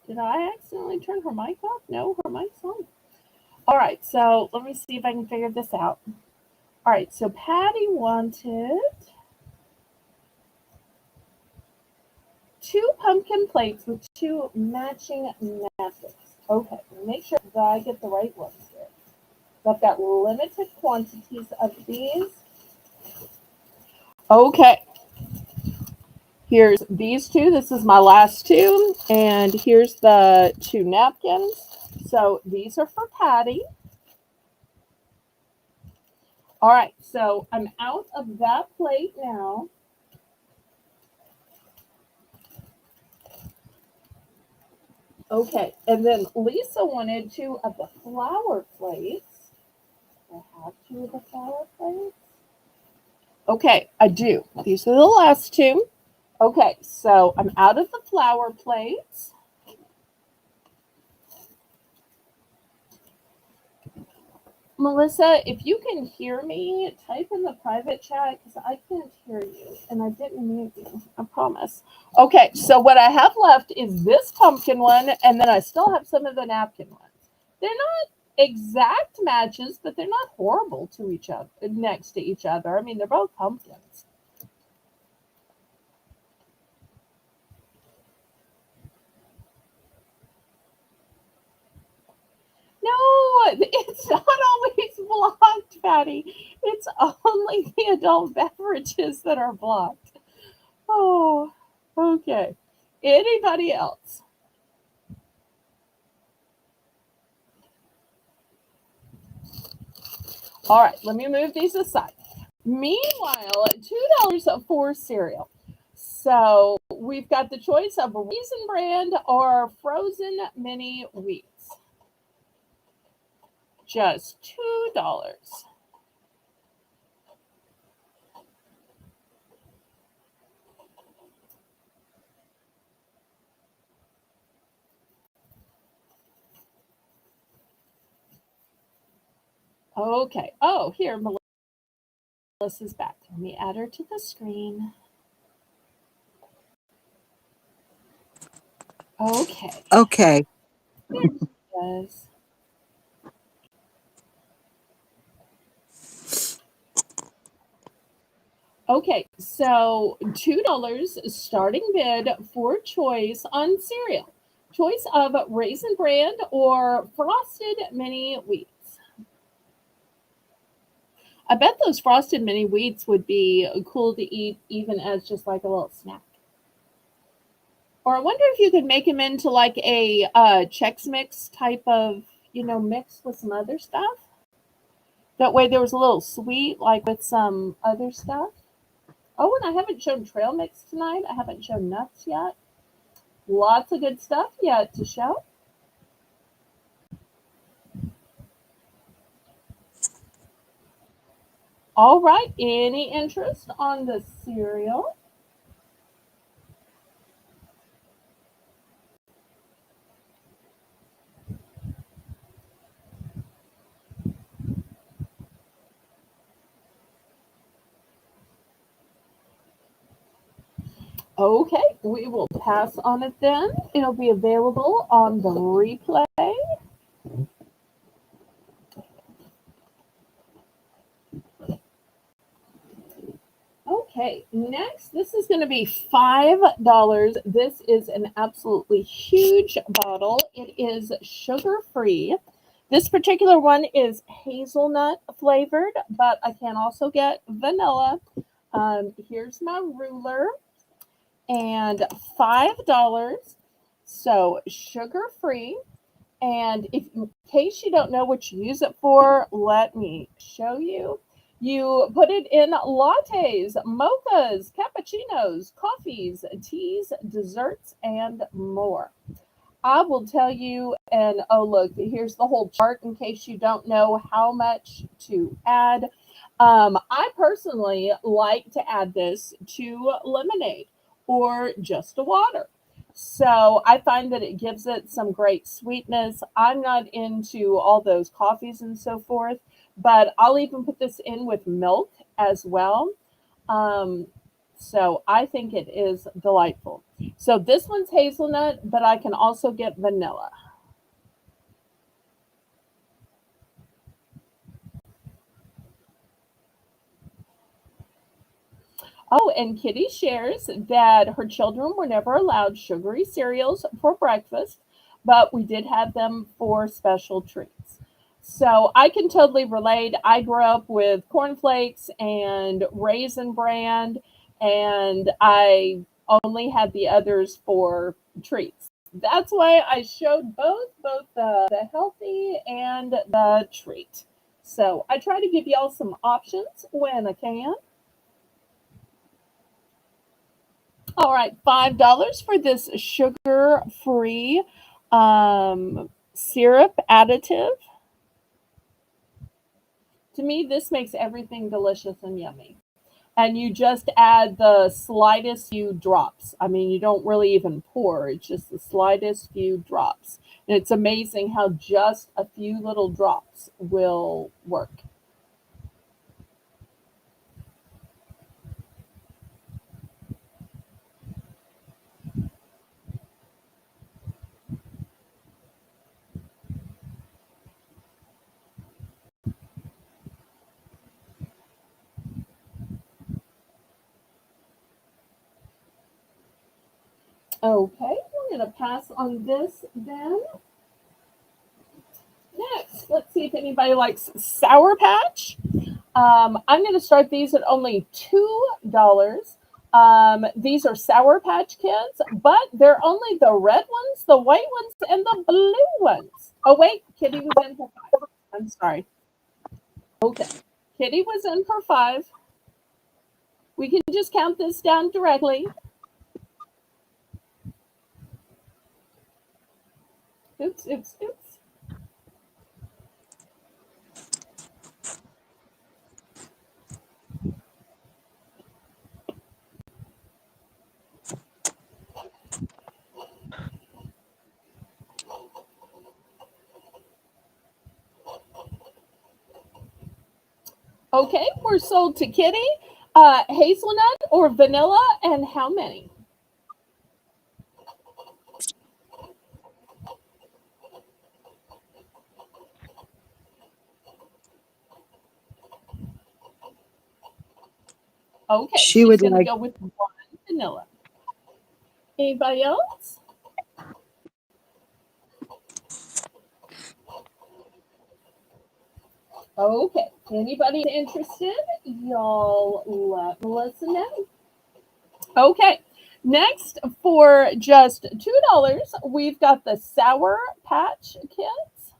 Did I accidentally turn her mic off? No, her mic's on. All right, so let me see if I can figure this out. All right, so Patty wanted 2 pumpkin plates with 2 matching napkins. Okay, make sure that I get the right ones here. I've got limited quantities of these. Okay. Here's these 2. This is my last 2. And here's the 2 napkins. So these are for Patty. All right, so I'm out of that plate now. Okay, and then Lisa wanted 2 of the flower plates. I have 2 of the flower plates. Okay, I do. These are the last 2. Okay, so I'm out of the flower plates. Melissa, if you can hear me, type in the private chat because I can't hear you and I didn't mute you. I promise. Okay, so what I have left is this pumpkin one, and then I still have some of the napkin ones. They're not exact matches, but they're not horrible to each other, next to each other. I mean, they're both pumpkins. No, it's not always blocked, Patty. It's only the adult beverages that are blocked. Oh, okay. Anybody else? All right, let me move these aside. Meanwhile, $2 for cereal. So we've got the choice of Raisin Bran or frozen mini wheats. Just $2. Okay. Oh, here, Melissa's back. Let me add her to the screen. Okay. Okay. Yes. Okay, so $2 starting bid for choice on cereal. Choice of Raisin Bran or Frosted Mini Wheats. I bet those Frosted Mini Wheats would be cool to eat even as just like a little snack. Or I wonder if you could make them into like a Chex Mix type of, mix with some other stuff. That way there was a little sweet, like with some other stuff. Oh, and I haven't shown trail mix tonight. I haven't shown nuts yet. Lots of good stuff yet to show. All right, any interest on the cereal? Okay, we will pass on it then. It'll be available on the replay. Okay, next, this is going to be $5. This is an absolutely huge bottle. It is sugar-free. This particular one is hazelnut flavored, but I can also get vanilla. Here's my ruler. And $5. So sugar-free. And in case you don't know what you use it for, let me show you. You put it in lattes, mochas, cappuccinos, coffees, teas, desserts, and more. I will tell you, and oh, look, here's the whole chart in case you don't know how much to add. I personally like to add this to lemonade or just a water. So I find that it gives it some great sweetness. I'm not into all those coffees and so forth, but I'll even put this in with milk as well. Um, so I think it is delightful. So this one's hazelnut, but I can also get vanilla. Oh, and Kitty shares that her children were never allowed sugary cereals for breakfast, but we did have them for special treats. So I can totally relate. I grew up with cornflakes and raisin bran, and I only had the others for treats. That's why I showed both the healthy and the treat. So I try to give y'all some options when I can. All right, $5 for this sugar-free syrup additive. To me, this makes everything delicious and yummy. And you just add the slightest few drops. I mean, you don't really even pour, it's just the slightest few drops. And it's amazing how just a few little drops will work. Okay, we're going to pass on this then. Next, let's see if anybody likes Sour Patch. I'm going to start these at only $2. These are Sour Patch Kids, but they're only the red ones, the white ones, and the blue ones. Oh, wait, Kitty was in for 5. I'm sorry. Okay. Kitty was in for 5. We can just count this down directly. Oops, oops, oops. Okay, we're sold to Kitty. Hazelnut or vanilla, and how many? Okay, She she's would going to like go with 1 vanilla. Anybody else? Okay, anybody interested? Y'all let Melissa know. Okay, next for just $2, we've got the Sour Patch Kids.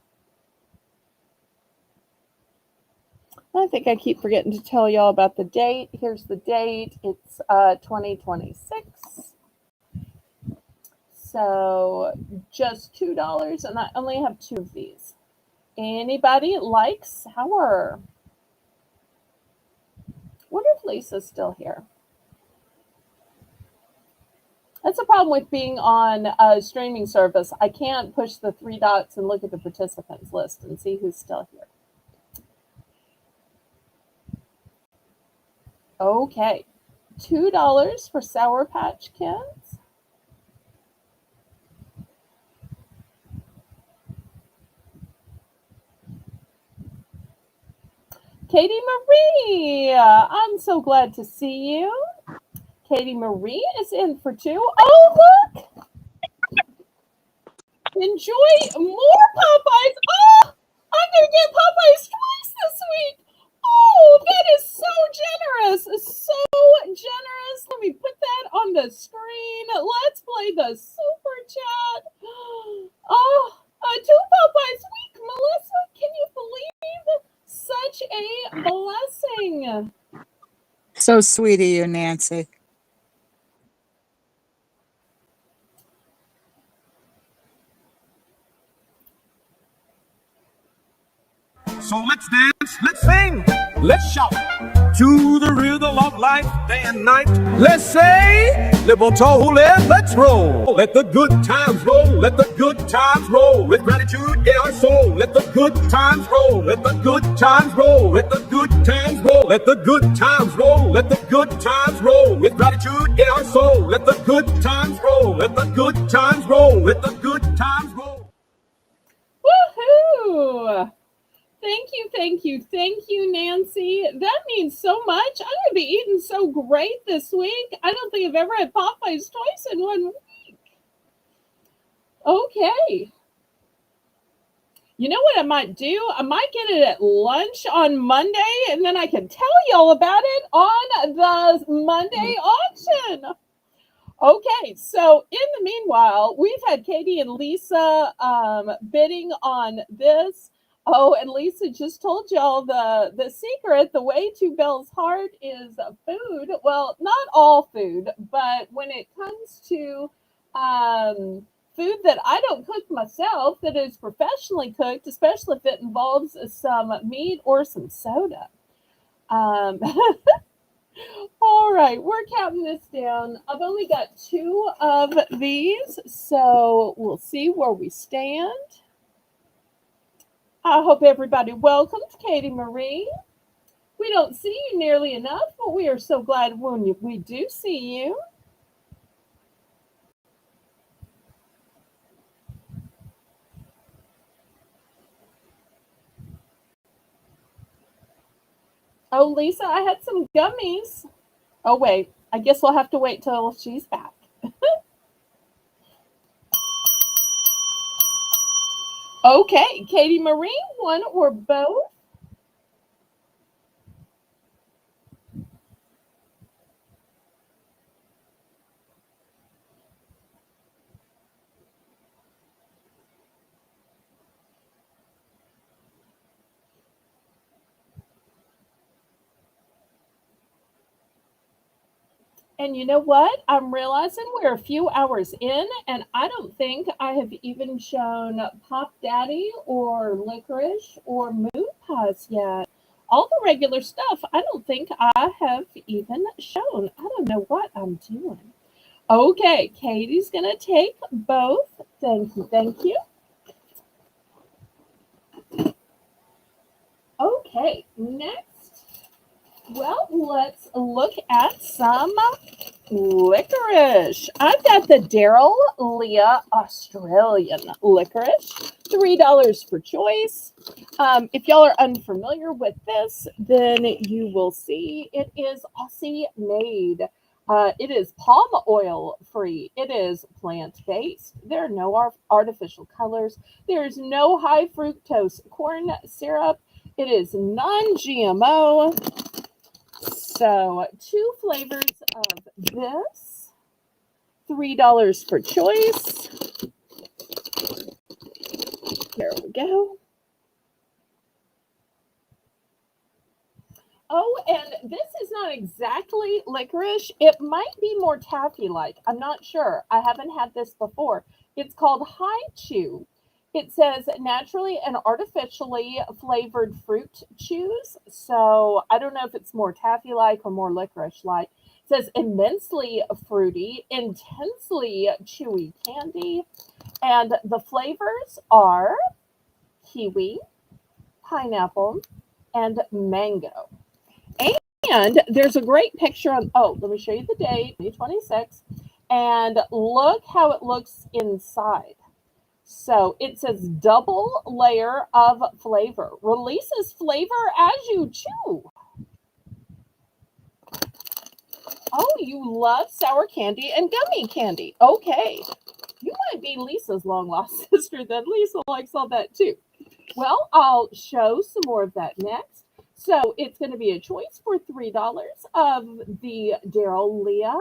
I think I keep forgetting to tell y'all about the date. Here's the date. It's 2026. So just $2, and I only have 2 of these. Anybody like sour? Wonder if Lisa's still here. That's the problem with being on a streaming service. I can't push the 3 dots and look at the participants list and see who's still here. Okay, $2 for Sour Patch Kids. Katie Marie, I'm so glad to see you. Katie Marie is in for 2. Oh, look! Enjoy more Popeyes. Oh, I'm going to get Popeyes twice this week. Oh, that is so generous. So generous. Let me put that on the screen. Let's play the super chat. Oh, 2 Popeyes a week. Melissa, can you believe such a blessing? so sweet of you, Nancy. So let's dance, let's sing, let's shout to the rhythm of life day and night. Let's say, Liverpool, let's roll. Let the good times roll, let the good times roll. With gratitude in our soul, let the good times roll, let the good times roll, let the good times roll, let the good times roll, let the good times roll. With gratitude in our soul, let the good times roll, let the good times roll, let the good times roll. Woohoo! Thank you, Nancy. That means so much. I'm going to be eating so great this week. I don't think I've ever had Popeyes twice in 1 week. Okay. You know what I might do? I might get it at lunch on Monday, and then I can tell y'all about it on the Monday auction. Okay, so in the meanwhile, we've had Katie and Lisa bidding on this. Oh, and Lisa just told y'all the secret, the way to Belle's heart is food. Well, not all food, but when it comes to food that I don't cook myself, that is professionally cooked, especially if it involves some meat or some soda. Um, All right, we're counting this down. I've only got 2 of these, so we'll see where we stand. I hope everybody welcomed Katie Marie. We don't see you nearly enough, but we are so glad when we do see you. Oh, Lisa, I had some gummies. Oh, wait, I guess we'll have to wait till she's back. Okay, Katie Marie, 1 or both? And you know what? I'm realizing we're a few hours in, and I don't think I have even shown Pop Daddy or Licorice or Moon Pies yet. All the regular stuff, I don't think I have even shown. I don't know what I'm doing. Okay, Katie's going to take both. Thank you, thank you. Okay, next. Well, let's look at some licorice. I've got the Daryl Leah Australian licorice, $3 for choice. If y'all are unfamiliar with this, then you will see it is Aussie made. It is palm oil free. It is plant based. There are no artificial colors. There is no high fructose corn syrup. It is non GMO. So, two flavors of this, $3 for choice. There we go. Oh, and this is not exactly licorice. It might be more taffy-like. I'm not sure. I haven't had this before. It's called High Chew. It says naturally and artificially flavored fruit chews. So I don't know if it's more taffy-like or more licorice-like. It says immensely fruity, intensely chewy candy. And the flavors are kiwi, pineapple, and mango. And there's a great picture on, oh, let me show you the date, 2026. And look how it looks inside. So it says double layer of flavor. Releases flavor as you chew. Oh, you love sour candy and gummy candy. Okay. You might be Lisa's long lost sister then. Lisa likes all that too. Well, I'll show some more of that next. So it's going to be a choice for $3 of the Daryl Leah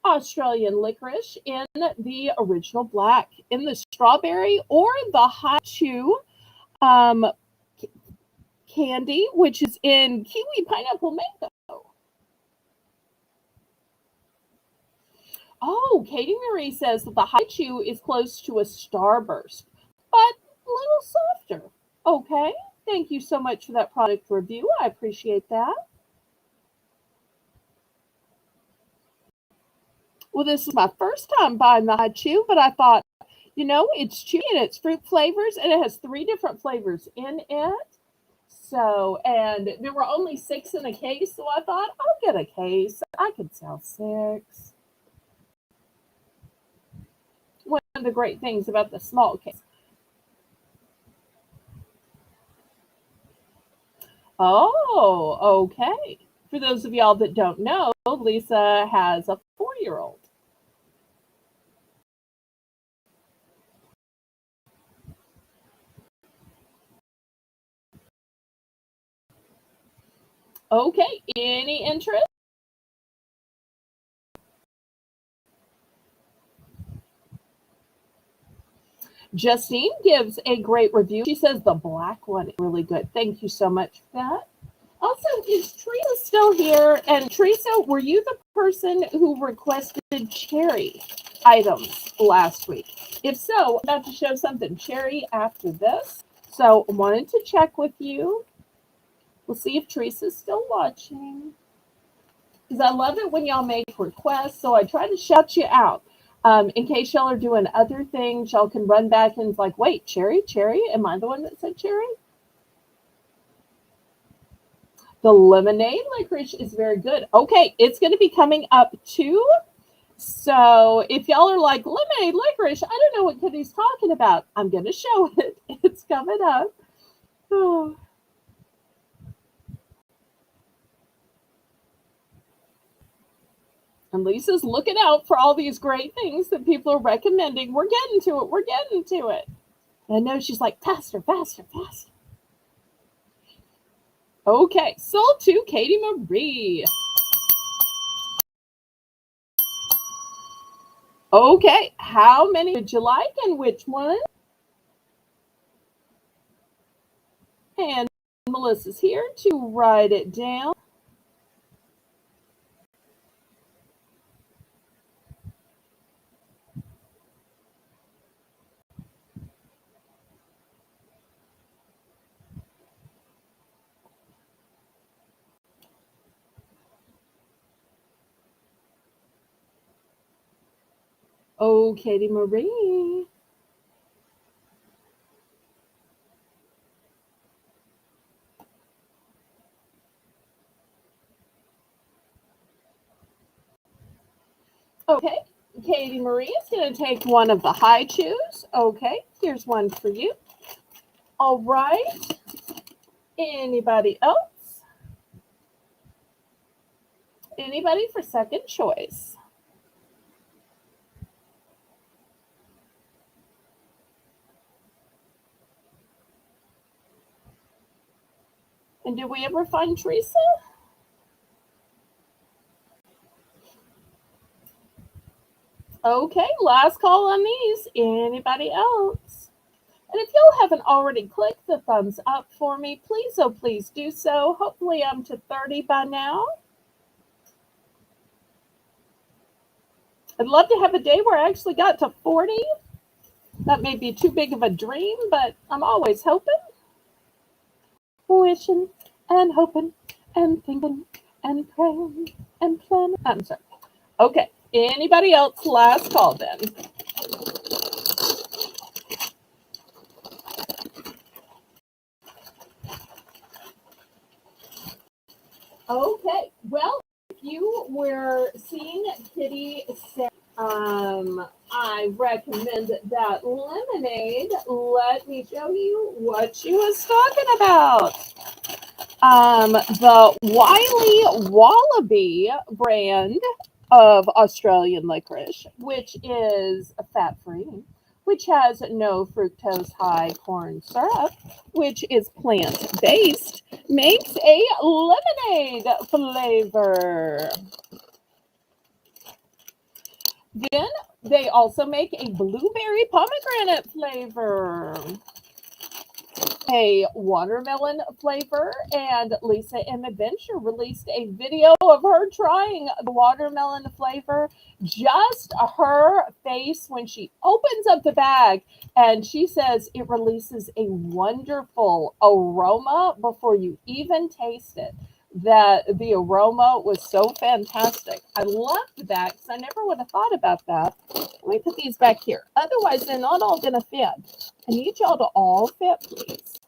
Australian licorice in the original black, in the strawberry or the hot chew um, candy, which is in kiwi, pineapple, mango. Oh, Katie Marie says that the high chew is close to a starburst, but a little softer. Okay, thank you so much for that product review. I appreciate that. Well, this is my first time buying the high chew, but I thought, it's chewy and it's fruit flavors, and it has 3 different flavors in it. So, and there were only 6 in a case, so I thought I'll get a case. I could sell 6. One of the great things about the small case. Oh, okay. For those of y'all that don't know, Lisa has a 4-year-old. Okay, any interest? Justine gives a great review. She says the black one is really good. Thank you so much for that. Also, is Teresa still here? And Teresa, were you the person who requested cherry items last week? If so, I'm about to show something cherry after this. So I wanted to check with you. We'll see if Teresa's still watching. Because I love it when y'all make requests. So I try to shout you out. In case y'all are doing other things, y'all can run back and it's like, wait, cherry? Am I the one that said cherry? The lemonade licorice is very good. Okay, it's going to be coming up too. So if y'all are like, lemonade licorice, I don't know what Kitty's talking about. I'm going to show it. It's coming up. Oh. And Lisa's looking out for all these great things that people are recommending. We're getting to it. And I know she's like, faster. Okay, sold to Katie Marie. Okay, how many would you like and which one? And Melissa's here to write it down. Oh, Katie Marie. Okay, Katie Marie is going to take one of the high chews. Okay, here's one for you. All right. Anybody else? Anybody for second choice? And did we ever find Teresa? Okay, last call on these. Anybody else? And if y'all haven't already clicked the thumbs up for me, please, oh please do so. Hopefully I'm to 30 by now. I'd love to have a day where I actually got to 40. That may be too big of a dream, but I'm always hoping, wishing, and hoping, and thinking, and praying, and planning. I'm sorry. Okay, anybody else? Last call then. Okay, well, if you were seeing Kitty say, I recommend that lemonade. Let me show you what she was talking about. The Wiley Wallaby brand of Australian licorice, which is fat-free, which has no fructose high corn syrup, which is plant-based, makes a lemonade flavor. Then they also make a blueberry pomegranate flavor, a watermelon flavor, and Lisa M. Adventure released a video of her trying the watermelon flavor, just her face when she opens up the bag, and she says it releases a wonderful aroma before you even taste it. That the aroma was so fantastic. I loved that because I never would have thought about that. Let me put these back here. Otherwise, they're not all going to fit. I need y'all to all fit, please.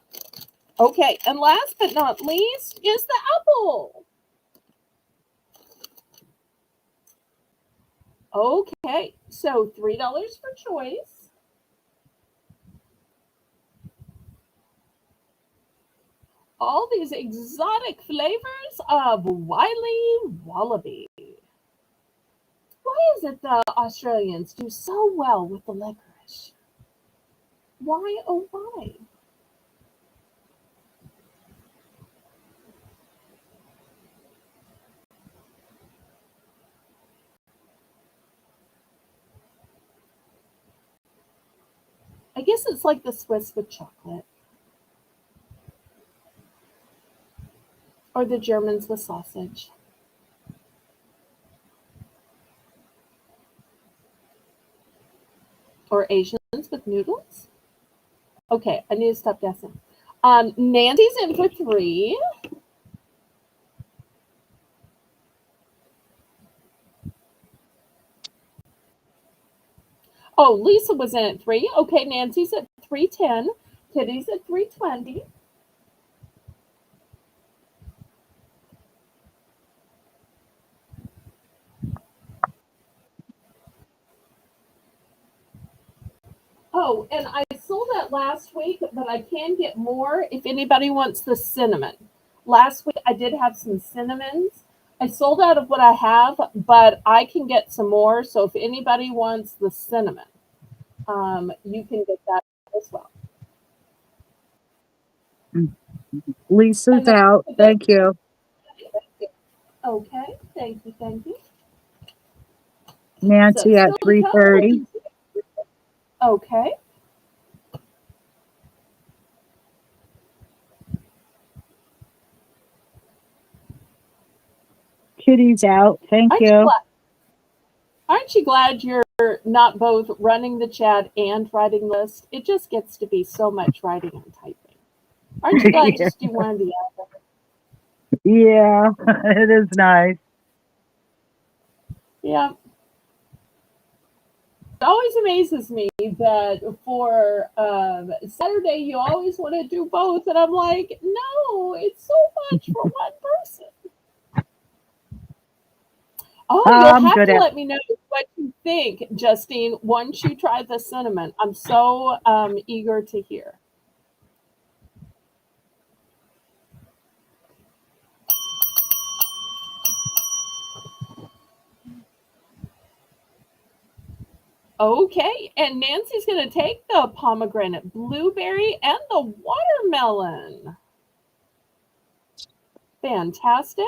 Okay, and last but not least is the apple. Okay, so $3 for choice. All these exotic flavors of Wiley Wallaby. Why is it the Australians do so well with the licorice? Why, oh why? I guess it's like the Swiss with chocolate. Or the Germans with sausage. Or Asians with noodles. Okay, I need to stop guessing. Nancy's in for 3. Oh, Lisa was in at 3. Okay, Nancy's at 310. Kitty's at 320. Oh, and I sold that last week, but I can get more if anybody wants the cinnamon. Last week I did have some cinnamons. I sold out of what I have, but I can get some more. So if anybody wants the cinnamon, you can get that as well. Lisa's And out. Thank you. okay, thank you, thank you. Nancy at still to 3:30. come. Okay. Kitty's out. Thank you. Aren't you glad you're not both running the chat and writing list? It just gets to be so much writing and typing. Aren't you glad Yeah. just do one or the other? Yeah, it is nice. Yeah. always amazes me that for Saturday you always want to do both, and I'm like, no, it's so much for one person. Oh, you'll I'm have good to at let me know what you think, Justine, once you try the cinnamon. I'm so eager to hear. Okay, and Nancy's going to take the pomegranate blueberry and the watermelon. Fantastic.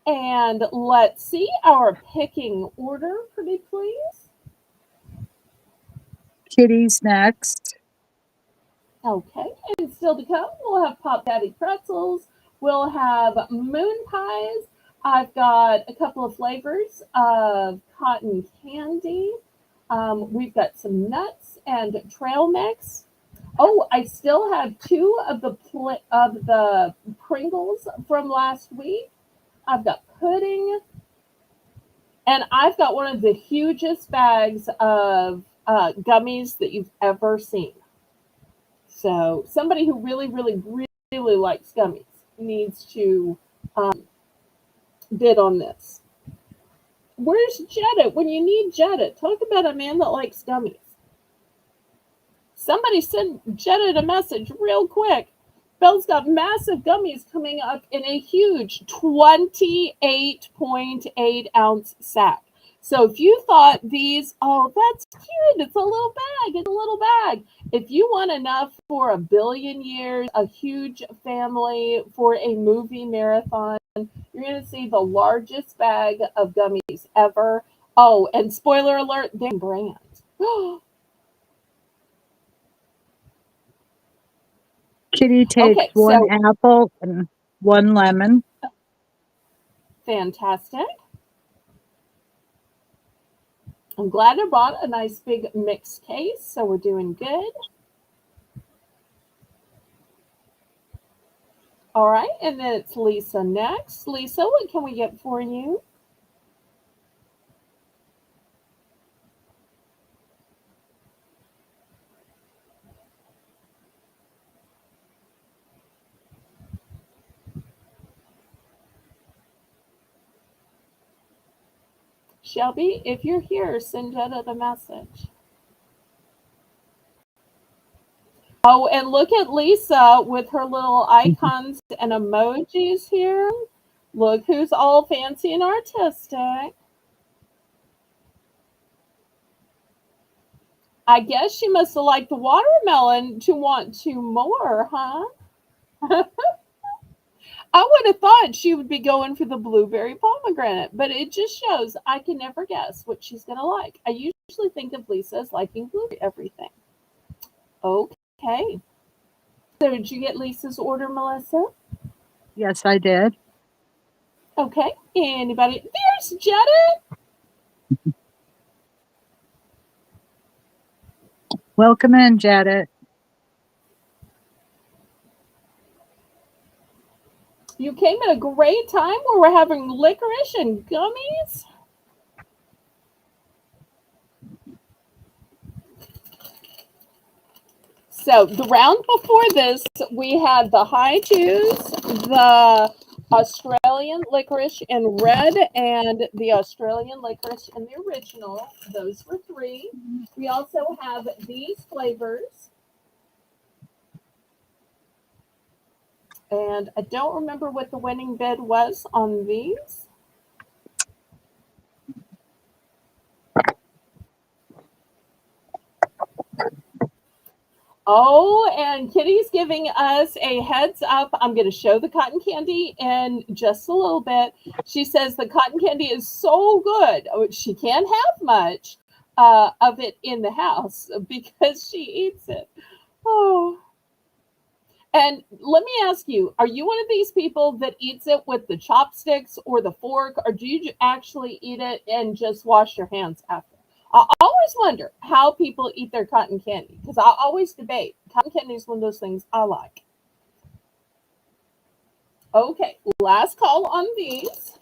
And let's see our picking order, pretty please. kitties next. Okay, and still to come, we'll have Pop Daddy pretzels. We'll have moon pies. I've got a couple of flavors of cotton candy. We've got some nuts and trail mix. Oh, I still have two of the Pringles from last week. I've got pudding, and I've got one of the hugest bags of gummies that you've ever seen. So somebody who really likes gummies needs to bid on this. Where's Jetta when you need Jetta? Talk about a man that likes gummies. Somebody send Jetta a message real quick. Belle's got massive gummies coming up in a huge 28.8-ounce sack. So if you thought these, oh, that's cute, it's a little bag, it's a little bag. If you want enough for 1,000,000,000 years, a huge family for a movie marathon, you're going to see the largest bag of gummies ever. Oh, and spoiler alert, they're brand. Kitty takes Okay, one so apple and one lemon. fantastic. I'm glad I brought a nice big mixed case, so we're doing good. All right, and then it's Lisa next. Lisa, what can we get for you? Shelby, if you're here, send Jetta the message. Oh, and look at Lisa with her little icons and emojis here. Look who's all fancy and artistic. I guess she must have liked the watermelon to want to more, huh? I would have thought she would be going for the blueberry pomegranate, but it just shows I can never guess what she's going to like. I usually think of Lisa as liking blueberry everything. Okay. So did you get Lisa's order, Melissa? Yes, I did. Okay. Anybody? There's Jetta. Welcome in, Janet. You came at a great time where we're having licorice and gummies. So the round before this, we had the high twos, the Australian licorice in red, and the Australian licorice in the original. Those were three. We also have these flavors. And I don't remember what the winning bid was on these. Oh, and Kitty's giving us a heads up. I'm going to show the cotton candy in just a little bit. She says the cotton candy is so good. She can't have much of it in the house because she eats it. Oh. And let me ask you, are you one of these people that eats it with the chopsticks or the fork, or do you actually eat it and just wash your hands after? I always wonder how people eat their cotton candy because I always debate. Cotton candy is one of those things I like. Okay, last call on these.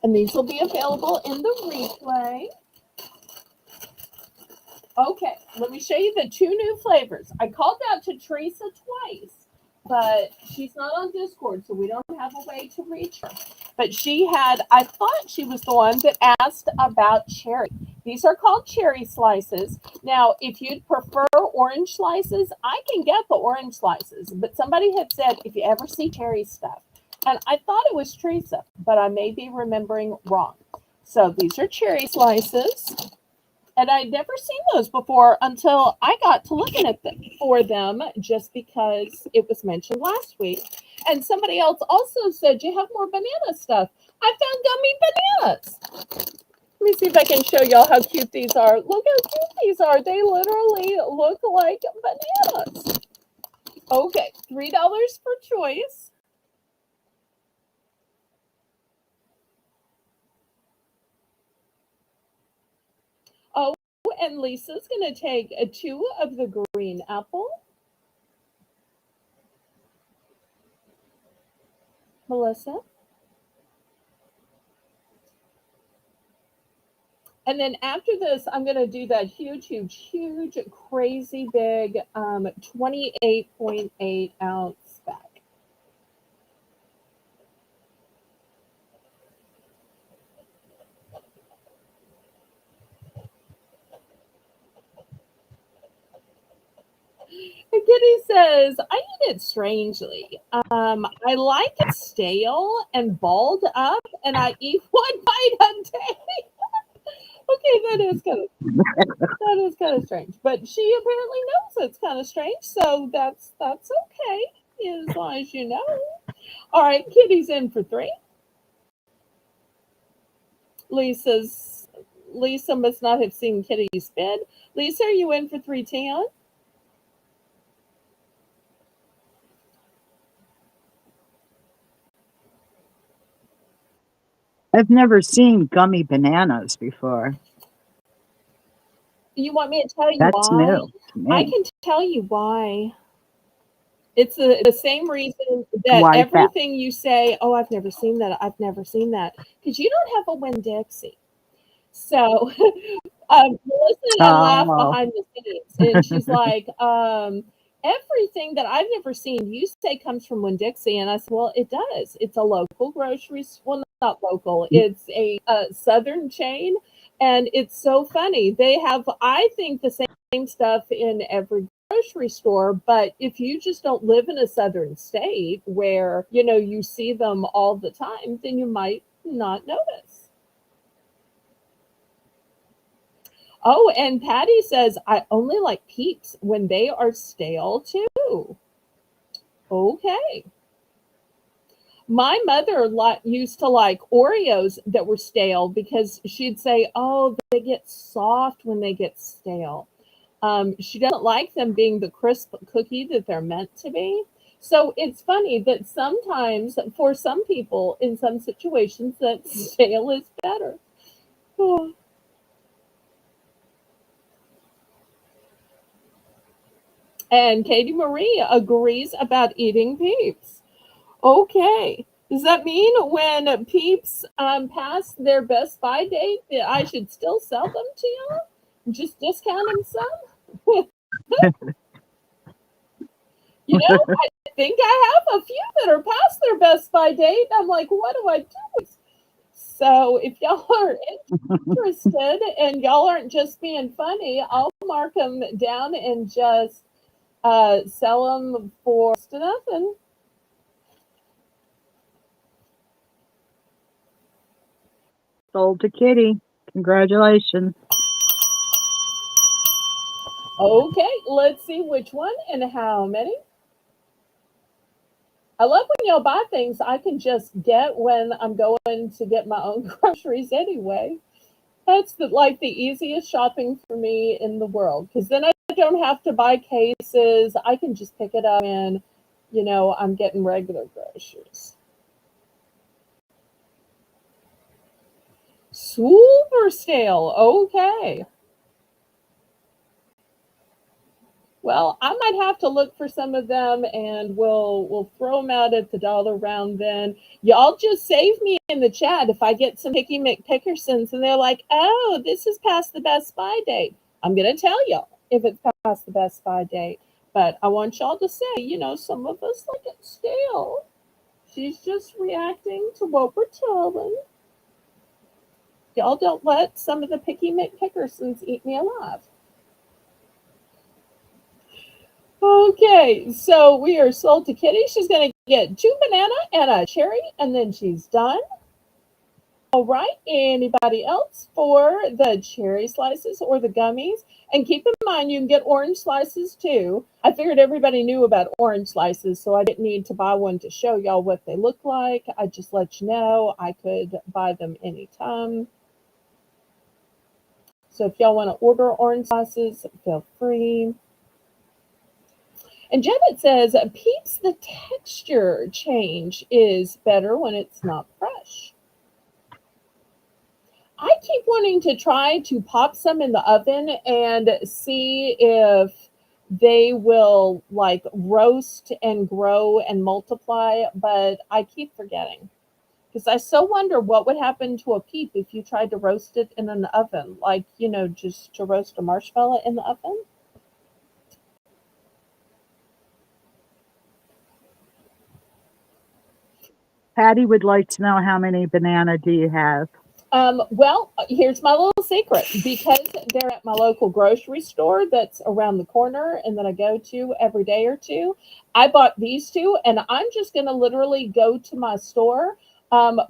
And these will be available in the replay. Okay, let me show you the two new flavors. I called out to Teresa twice, but she's not on Discord, so we don't have a way to reach her. But I thought she was the one that asked about cherry. These are called cherry slices. Now, if you'd prefer orange slices, I can get the orange slices. But somebody had said, if you ever see cherry stuff, and I thought it was Teresa, but I may be remembering wrong. So these are cherry slices. And I'd never seen those before until I got to looking at them for them just because it was mentioned last week. And somebody else also said, you have more banana stuff. I found gummy bananas. Let me see if I can show y'all how cute these are. Look how cute these are. They literally look like bananas. Okay, $3 per choice. Oh, and Lisa's going to take 2 of the green apple. Melissa. And then after this, I'm going to do that huge, crazy big 28.8 ounce bag. Kitty says, I eat it strangely. I like it stale and balled up, and I eat one bite a day. Okay, that is kind of strange. But she apparently knows it's kind of strange, so that's okay, as long as you know. All right, Kitty's in for 3. Lisa must not have seen Kitty's bid. Lisa, are you in for 3, Tian? I've never seen gummy bananas before. You want me to tell you That's why? new to me. I can tell you why. It's the same reason that Why is that? everything you say, oh, I've never seen that, because you don't have a Winn-Dixie. So Melissa and I laugh Oh, behind the scenes, and she's like, everything that I've never seen you say comes from Winn-Dixie. And I said, well, it does. It's a local grocery store. Well, not local. It's a southern chain. And it's so funny. They have, I think, the same stuff in every grocery store. But if you just don't live in a southern state where, you see them all the time, then you might not notice. Oh, and Patty says, I only like Peeps when they are stale too. Okay. My mother used to like Oreos that were stale because she'd say, oh, they get soft when they get stale. She doesn't like them being the crisp cookie that they're meant to be. So it's funny that sometimes for some people in some situations that stale is better. Oh. And Katie Marie agrees about eating Peeps. Okay. Does that mean when Peeps pass their Best Buy date that I should still sell them to y'all? Just discount them some? I think I have a few that are past their Best Buy date. I'm like, what do I do? So if y'all are interested and y'all aren't just being funny, I'll mark them down and just sell them for nothing. sold to Kitty. Congratulations. Okay, let's see which one and how many. I love when y'all buy things I can just get when I'm going to get my own groceries anyway. That's the easiest shopping for me in the world, because then I don't have to buy cases. I can just pick it up and, I'm getting regular groceries. Super stale. Okay. Well, I might have to look for some of them, and we'll throw them out at the dollar round then. Y'all just save me in the chat if I get some Picky McPickersons and they're like, oh, this is past the Best Buy date. I'm going to tell y'all if it's past the Best By date. But I want y'all to say, some of us like it stale. She's just reacting to what we're telling. Y'all don't let some of the picky McPickersons eat me alive. Okay, so we are sold to Kitty. She's going to get 2 banana and a cherry, and then she's done. All right, anybody else for the cherry slices or the gummies? And keep in mind, you can get orange slices too. I figured everybody knew about orange slices, so I didn't need to buy one to show y'all what they look like. I just let you know I could buy them anytime. So if y'all want to order orange slices, feel free. And Janet says, Peeps, the texture change is better when it's not fresh. I keep wanting to try to pop some in the oven and see if they will like roast and grow and multiply, but I keep forgetting. Because I so wonder what would happen to a peep if you tried to roast it in an oven, like, just to roast a marshmallow in the oven. Patty would like to know how many banana do you have? Well, here's my little secret. Because they're at my local grocery store that's around the corner and that I go to every day or two, I bought these 2, and I'm just going to literally go to my store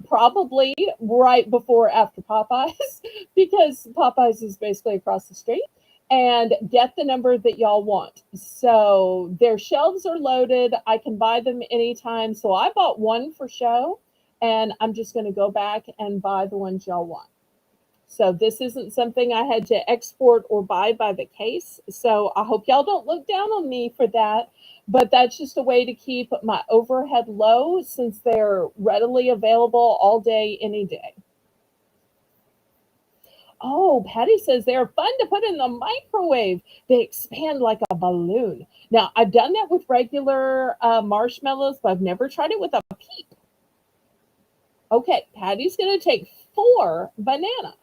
probably right before after Popeyes, because Popeyes is basically across the street, and get the number that y'all want. So their shelves are loaded. I can buy them anytime. So I bought 1 for show, and I'm just going to go back and buy the ones y'all want. So this isn't something I had to export or buy by the case. So I hope y'all don't look down on me for that. But that's just a way to keep my overhead low, since they're readily available all day, any day. Oh, Patty says they're fun to put in the microwave. They expand like a balloon. Now, I've done that with regular marshmallows, but I've never tried it with a peep. Okay, Patty's going to take 4 banana.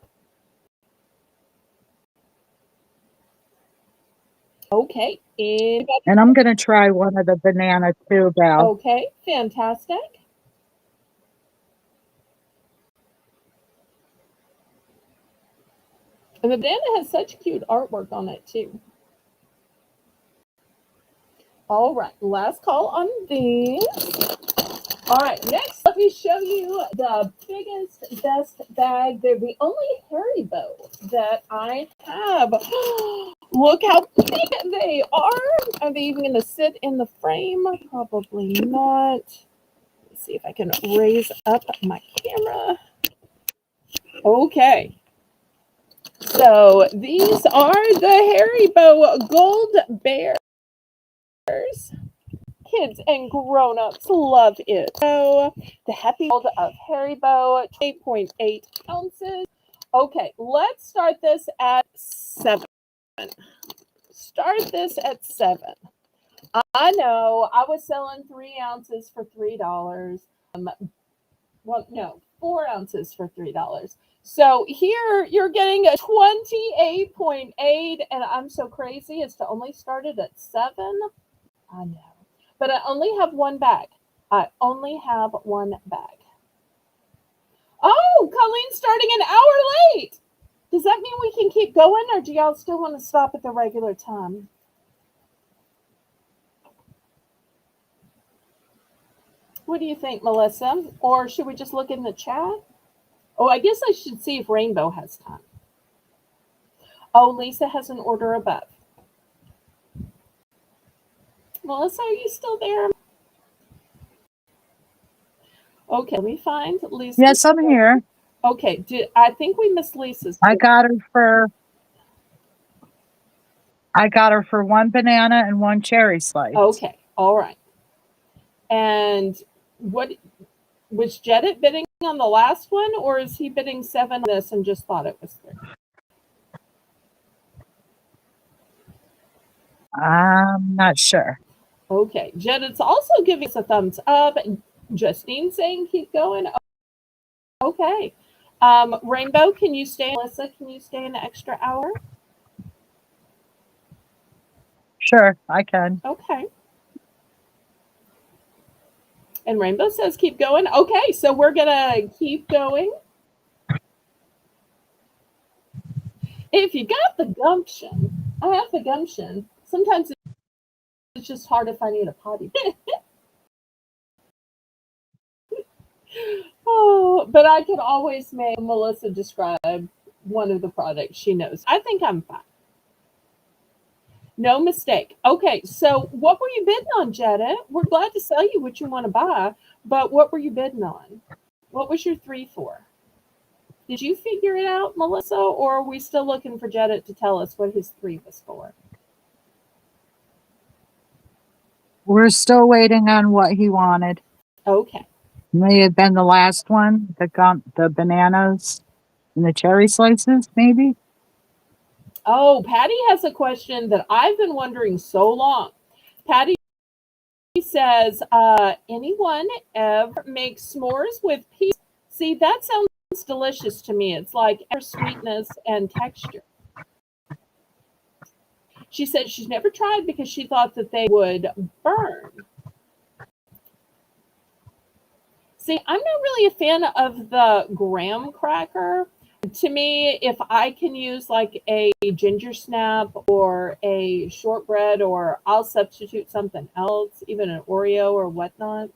Okay, anybody? And I'm going to try one of the banana too, Belle. Okay, fantastic. And the banana has such cute artwork on it too. All right, last call on these. All right, next, let me show you the biggest, best bag. They're the only Haribo that I have. Look how big they are. Are they even going to sit in the frame? Probably not. Let's see if I can raise up my camera. Okay. So these are the Haribo Gold Bears. Kids and grown-ups love it. So the Happy World of Haribo, 8.8 ounces. Okay, let's start this at 7. Start this at 7. I know I was selling 3 ounces for $3. Well, no, 4 ounces for $3. So here you're getting a 28.8, and I'm so crazy as to only start it at 7. I know. But I only have 1 bag. I only have 1 bag. Oh, Colleen's starting an hour late. Does that mean we can keep going, or do y'all still want to stop at the regular time? What do you think, Melissa? Or should we just look in the chat? Oh, I guess I should see if Rainbow has time. Oh, Lisa has an order above. Melissa, are you still there? Okay, let me find Lisa. Yes, I'm here. Okay, I think we missed Lisa's. I got her for 1 banana and 1 cherry slice. Okay, all right. And what was Jedit bidding on the last one, or is he bidding 7 on this and just thought it was 3? I'm not sure. Okay, Jedit's also giving us a thumbs up. Justine saying keep going. Okay. Rainbow, can you stay? Melissa, can you stay an extra hour? Sure, I can. Okay. And Rainbow says keep going. Okay, so we're gonna keep going. If you got the gumption, I have the gumption. Sometimes it's just hard if I need a potty. Oh, but I could always make Melissa describe one of the products she knows. I think I'm fine. No mistake. Okay, so what were you bidding on, Jetta? We're glad to sell you what you want to buy, but what were you bidding on? What was your 3 for? Did you figure it out, Melissa, or are we still looking for Jetta to tell us what his 3 was for? We're still waiting on what he wanted. Okay. May have been the last one, the bananas and the cherry slices, maybe. Oh, Patty has a question that I've been wondering so long. Patty says, anyone ever make s'mores with peas? See, that sounds delicious to me. It's like sweetness and texture. She said she's never tried because she thought that they would burn. See, I'm not really a fan of the graham cracker. To me, if I can use like a ginger snap or a shortbread, or I'll substitute something else, even an Oreo or whatnot,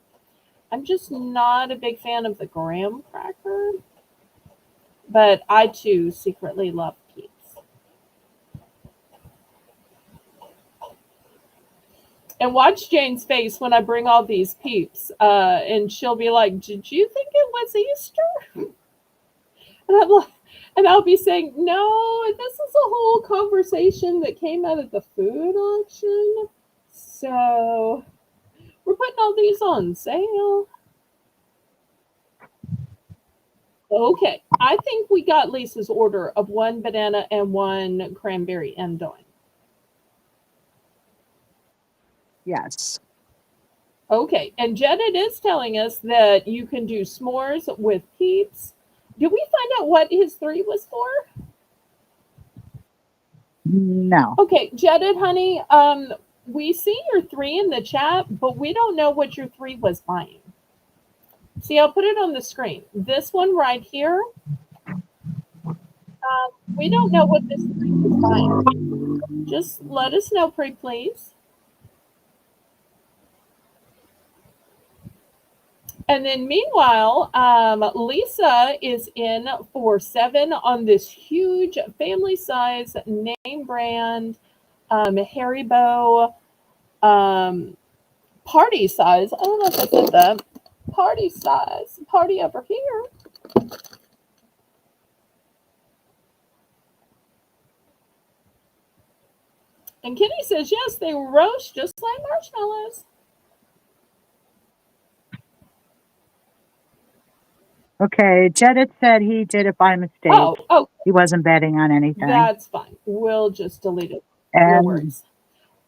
I'm just not a big fan of the graham cracker. But I too secretly love peeps. And watch Jane's face when I bring all these peeps, and she'll be like, "Did you think it was Easter?" And I'm like, and I'll be saying, "No, this is a whole conversation that came out of the food auction. So we're putting all these on sale." Okay, I think we got Lisa's order of 1 banana and 1 cranberry endoin. Yes. Okay, and Janet is telling us that you can do s'mores with peeps. Did we find out what his 3 was for? No. Okay, Janet, honey, we see your 3 in the chat, but we don't know what your 3 was buying. See, I'll put it on the screen. This one right here, we don't know what this 3 was buying. Just let us know, please. And then meanwhile, Lisa is in for 7 on this huge family size name brand Haribo party size. I don't know if I said that. Party size. Party over here. And Kenny says, yes, they roast just like marshmallows. Okay, Jedit said he did it by mistake. Oh, he wasn't betting on anything. That's fine. We'll just delete it. And, no worries.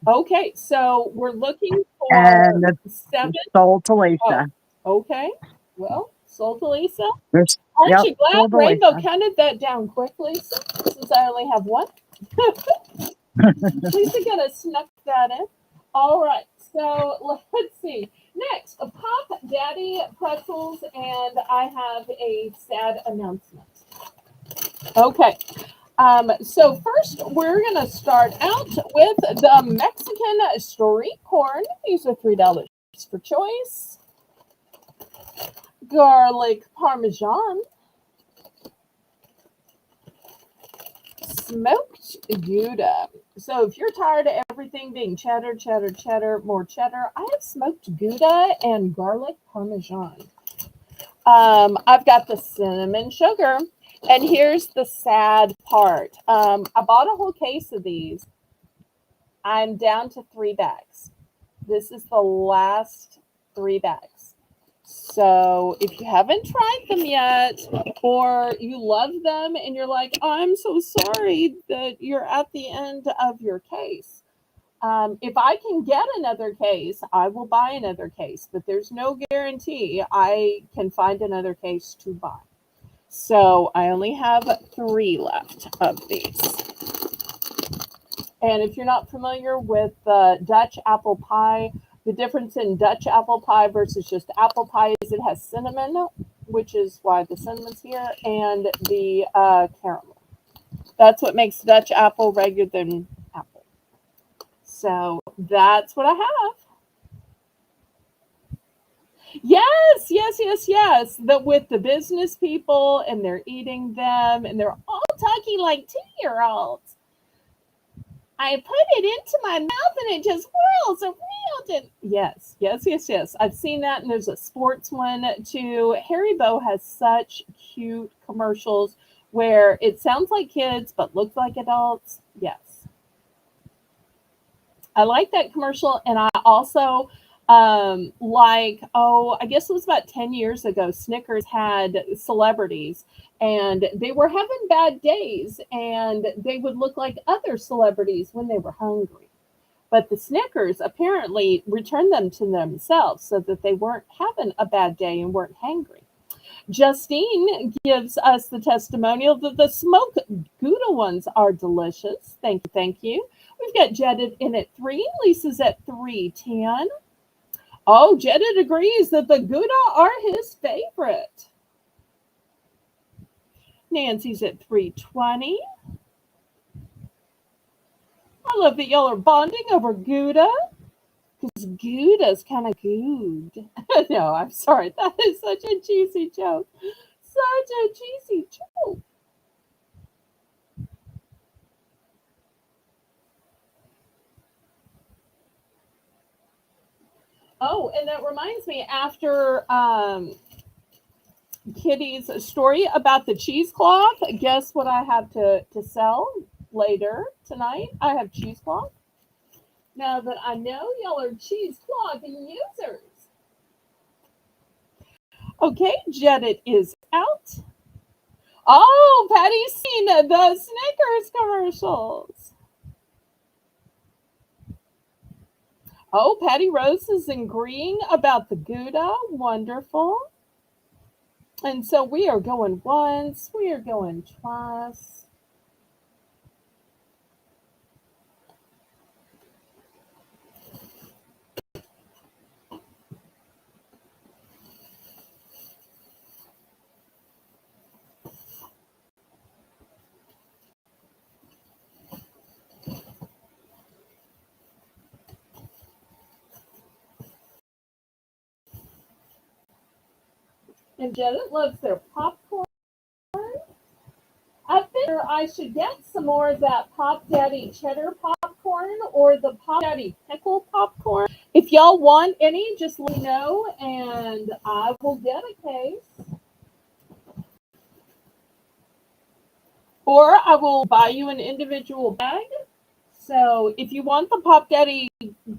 Okay, so we're looking for and 7. Sold to Lisa. Oh, okay, well, sold to Lisa. Aren't you glad Rainbow counted that down quickly, since I only have 1? Lisa gotta snuck that in. All right, so let's see. Next, Pop Daddy Pretzels, and I have a sad announcement. Okay, so first we're gonna start out with the Mexican street corn. These are $3 for choice. Garlic Parmesan. Smoked Gouda. So if you're tired of everything being cheddar, more cheddar, I have smoked Gouda and garlic Parmesan. I've got the cinnamon sugar. And here's the sad part. I bought a whole case of these. I'm down to 3 bags. This is the last 3 bags. So if you haven't tried them yet, or you love them and you're like, I'm so sorry that you're at the end of your case. If I can get another case, I will buy another case, but there's no guarantee I can find another case to buy. So I only have 3 left of these. And if you're not familiar with Dutch apple pie, the difference in Dutch apple pie versus just apple pie is it has cinnamon, which is why the cinnamon's here, and the caramel. That's what makes Dutch apple regular than apple. So that's what I have. Yes, yes, yes, yes. That with the business people and they're eating them and they're all talking like 2-year-olds. I put it into my mouth and it just whirls around. And yes, yes, yes, yes. I've seen that, and there's a sports one too. Haribo has such cute commercials where it sounds like kids but looks like adults. Yes. I like that commercial, and I also I guess it was about 10 years ago, Snickers had celebrities and they were having bad days and they would look like other celebrities when they were hungry. But the Snickers apparently returned them to themselves so that they weren't having a bad day and weren't hangry. Justine gives us the testimonial that the smoked Gouda ones are delicious. Thank you, thank you. We've got Jedid in at 3. Lisa's at 310. Oh, Jedid agrees that the Gouda are his favorite. Nancy's at 320. I love that y'all are bonding over Gouda because Gouda's kind of good. No, I'm sorry. That is such a cheesy joke. Such a cheesy joke. Oh, and that reminds me, after Kitty's story about the cheesecloth, guess what I have to sell later tonight? I have cheesecloth. Now that I know y'all are cheesecloth users. Okay, Jedit is out. Oh, Patty's seen the Snickers commercials. Oh, Patty Rose is agreeing about the Gouda. Wonderful. And so we are going once, we are going twice. And Janet loves their popcorn. I figure I should get some more of that Pop Daddy cheddar popcorn or the Pop Daddy pickle popcorn. If y'all want any, just let me know and I will get a case. Or I will buy you an individual bag. So if you want the Pop Daddy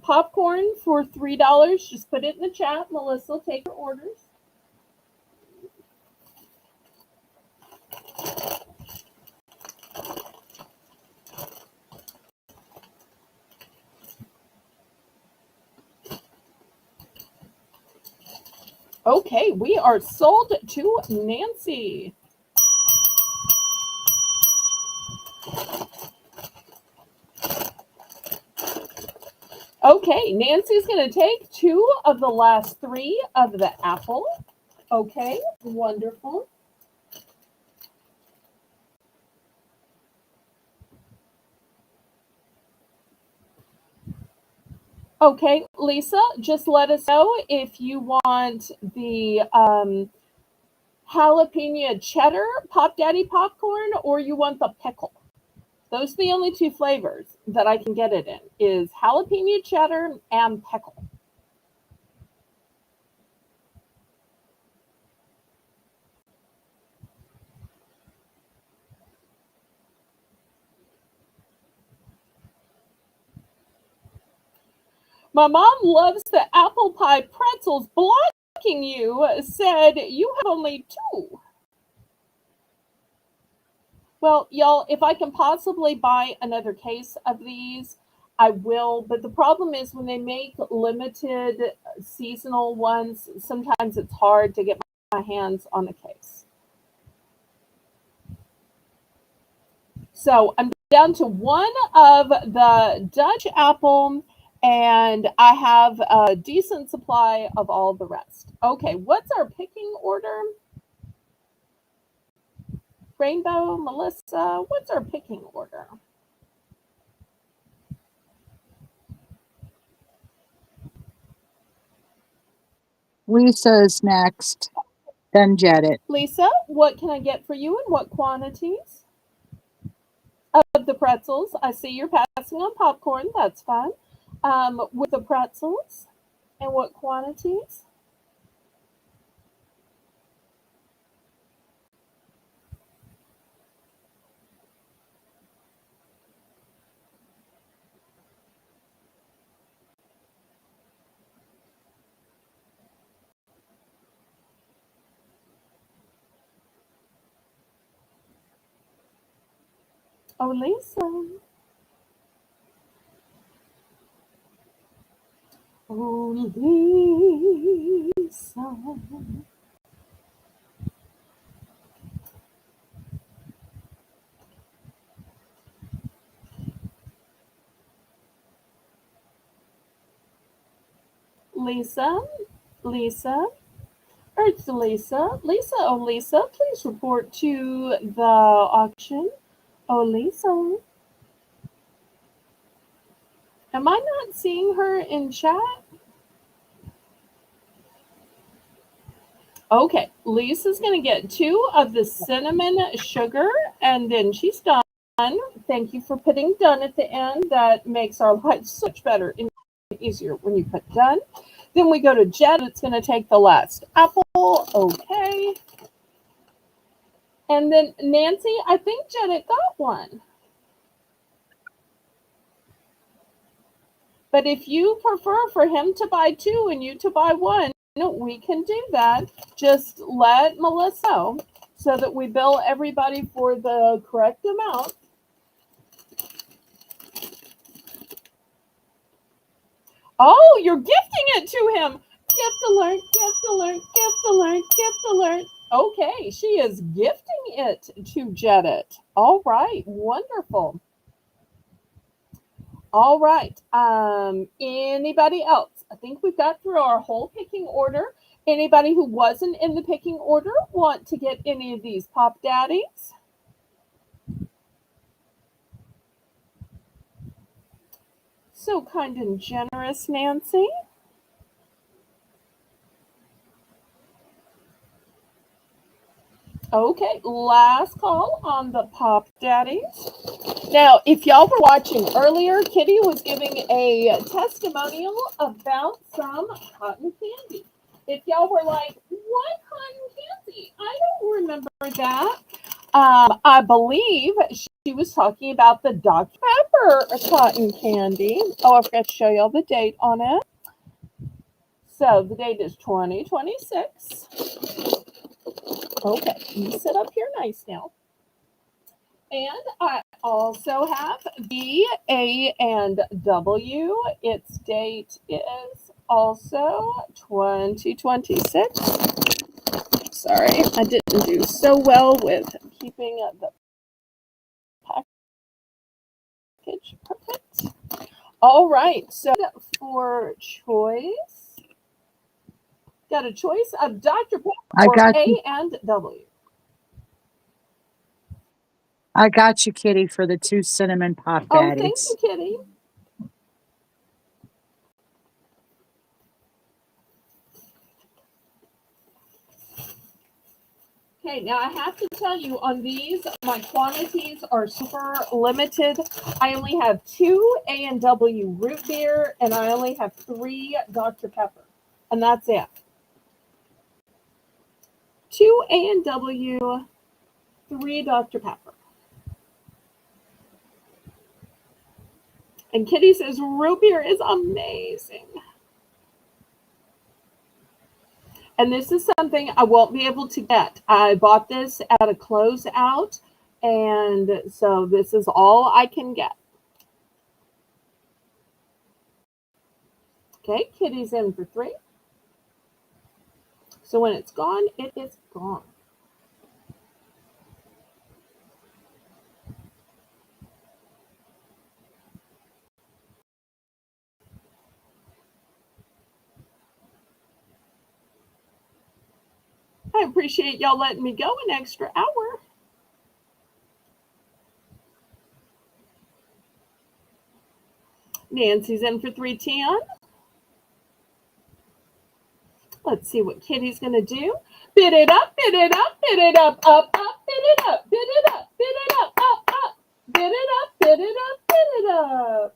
popcorn for $3, just put it in the chat. Melissa will take your orders. Okay, we are sold to Nancy. Okay, Nancy's going to take 2 of the last 3 of the apple. Okay, wonderful. Okay, Lisa, just let us know if you want the jalapeno cheddar Pop Daddy popcorn or you want the pickle. Those are the only 2 flavors that I can get it in, is jalapeno cheddar and pickle. My mom loves the apple pie pretzels. Blocking you said you have only 2. Well, y'all, if I can possibly buy another case of these, I will. But the problem is when they make limited seasonal ones, sometimes it's hard to get my hands on a case. So I'm down to one of the Dutch apple, and I have a decent supply of all the rest. Okay, what's our picking order? Rainbow, Melissa, what's our picking order? Lisa's next, then Jedit. Lisa, what can I get for you and what quantities? Of the pretzels, I see you're passing on popcorn. That's fine. With the pretzels, and what quantities? Oh, Lisa. Oh, Lisa. Lisa, Lisa, it's Lisa. Lisa, oh Lisa, please report to the auction. Oh Lisa, am I not seeing her in chat? Okay, Lisa's gonna get 2 of the cinnamon sugar, and then she's done. Thank you for putting done at the end. That makes our lives so much better and easier when you put done. Then we go to Jed. It's going to take the last apple. Okay. And then Nancy, I think Jed got one. But if you prefer for him to buy 2 and you to buy 1, we can do that. Just let Melissa know so that we bill everybody for the correct amount. Oh, you're gifting it to him. Gift alert, gift alert, gift alert, gift alert. Okay, she is gifting it to Jedit. All right, wonderful. All right. Anybody else? I think we've got through our whole picking order. Anybody who wasn't in the picking order want to get any of these Pop Daddies? So kind and generous, Nancy. Okay, last call on the Pop Daddies. Now, if y'all were watching earlier, Kitty was giving a testimonial about some cotton candy. If y'all were like, what cotton candy? I don't remember that. I believe she was talking about the Dr. Pepper cotton candy. Oh, I forgot to show y'all the date on it. So the date is 2026. Okay, you sit up here nice now. And I also have B, A, and W. Its date is also 2026. Sorry, I didn't do so well with keeping the package perfect. All right, so for choice, got a choice of Dr. Pepper or A and W. I got you, Kitty, for the 2 cinnamon Pop Daddies. Oh, thank you, Kitty. Okay, now I have to tell you on these, my quantities are super limited. I only have 2 A&W root beer, and I only have 3 Dr. Pepper, and that's it. 2 A&W, 3 Dr. Pepper. And Kitty says root beer is amazing. And this is something I won't be able to get. I bought this at a closeout, and so this is all I can get. Okay, Kitty's in for 3. So when it's gone, it is gone. I appreciate y'all letting me go an extra hour. Nancy's in for 310. Let's see what Kitty's going to do. Bid it up, bid it up, bid it up, up, bid it up, bid it up, bid it up, up, bid it up, bid it up, bid it up.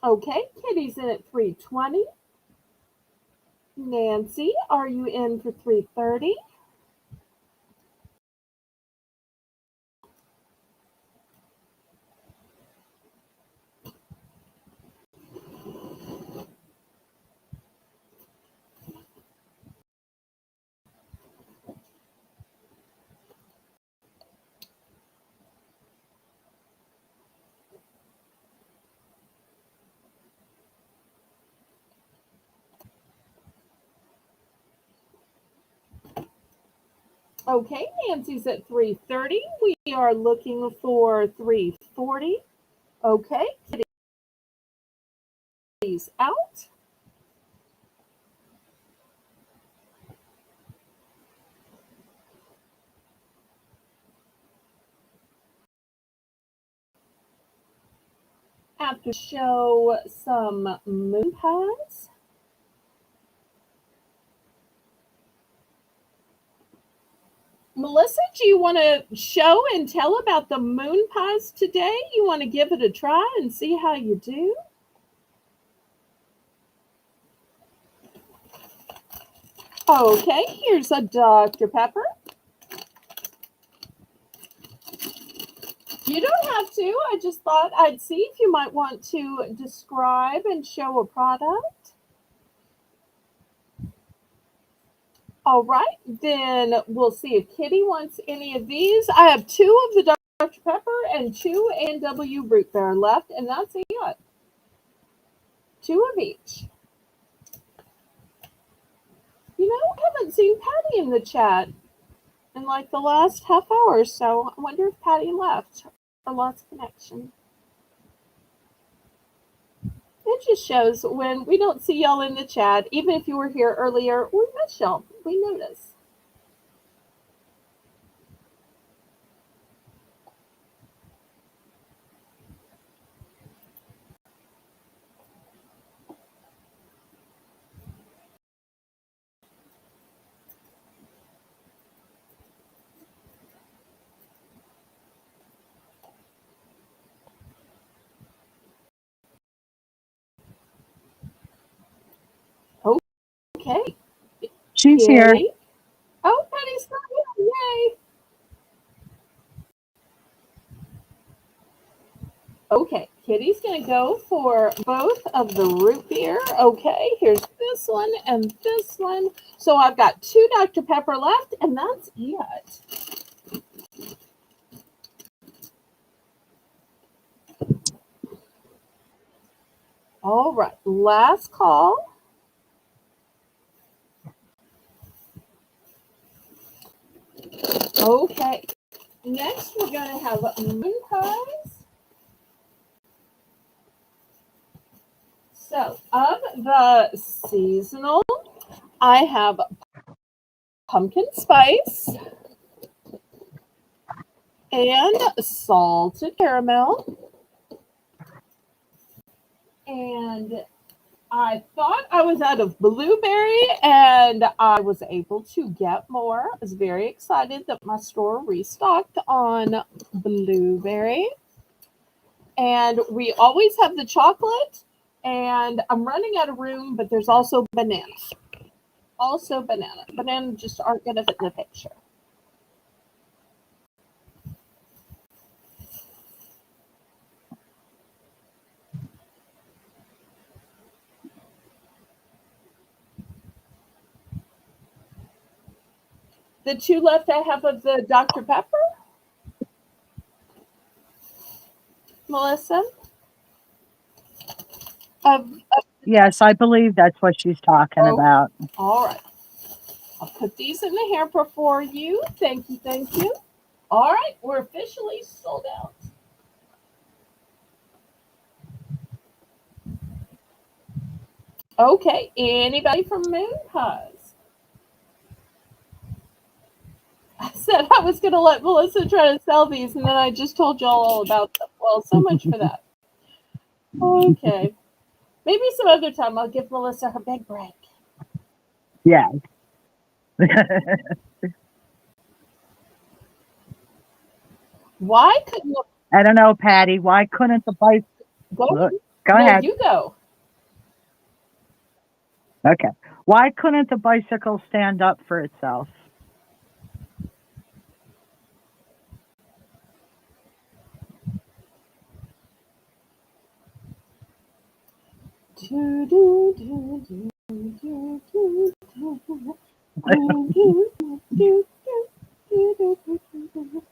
Okay, Kitty's in at 320. Nancy, are you in for 330? Okay, Nancy's at 330. We are looking for 340. Okay, Kitty's out. Have to show some moon pies. Melissa, do you want to show and tell about the moon pies today? You want to give it a try and see how you do? Okay, here's a Dr. Pepper. You don't have to. I just thought I'd see if you might want to describe and show a product. All right, then we'll see if Kitty wants any of these. I have 2 of the Dr. Pepper and 2 A&W root beer left, and that's it. 2 of each. You know, I haven't seen Patty in the chat in like the last half hour, so I wonder if Patty left or lost connection. It just shows when we don't see y'all in the chat, even if you were here earlier, we miss y'all. We notice. Okay. She's here. Kitty. Oh, Patty's not here. Yay. Okay, Kitty's going to go for both of the root beer. Okay, here's this one and this one. So I've got 2 Dr. Pepper left, and that's it. All right, last call. Okay, next we're going to have moon pies. So, of the seasonal, I have pumpkin spice and salted caramel. And I thought I was out of blueberry, and I was able to get more. I was very excited that my store restocked on blueberry. And we always have the chocolate, and I'm running out of room, but there's also banana. Also banana. Banana just aren't going to fit in the picture. The 2 left I have of the Dr. Pepper. Melissa? Of Yes, I believe that's what she's talking oh, about. all right. I'll put these in the hamper for you. Thank you, thank you. All right, we're officially sold out. Okay, anybody from Moon Pies? I said I was going to let Melissa try to sell these, and then I just told y'all all about them. Well, so much for that. Okay. Maybe some other time I'll give Melissa her big break. Yeah. Why couldn't the I don't know, Patty. Why couldn't the bike go? look? Go No, ahead. you go. Okay. Why couldn't the bicycle stand up for itself? Do, do, do, do, do, do, do, do, do, do, do, do.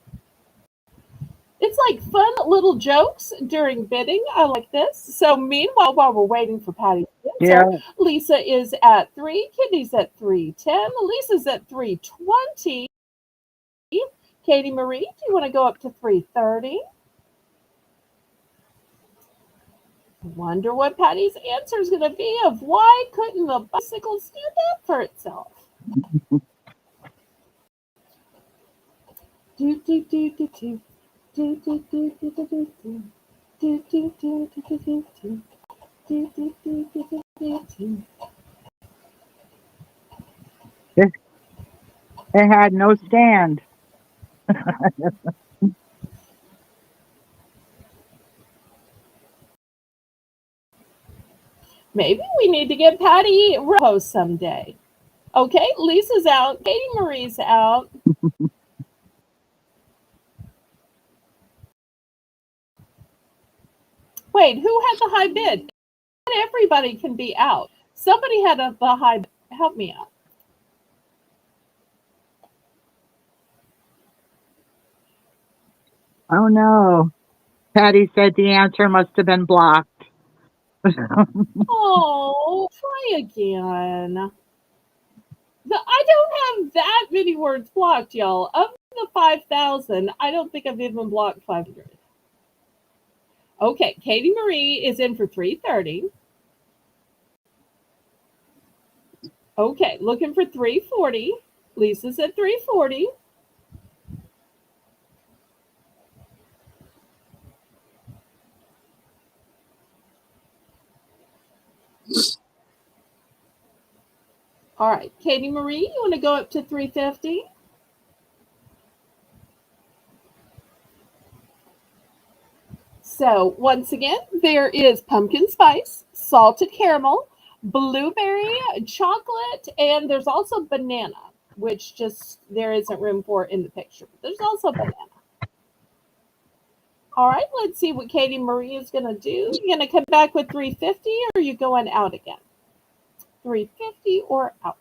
It's like fun little jokes during bidding. I like this. So meanwhile, while we're waiting for Patty's answer, Yeah. Lisa is at 3, Kitty's at 310, Lisa's at 320. Katie Marie, do you want to go up to 330? Wonder what Patty's answer is going to be of why couldn't the bicycle stand up for itself? Do do do do do do do do do do do do do do do do do do do. Do, do, do, do, do, do, do. It, it had no stand. Maybe we need to get Patty host someday. Okay, Lisa's out. Katie Marie's out. Wait, who had the high bid? Not everybody can be out. Somebody had the high bid. Help me out. Oh no. Patty said the answer must have been blocked. Oh, try again. I don't have that many words blocked, y'all. Of the 5,000, I don't think I've even blocked 500. Okay, Katie Marie is in for 330. Okay, looking for 340. Lisa's at 340. All right, Katie Marie, you want to go up to 350? So once again, there is pumpkin spice, salted caramel, blueberry, chocolate, and there's also banana, which just there isn't room for in the picture. But there's also banana. All right, let's see what Katie Marie is going to do. You going to come back with 350 or are you going out again? 350 or out?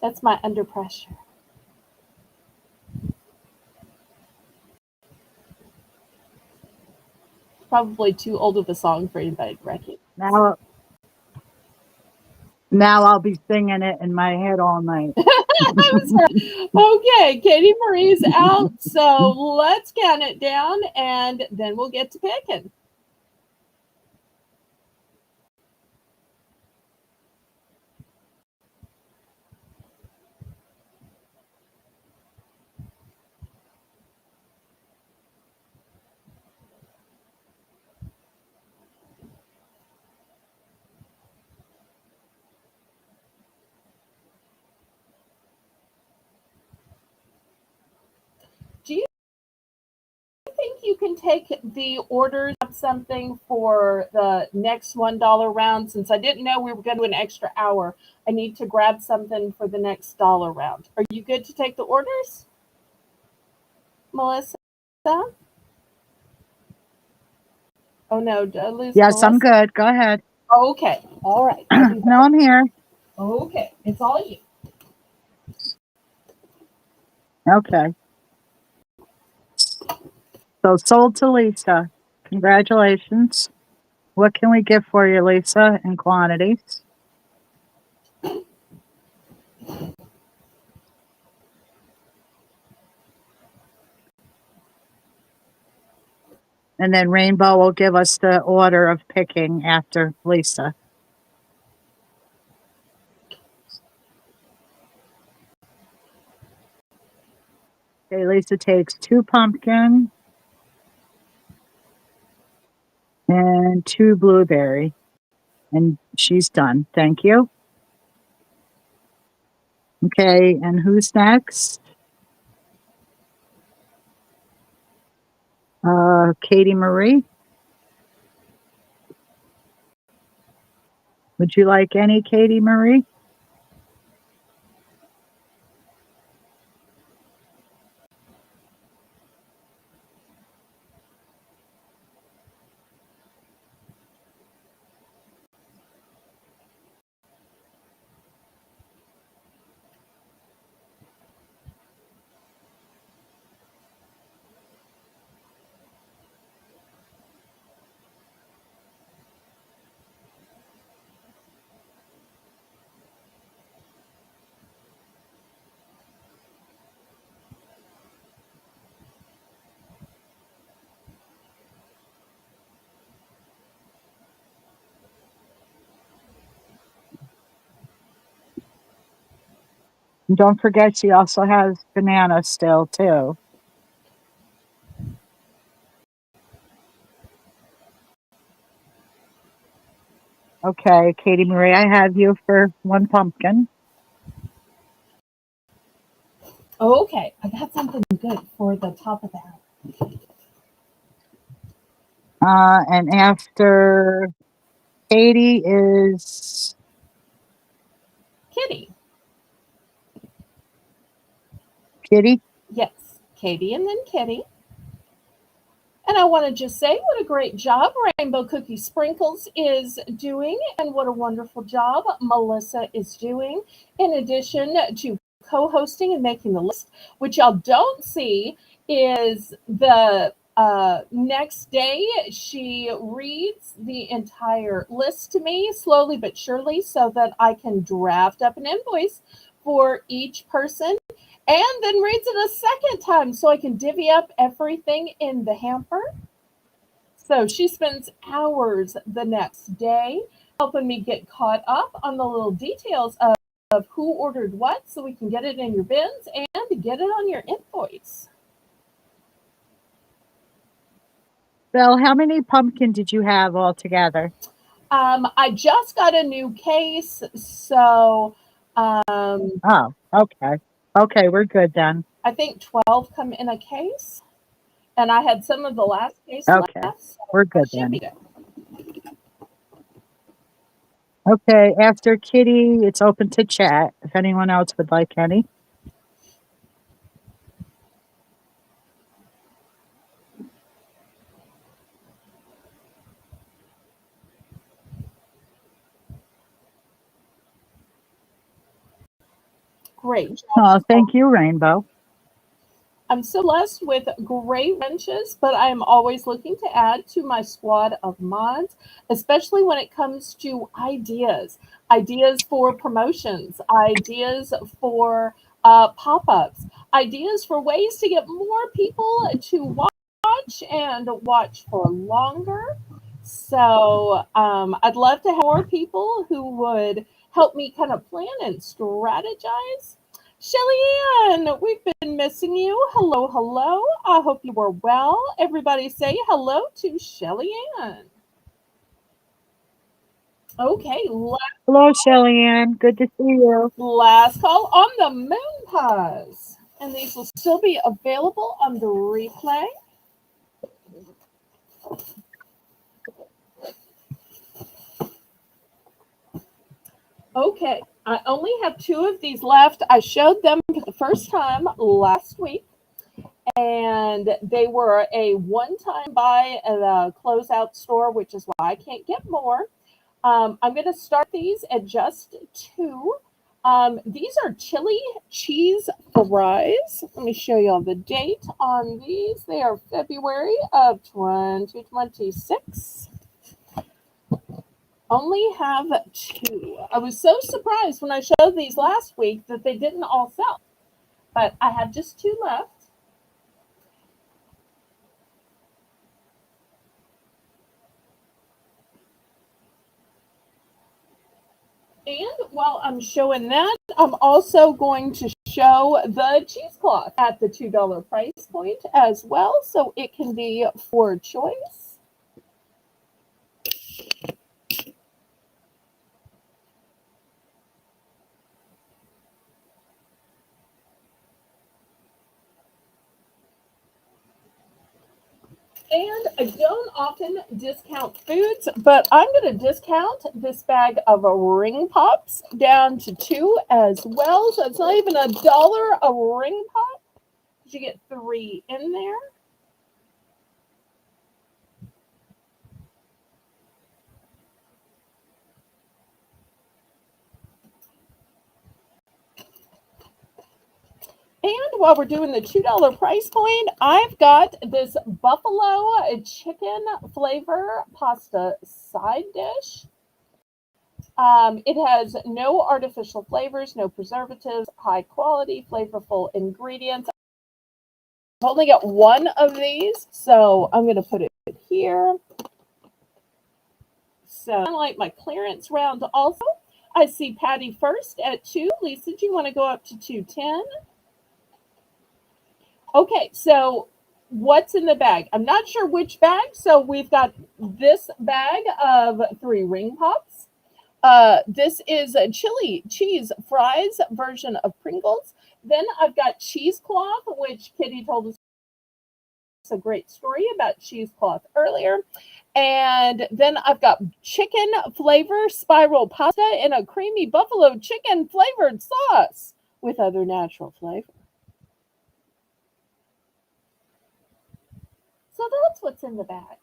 That's my under pressure. Probably too old of a song for anybody to recognize. Now I'll be singing it in my head all night. Okay, Katie Marie's out, so let's count it down and then we'll get to picking. Do you think you can take the orders of something for the next $1 round? Since I didn't know we were going to do an extra hour, I need to grab something for the next dollar round. Are you good to take the orders, Melissa? Oh no, did I lose Yes, I'm Melissa? good. Go ahead. Okay, all right. I'll be No, I'm here. Okay, it's all you. Okay. So sold to Lisa. Congratulations. What can we get for you, Lisa, in quantities? And then Rainbow will give us the order of picking after Lisa. Okay, Lisa takes 2 pumpkin and 2 blueberry. And she's done. Thank you. Okay, and who's next? Katie Marie. Would you like any, Katie Marie? And don't forget, she also has banana still, too. Okay, Katie Marie, I have you for 1 pumpkin. Okay, I got something good for the top of that. And after Katie is Kitty. Kitty. Yes, Katie and then Kitty. And I want to just say what a great job Rainbow Cookie Sprinkles is doing, and what a wonderful job Melissa is doing, in addition to co hosting and making the list. Which y'all don't see is the next day she reads the entire list to me slowly but surely so that I can draft up an invoice for each person and then reads it a second time so I can divvy up everything in the hamper. So she spends hours the next day helping me get caught up on the little details of who ordered what so we can get it in your bins and get it on your invoice. Bill, how many pumpkin did you have altogether? I just got a new case, so Oh, okay. Okay, we're good then. I think 12 come in a case. And I had some of the last case Okay, left, so we're I good should then. be good. Okay, after Kitty, it's open to chat if anyone else would like any. Great. Oh, thank you, Rainbow. I'm so blessed with great wrenches, but I'm always looking to add to my squad of mods, especially when it comes to ideas for promotions, ideas for pop ups, ideas for ways to get more people to watch and watch for longer. So I'd love to have more people who would help me kind of plan and strategize. Shelly Ann, we've been missing you. Hello, hello. I hope you are well. Everybody say hello to Shelly Ann. Okay, Hello, Shelly Ann. Good to see you. last call on the moon pies. And these will still be available on the replay. Okay, I only have 2 of these left. I showed them for the first time last week, and they were a one-time buy at a closeout store, which is why I can't get more. I'm going to start these at just two. These are chili cheese fries. Let me show you all the date on these. They are February of 2026. Only have two. I was so surprised when I showed these last week that they didn't all sell, but I have just two left. And while I'm showing that, I'm also going to show the cheesecloth at the $2 price point as well, so it can be for choice. And I don't often discount foods, but I'm going to discount this bag of ring pops down to two as well. So it's not even $1 a ring pop. You get three in there. And while we're doing the $2 price point, I've got this buffalo chicken flavor pasta side dish. It has no artificial flavors, no preservatives, high quality, flavorful ingredients. I've only got one of these, so I'm going to put it here. So, kind of like my clearance round also. I see Patty first at 2. Lisa, do you want to go up to 210? Okay, so what's in the bag? I'm not sure which bag. So we've got this bag of 3 ring pops. This is a chili cheese fries version of Pringles. Then I've got cheesecloth, which Kitty told us a great story about cheesecloth earlier. And then I've got chicken flavor spiral pasta in a creamy buffalo chicken flavored sauce with other natural flavor. So that's what's in the bag.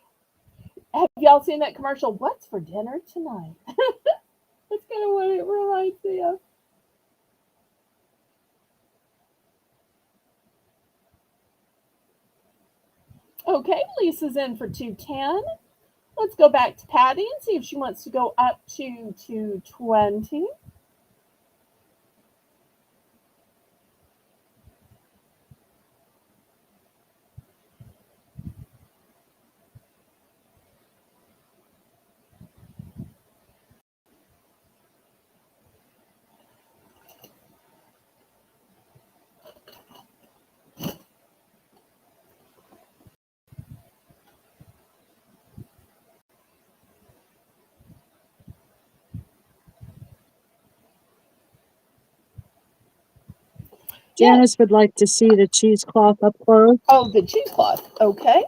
Have y'all seen that commercial? What's for dinner tonight? That's kind of what it reminds me of. Okay, Lisa's in for 210. Let's go back to Patty and see if she wants to go up to 220. Janice would like to see the cheesecloth up close. Oh, the cheesecloth. Okay.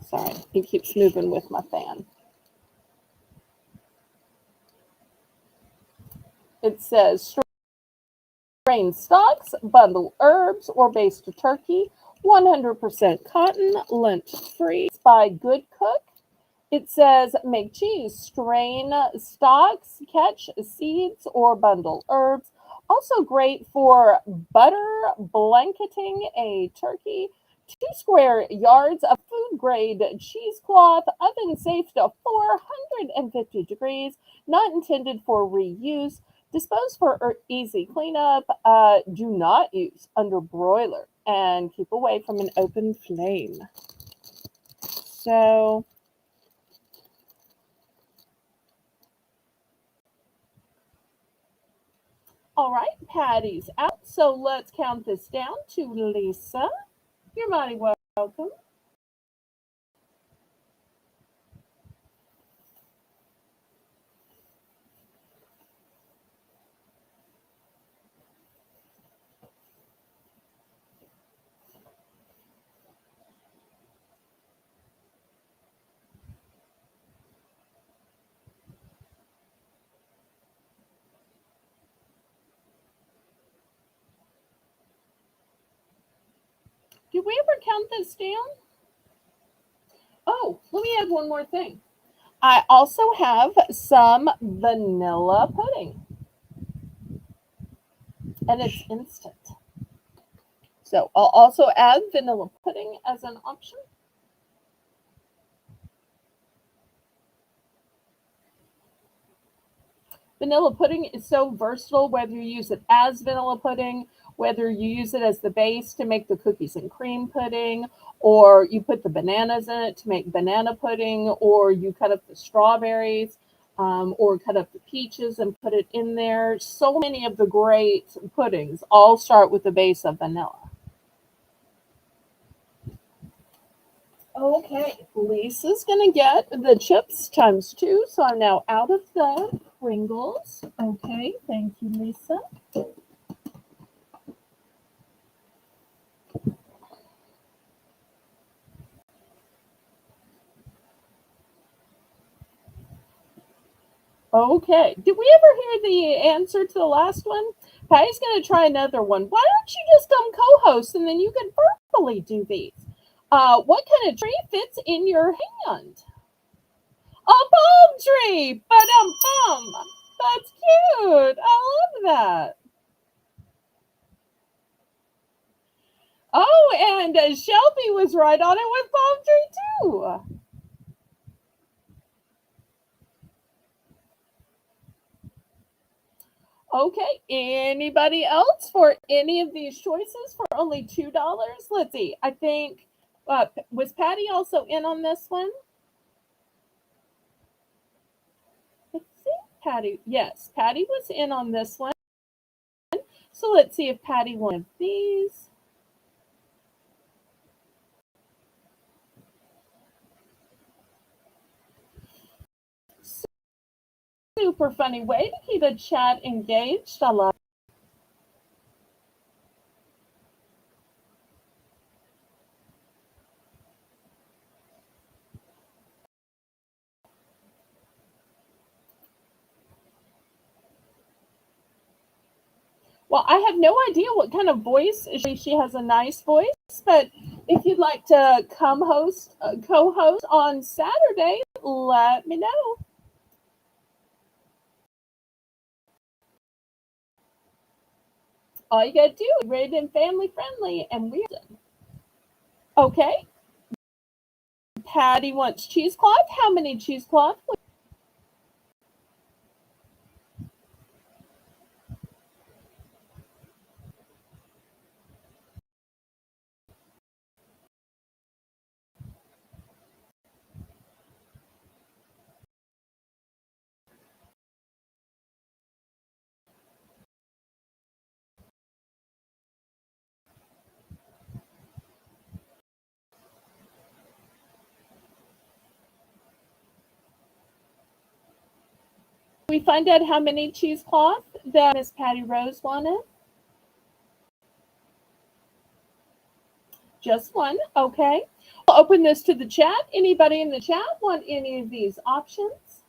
Sorry, it keeps moving with my fan. It says strained stocks, bundle herbs, or based turkey, 100% cotton, lint free by Good Cook. It says make cheese, strain stalks, catch seeds, or bundle herbs. Also great for butter blanketing a turkey. 2 square yards of food grade cheesecloth, oven safe to 450 degrees, not intended for reuse. Dispose for easy cleanup. Do not use under broiler and keep away from an open flame. So, all right, Patty's out. So let's count this down to Lisa. You're mighty welcome. Did we ever count this down? Oh, let me add one more thing. I also have some vanilla pudding, and it's instant. So I'll also add vanilla pudding as an option. Vanilla pudding is so versatile, whether you use it as vanilla pudding, whether you use it as the base to make the cookies and cream pudding, or you put the bananas in it to make banana pudding, or you cut up the strawberries, or cut up the peaches and put it in there. So many of the great puddings all start with the base of vanilla. Okay, Lisa's gonna get the chips ×2, so I'm now out of the Pringles. Okay, thank you, Lisa. Okay, did we ever hear the answer to the last one? Patty's gonna try another one. Why don't you just come co-host and then you can verbally do these? What kind of tree fits in your hand? A palm tree! Ba-dum-bum! That's cute! I love that. Oh, and Shelby was right on it with palm tree too. Okay, anybody else for any of these choices for only $2? Let's see. I think, was Patty also in on this one? Let's see. Patty, yes, Patty was in on this one. So let's see if Patty wanted these. Super funny way to keep the chat engaged. I love it. Well, I have no idea what kind of voice she has. A nice voice, but if you'd like to come co-host on Saturday, let me know. All you gotta do is rated and family friendly, and we're done. Okay. Patty wants cheesecloth. How many cheesecloth? We find out how many cheesecloth that Miss Patty Rose wanted. Just one. Okay. I'll open this to the chat. Anybody in the chat want any of these options?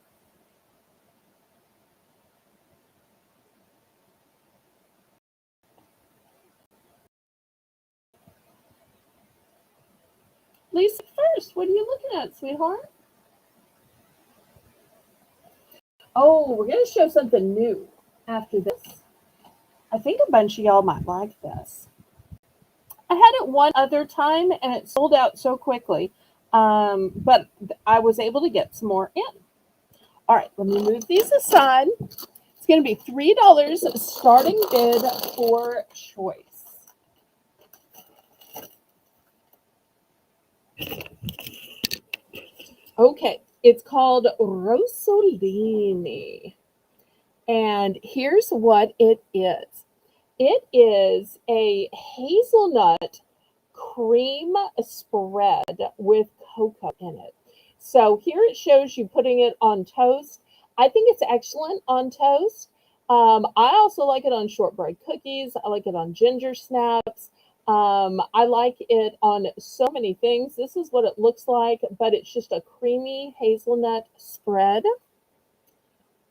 Lisa first. What are you looking at, sweetheart? Oh, we're going to show something new after this. I think a bunch of y'all might like this. I had it one other time and it sold out so quickly, but I was able to get some more in. All right, let me move these aside. It's going to be $3 starting bid for choice. Okay, it's called Rosolini. And here's what it is. It is a hazelnut cream spread with cocoa in it. So here it shows you putting it on toast. I think it's excellent on toast. I also like it on shortbread cookies. I like it on ginger snaps. I like it on so many things. This is what it looks like, but it's just a creamy hazelnut spread.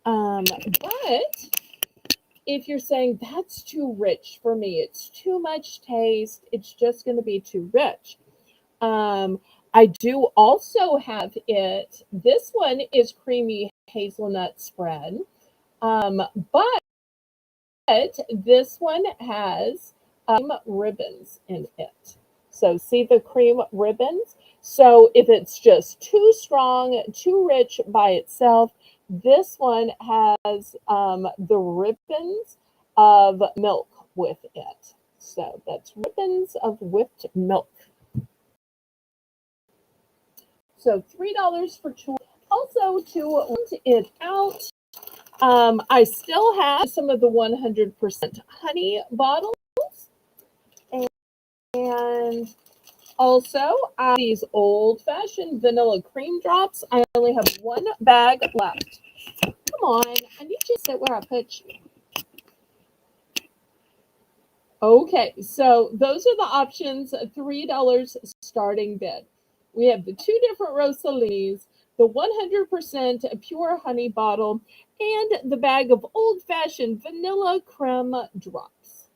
But if you're saying that's too rich for me, it's too much taste, it's just going to be too rich. I do also have it. This one is creamy hazelnut spread. Um, but this one has ribbons in it. So see the cream ribbons? So if it's just too strong, too rich by itself, this one has the ribbons of milk with it. So that's ribbons of whipped milk. So $3 for two. Also, to rent it out, I still have some of the 100% honey bottles, and also these old-fashioned vanilla cream drops. I only have one bag left. Come on, I need you to sit where I put you. Okay, so those are the options. $3 starting bid. We have the two different Rosalinis, the 100% pure honey bottle, and the bag of old-fashioned vanilla creme drops.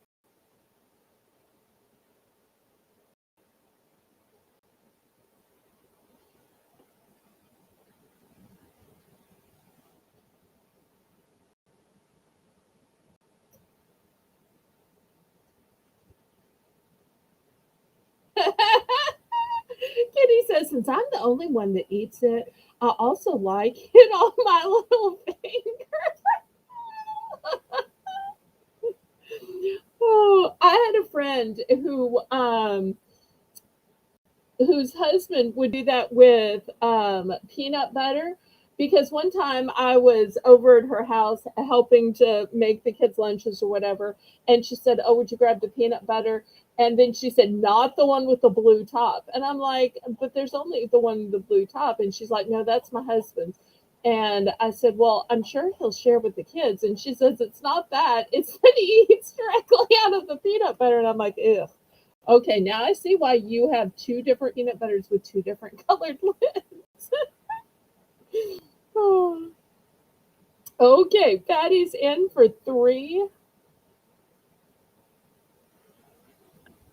Kitty says, since I'm the only one that eats it, I also like it on my little finger. Oh, I had a friend whose husband would do that with peanut butter, because one time I was over at her house helping to make the kids lunches or whatever, and she said, oh, would you grab the peanut butter? And then she said, not the one with the blue top. And I'm like, but there's only the one with the blue top. And she's like, no, that's my husband's. And I said, well, I'm sure he'll share with the kids. And she says, it's not that, it's that he eats directly out of the peanut butter. And I'm like, ew. Okay, now I see why you have two different peanut butters with two different colored lids. Oh. Okay, Patty's in for 3.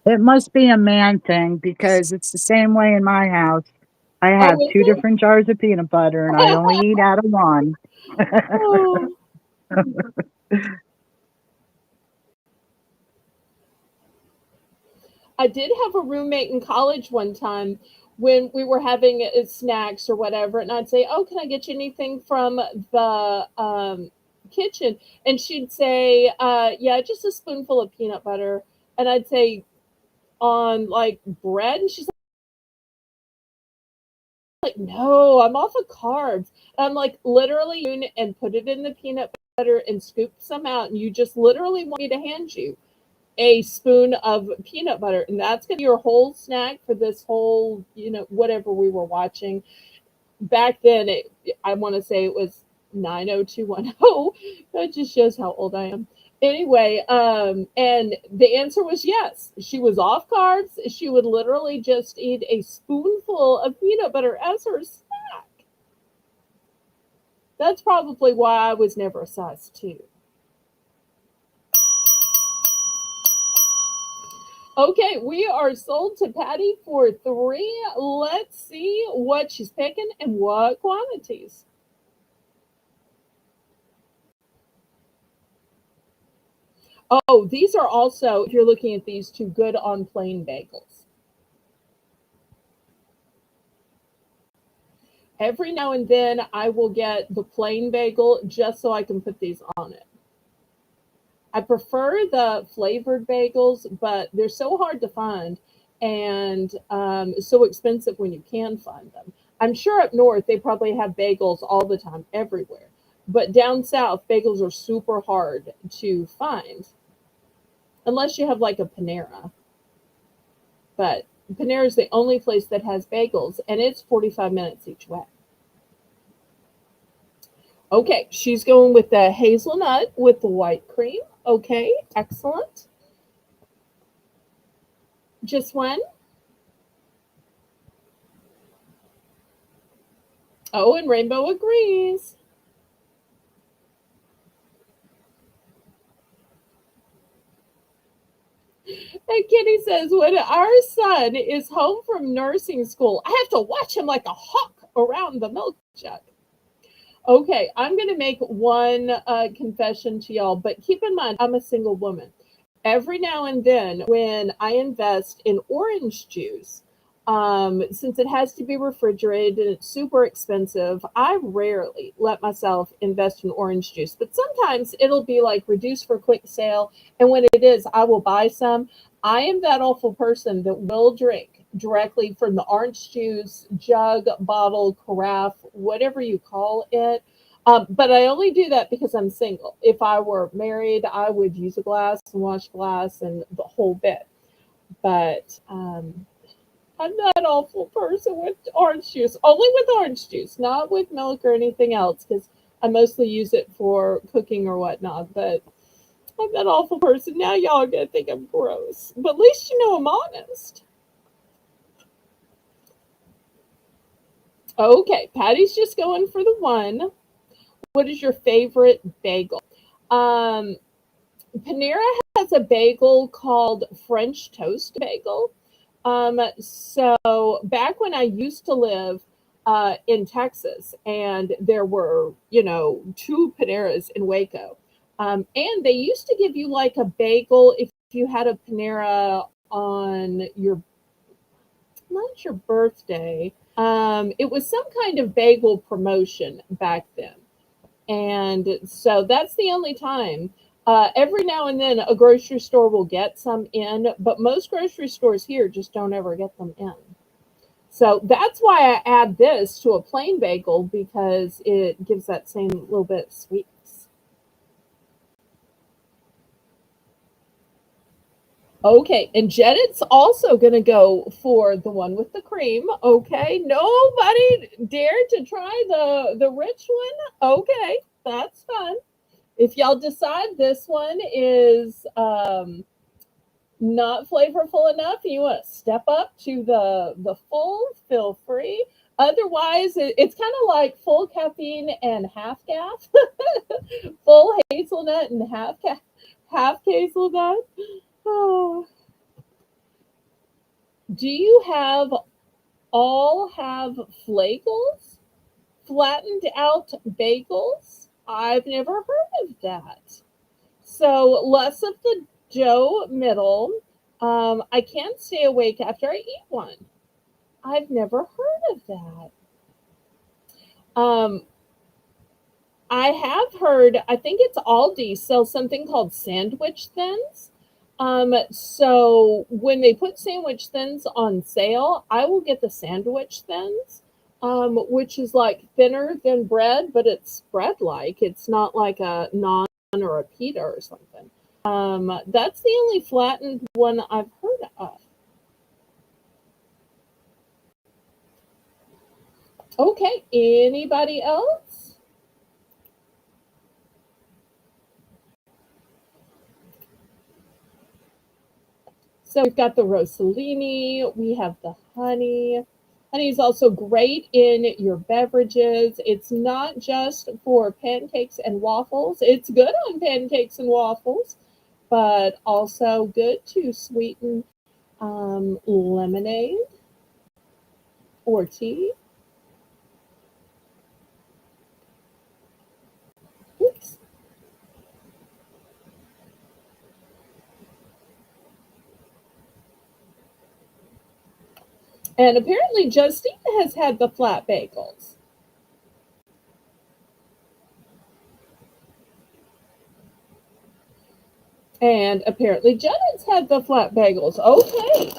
It must be a man thing because it's the same way in my house. I Oh, have is two it? different jars of peanut butter and I only eat out of one. Oh. I did have a roommate in college one time when we were having snacks or whatever, and I'd say, "Oh, can I get you anything from the kitchen?" And she'd say, "Yeah, just a spoonful of peanut butter." And I'd say, "On like bread?" And she's like, "No, I'm off of carbs." And I'm like, "Literally, and put it in the peanut butter and scoop some out, and you just literally want me to hand you a spoon of peanut butter, and that's gonna be your whole snack for this whole, whatever we were watching." Back then, I want to say it was 90210. That just shows how old I am. Anyway, and the answer was yes. She was off carbs. She would literally just eat a spoonful of peanut butter as her snack. That's probably why I was never a size 2. Okay, we are sold to Patty for 3. Let's see what she's picking and what quantities. Oh, these are also, if you're looking at these two, good on plain bagels. Every now and then I will get the plain bagel just so I can put these on it. I prefer the flavored bagels, but they're so hard to find and so expensive when you can find them. I'm sure up north they probably have bagels all the time, everywhere. But down south, bagels are super hard to find unless you have like a Panera. But Panera is the only place that has bagels, and it's 45 minutes each way. Okay, she's going with the hazelnut with the white cream. Okay, excellent. Just one? Oh, and Rainbow agrees. And Kitty says, when our son is home from nursing school, I have to watch him like a hawk around the milk jug. Okay, I'm going to make one confession to y'all, but keep in mind, I'm a single woman. Every now and then, when I invest in orange juice, since it has to be refrigerated and it's super expensive, I rarely let myself invest in orange juice. But sometimes it'll be like reduced for quick sale. And when it is, I will buy some. I am that awful person that will drink directly from the orange juice jug, bottle, carafe, whatever you call it. But I only do that because I'm single. If I were married, I would use a glass and wash glass and the whole bit. But I'm that awful person with orange juice. Only with orange juice, not with milk or anything else, because I mostly use it for cooking or whatnot. But I'm that awful person. Now y'all are gonna think I'm gross. But at least you know I'm honest. Okay, Patty's just going for the one. What is your favorite bagel? Panera has a bagel called French toast bagel. So back when I used to live in Texas, and there were, two Paneras in Waco, and they used to give you like a bagel if you had a Panera on your, not your birthday. It was some kind of bagel promotion back then. And so that's the only time. Every now and then a grocery store will get some in, but most grocery stores here just don't ever get them in. So that's why I add this to a plain bagel, because it gives that same little bit of sweetness. Okay, and Janet's also going to go for the one with the cream. Okay, nobody dared to try the rich one. Okay, that's fun. If y'all decide this one is not flavorful enough and you want to step up to the full, feel free. Otherwise, it's kind of like full caffeine and half gas, full hazelnut and half hazelnut. Oh. Do you all have flagels? Flattened out bagels? I've never heard of that. So less of the dough middle. I can't stay awake after I eat one. I've never heard of that. I have heard, I think it's Aldi sells something called sandwich thins. So when they put sandwich thins on sale, I will get the sandwich thins, which is like thinner than bread, but it's bread like. It's not like a naan or a pita or something. That's the only flattened one I've heard of. Okay, anybody else? So we've got the rossellini, we have the honey. Honey is also great in your beverages. It's not just for pancakes and waffles. It's good on pancakes and waffles, but also good to sweeten lemonade or tea. Oops. And apparently Justine has had the flat bagels. And apparently Janet's had the flat bagels. Okay.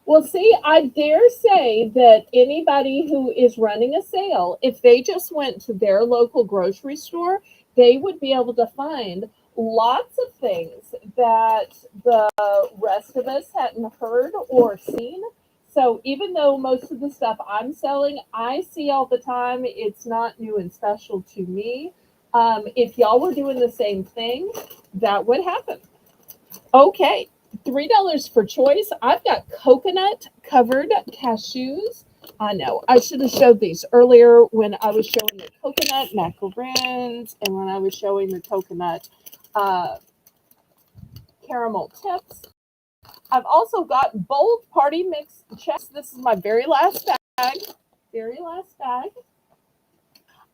Well, see, I dare say that anybody who is running a sale, if they just went to their local grocery store, they would be able to find lots of things that the rest of us hadn't heard or seen. So even though most of the stuff I'm selling, I see all the time, it's not new and special to me. If y'all were doing the same thing, that would happen. Okay. $3 for choice. I've got coconut covered cashews. I know I should have showed these earlier when I was showing the coconut macaroons and when I was showing the coconut caramel tips. I've also got bold party mix checks. This is my very last bag. Very last bag.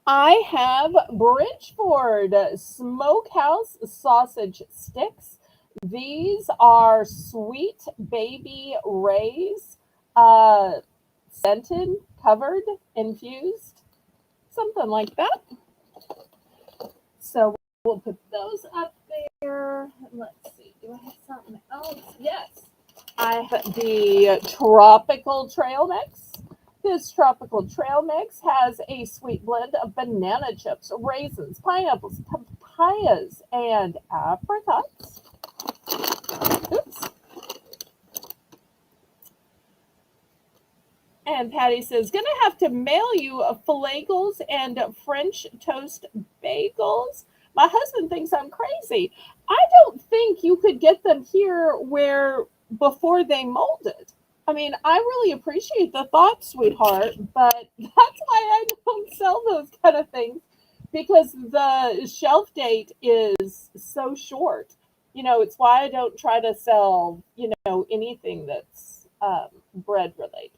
I have Bridgeford Smokehouse sausage sticks. These are Sweet Baby Ray's, scented, covered, infused, something like that. So we'll put those up there. Let's see, do I have something else? Yes, I have the Tropical Trail Mix. This tropical trail mix has a sweet blend of banana chips, raisins, pineapples, papayas, and apricots. Oops. And Patty says, gonna have to mail you filagels and French toast bagels. My husband thinks I'm crazy. I don't think you could get them here where before they molded. I mean, I really appreciate the thought, sweetheart, but that's why I don't sell those kind of things, because the shelf date is so short. It's why I don't try to sell, anything that's bread related.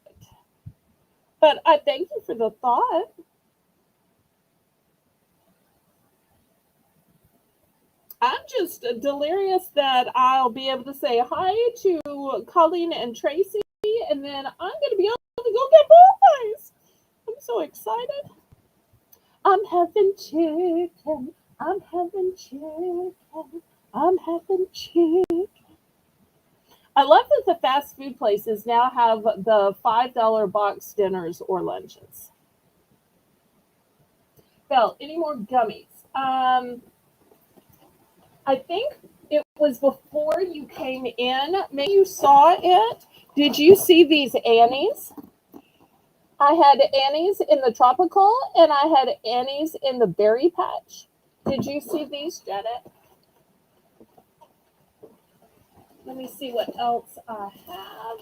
But I thank you for the thought. I'm just delirious that I'll be able to say hi to Colleen and Tracy, and then I'm going to be able to go get boys. I'm so excited. I'm having chicken. I'm having chicken. I'm having chicken. I love that the fast food places now have the $5 box dinners or lunches. Belle, any more gummies? I think it was before you came in. Maybe you saw it. Did you see these Annies? I had Annies in the tropical, and I had Annies in the berry patch. Did you see these, Janet? Let me see what else I have.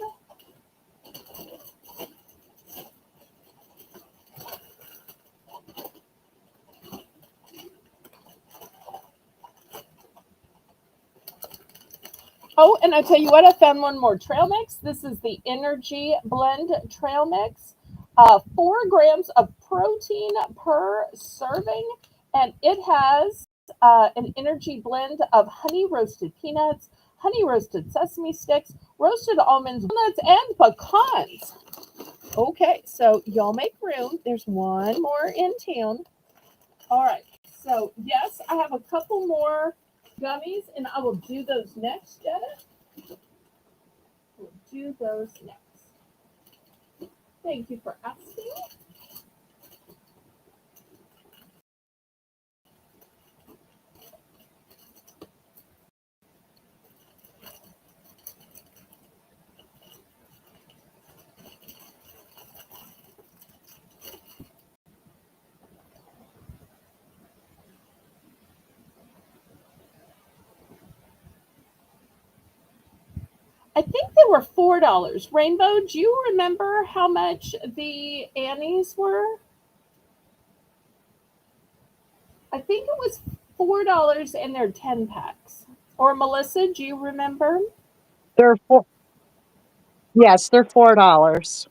Oh, and I tell you what, I found one more trail mix. This is the Energy Blend Trail Mix. 4 grams of protein per serving, and it has an energy blend of honey roasted peanuts, honey roasted sesame sticks, roasted almonds, walnuts, and pecans. Okay, so y'all make room. There's one more in town. All right, so yes, I have a couple more gummies, and I will do those next, Jenna. We'll do those next. Thank you for asking. I think they were $4. Rainbow, do you remember how much the Annies were? I think it was $4 and they're 10 packs. Or Melissa, do you remember? They're yes, they're $4.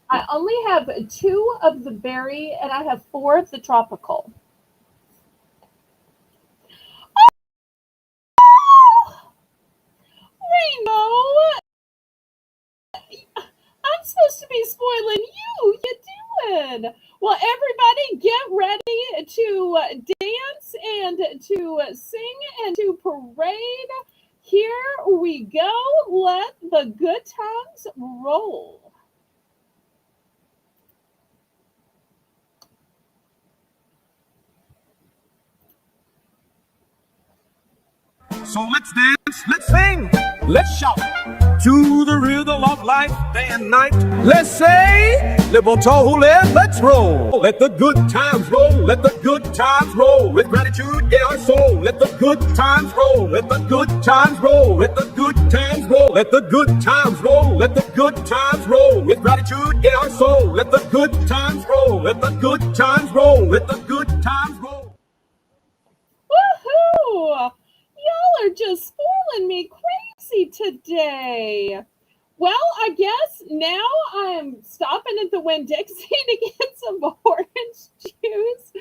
I only have 2 of the berry and I have 4 of the tropical. Rainbow, I'm supposed to be spoiling you. You doing? Well, everybody get ready to dance and to sing and to parade. Here we go. Let the good times roll. So let's dance, let's sing, let's shout to the rhythm of life, day and night. Let's say, let's roll. Let the good times roll, let the good times roll. With gratitude in our soul, let the good times roll, let the good times roll, let the good times roll, let the good times roll, let the good times roll. With gratitude in our soul, let the good times roll, let the good times roll, let the good times roll. Woohoo! Y'all are just spoiling me today. Well, I guess now I'm stopping at the Winn-Dixie to get some orange juice.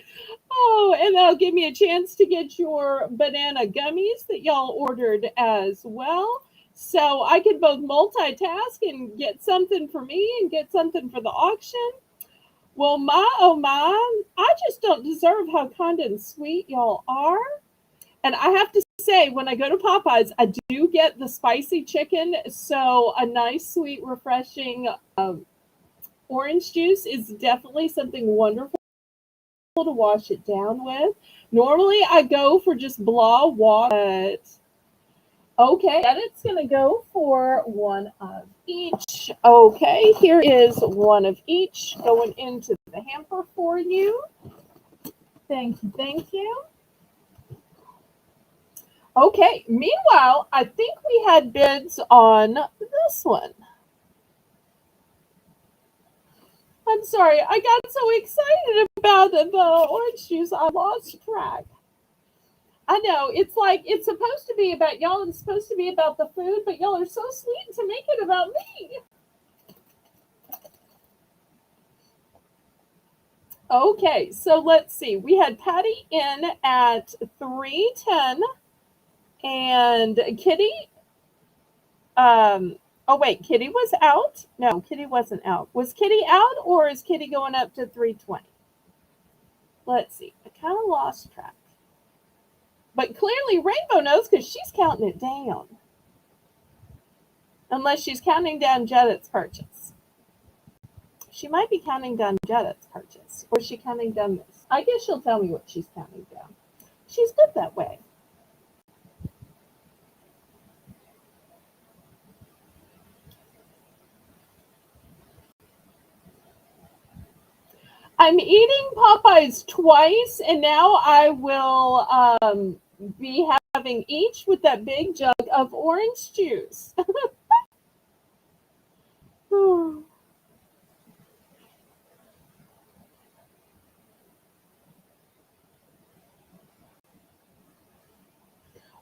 Oh, and that'll give me a chance to get your banana gummies that y'all ordered as well. So I can both multitask and get something for me and get something for the auction. Well, my oh my, I just don't deserve how kind and sweet y'all are. And I have to say, when I go to Popeyes, I do get the spicy chicken. So a nice, sweet, refreshing orange juice is definitely something wonderful to wash it down with. Normally, I go for just blah water, but okay, and it's going to go for one of each. Okay, here is one of each going into the hamper for you. Thank you, thank you. Okay, meanwhile, I think we had bids on this one. I'm sorry, I got so excited about the orange juice, I lost track. I know, it's like it's supposed to be about y'all and it's supposed to be about the food, but y'all are so sweet to make it about me. Okay, so let's see. We had Patty in at 310 and Kitty oh wait, Kitty was out? No, Kitty wasn't out. Was Kitty out or is Kitty going up to 320? Let's see. I kind of lost track. But clearly Rainbow knows because she's counting it down. Unless she's counting down Jedit's purchase. She might be counting down Jedit's purchase. Or is she counting down this? I guess she'll tell me what she's counting down. She's good that way. I'm eating Popeyes twice, and now I will be having each with that big jug of orange juice.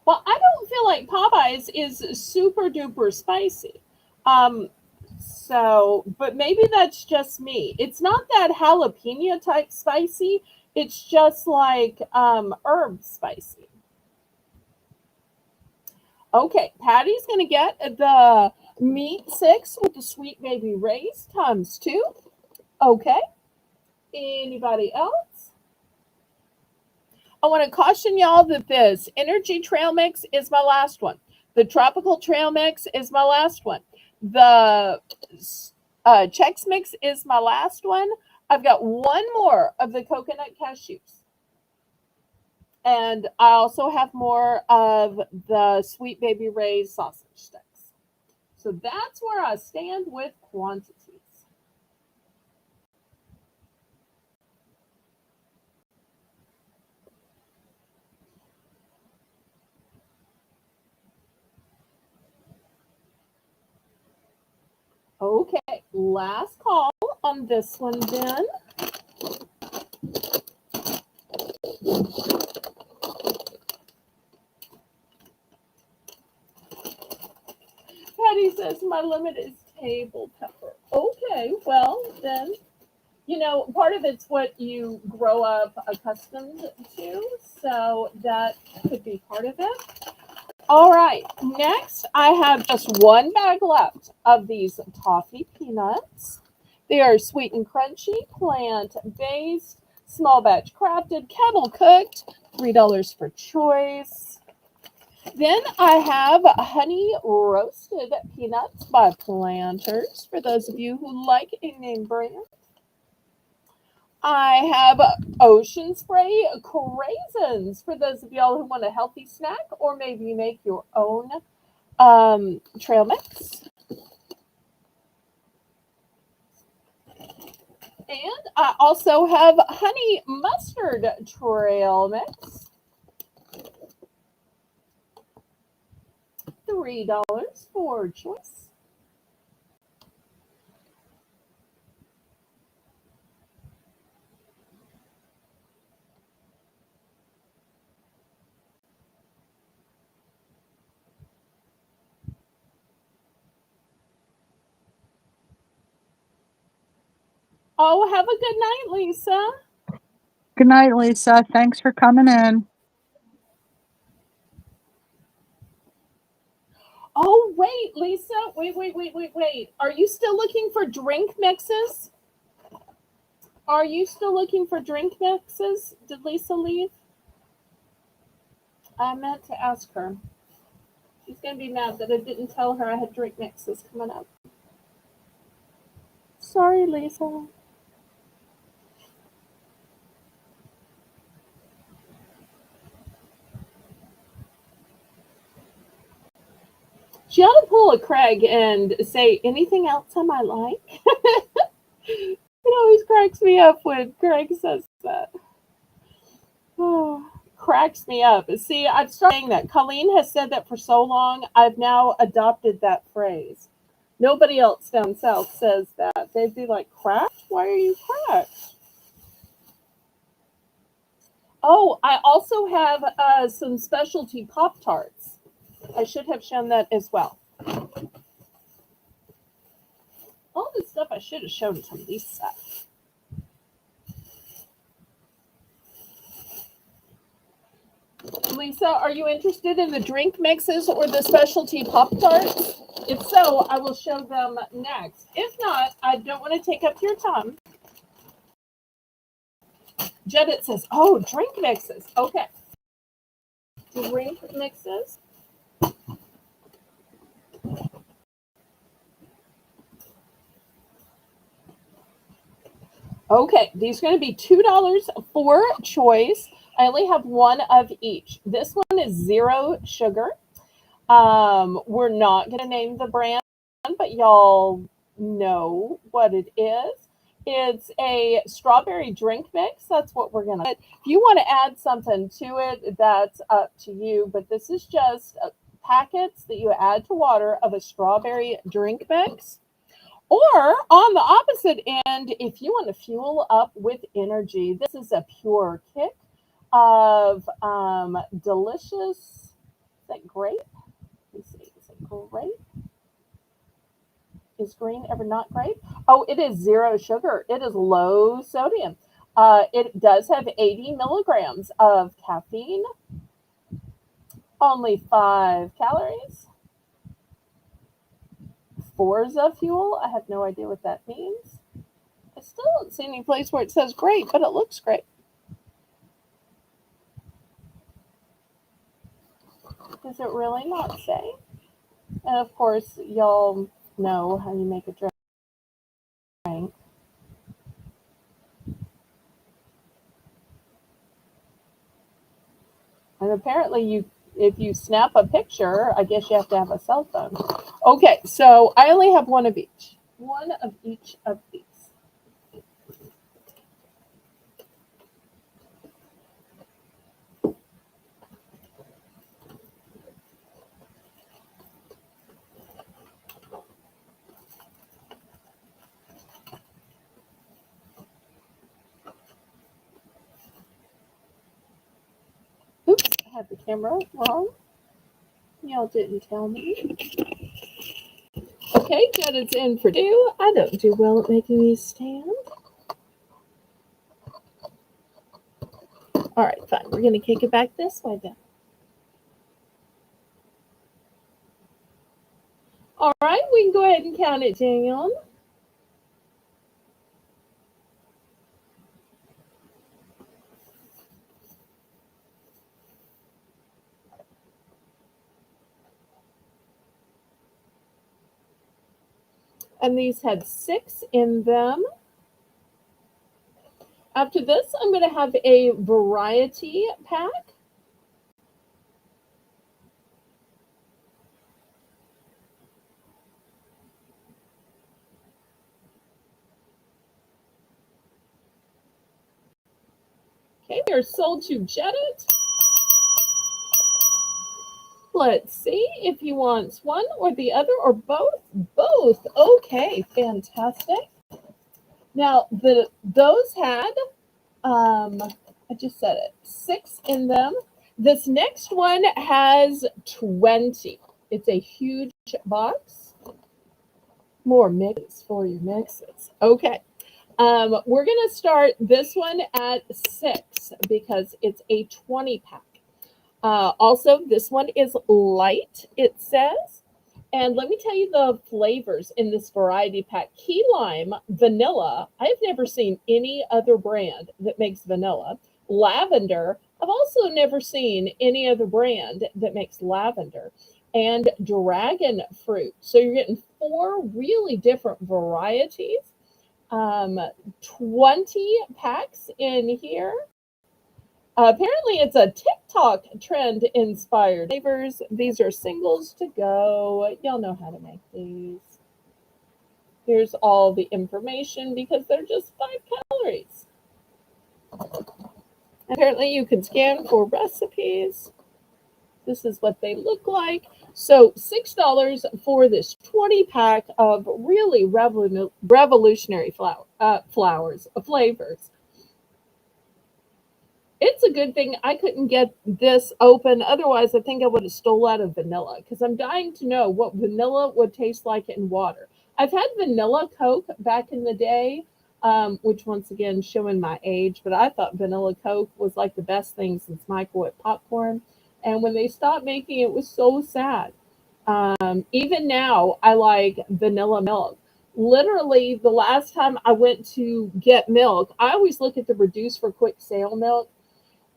Well, I don't feel like Popeyes is super duper spicy. Um, but maybe that's just me. It's not that jalapeno type spicy. It's just like herb spicy. Okay, Patty's gonna get the meat 6 with the sweet baby rays times 2. Okay. Anybody else? I want to caution y'all that this energy trail mix is my last one. The tropical trail mix is my last one. The Chex mix is my last one. I've got one more of the coconut cashews. And I also have more of the sweet baby Ray's sausage sticks. So that's where I stand with quantities. Okay, last call on this one then. Patty says my limit is table pepper. Okay, well then, part of it's what you grow up accustomed to, so that could be part of it. All right, next I have just one bag left of these toffee peanuts. They are sweet and crunchy, plant-based, small batch crafted, kettle cooked, $3 for choice. Then I have honey roasted peanuts by Planters, for those of you who like a name brand. I have Ocean Spray Craisins, for those of y'all who want a healthy snack, or maybe you make your own trail mix. And I also have Honey Mustard Trail Mix. $3 for choice. Oh, have a good night, Lisa. Good night, Lisa. Thanks for coming in. Oh, wait, Lisa. Wait. Are you still looking for drink mixes? Are you still looking for drink mixes? Did Lisa leave? I meant to ask her. She's going to be mad that I didn't tell her I had drink mixes coming up. Sorry, Lisa. She ought to pull a Craig and say, anything else I might like? It always cracks me up when Craig says that. Oh, cracks me up. See, I've started saying that. Colleen has said that for so long, I've now adopted that phrase. Nobody else down south says that. They'd be like, cracked? Why are you cracked? Oh, I also have some specialty Pop-Tarts. I should have shown that as well. All this stuff I should have shown to Lisa. Lisa, are you interested in the drink mixes or the specialty Pop-Tarts? If so, I will show them next. If not, I don't want to take up your time. Jedit says, oh, drink mixes. Okay. Drink mixes. Okay, these are going to be $2 for choice. I only have one of each. This one is 0 sugar. We're not going to name the brand, but y'all know what it is. It's a strawberry drink mix. That's what we're going to. If you want to add something to it, that's up to you. But this is just packets that you add to water of a strawberry drink mix. Or on the opposite end, if you want to fuel up with energy, this is a pure kick of delicious, is that grape? Let me see, is it grape? Is green ever not grape? Oh, it is 0 sugar. It is low sodium. It does have 80 milligrams of caffeine, only 5 calories. Forza fuel. I have no idea what that means. I still don't see any place where it says grape, but it looks great. Does it really not say? And of course, y'all know how you make a drink. And apparently if you snap a picture, I guess you have to have a cell phone. Okay, so I only have one of each. One of each of these. Oops, I had the camera wrong. Y'all didn't tell me. Okay, Jedit's in for 2. I don't do well at making these stand. All right, fine. We're going to kick it back this way then. All right, we can go ahead and count it down. And these had 6 in them. After this, I'm going to have a variety pack. Okay, they're sold to Jedit. Let's see if he wants one or the other or both. Both. Okay, fantastic. Now, those had, I just said it, 6 in them. This next one has 20. It's a huge box. More mixes for your mixes. Okay. We're going to start this one at 6 because it's a 20 pack. Also, this one is light, it says. And let me tell you the flavors in this variety pack. Key lime, vanilla. I've never seen any other brand that makes vanilla. Lavender. I've also never seen any other brand that makes lavender. And dragon fruit. So you're getting 4 really different varieties. 20 packs in here. Apparently, it's a TikTok trend inspired flavors. These are singles to go. Y'all know how to make these. Here's all the information because they're just 5 calories. Apparently, you can scan for recipes. This is what they look like. So $6 for this 20 pack of really revolutionary flavors. It's a good thing I couldn't get this open. Otherwise, I think I would have stole out of vanilla because I'm dying to know what vanilla would taste like in water. I've had vanilla Coke back in the day, which once again showing my age, but I thought vanilla Coke was like the best thing since microwave popcorn. And when they stopped making it, it was so sad. Even now, I like vanilla milk. Literally, the last time I went to get milk, I always look at the reduced for quick sale milk.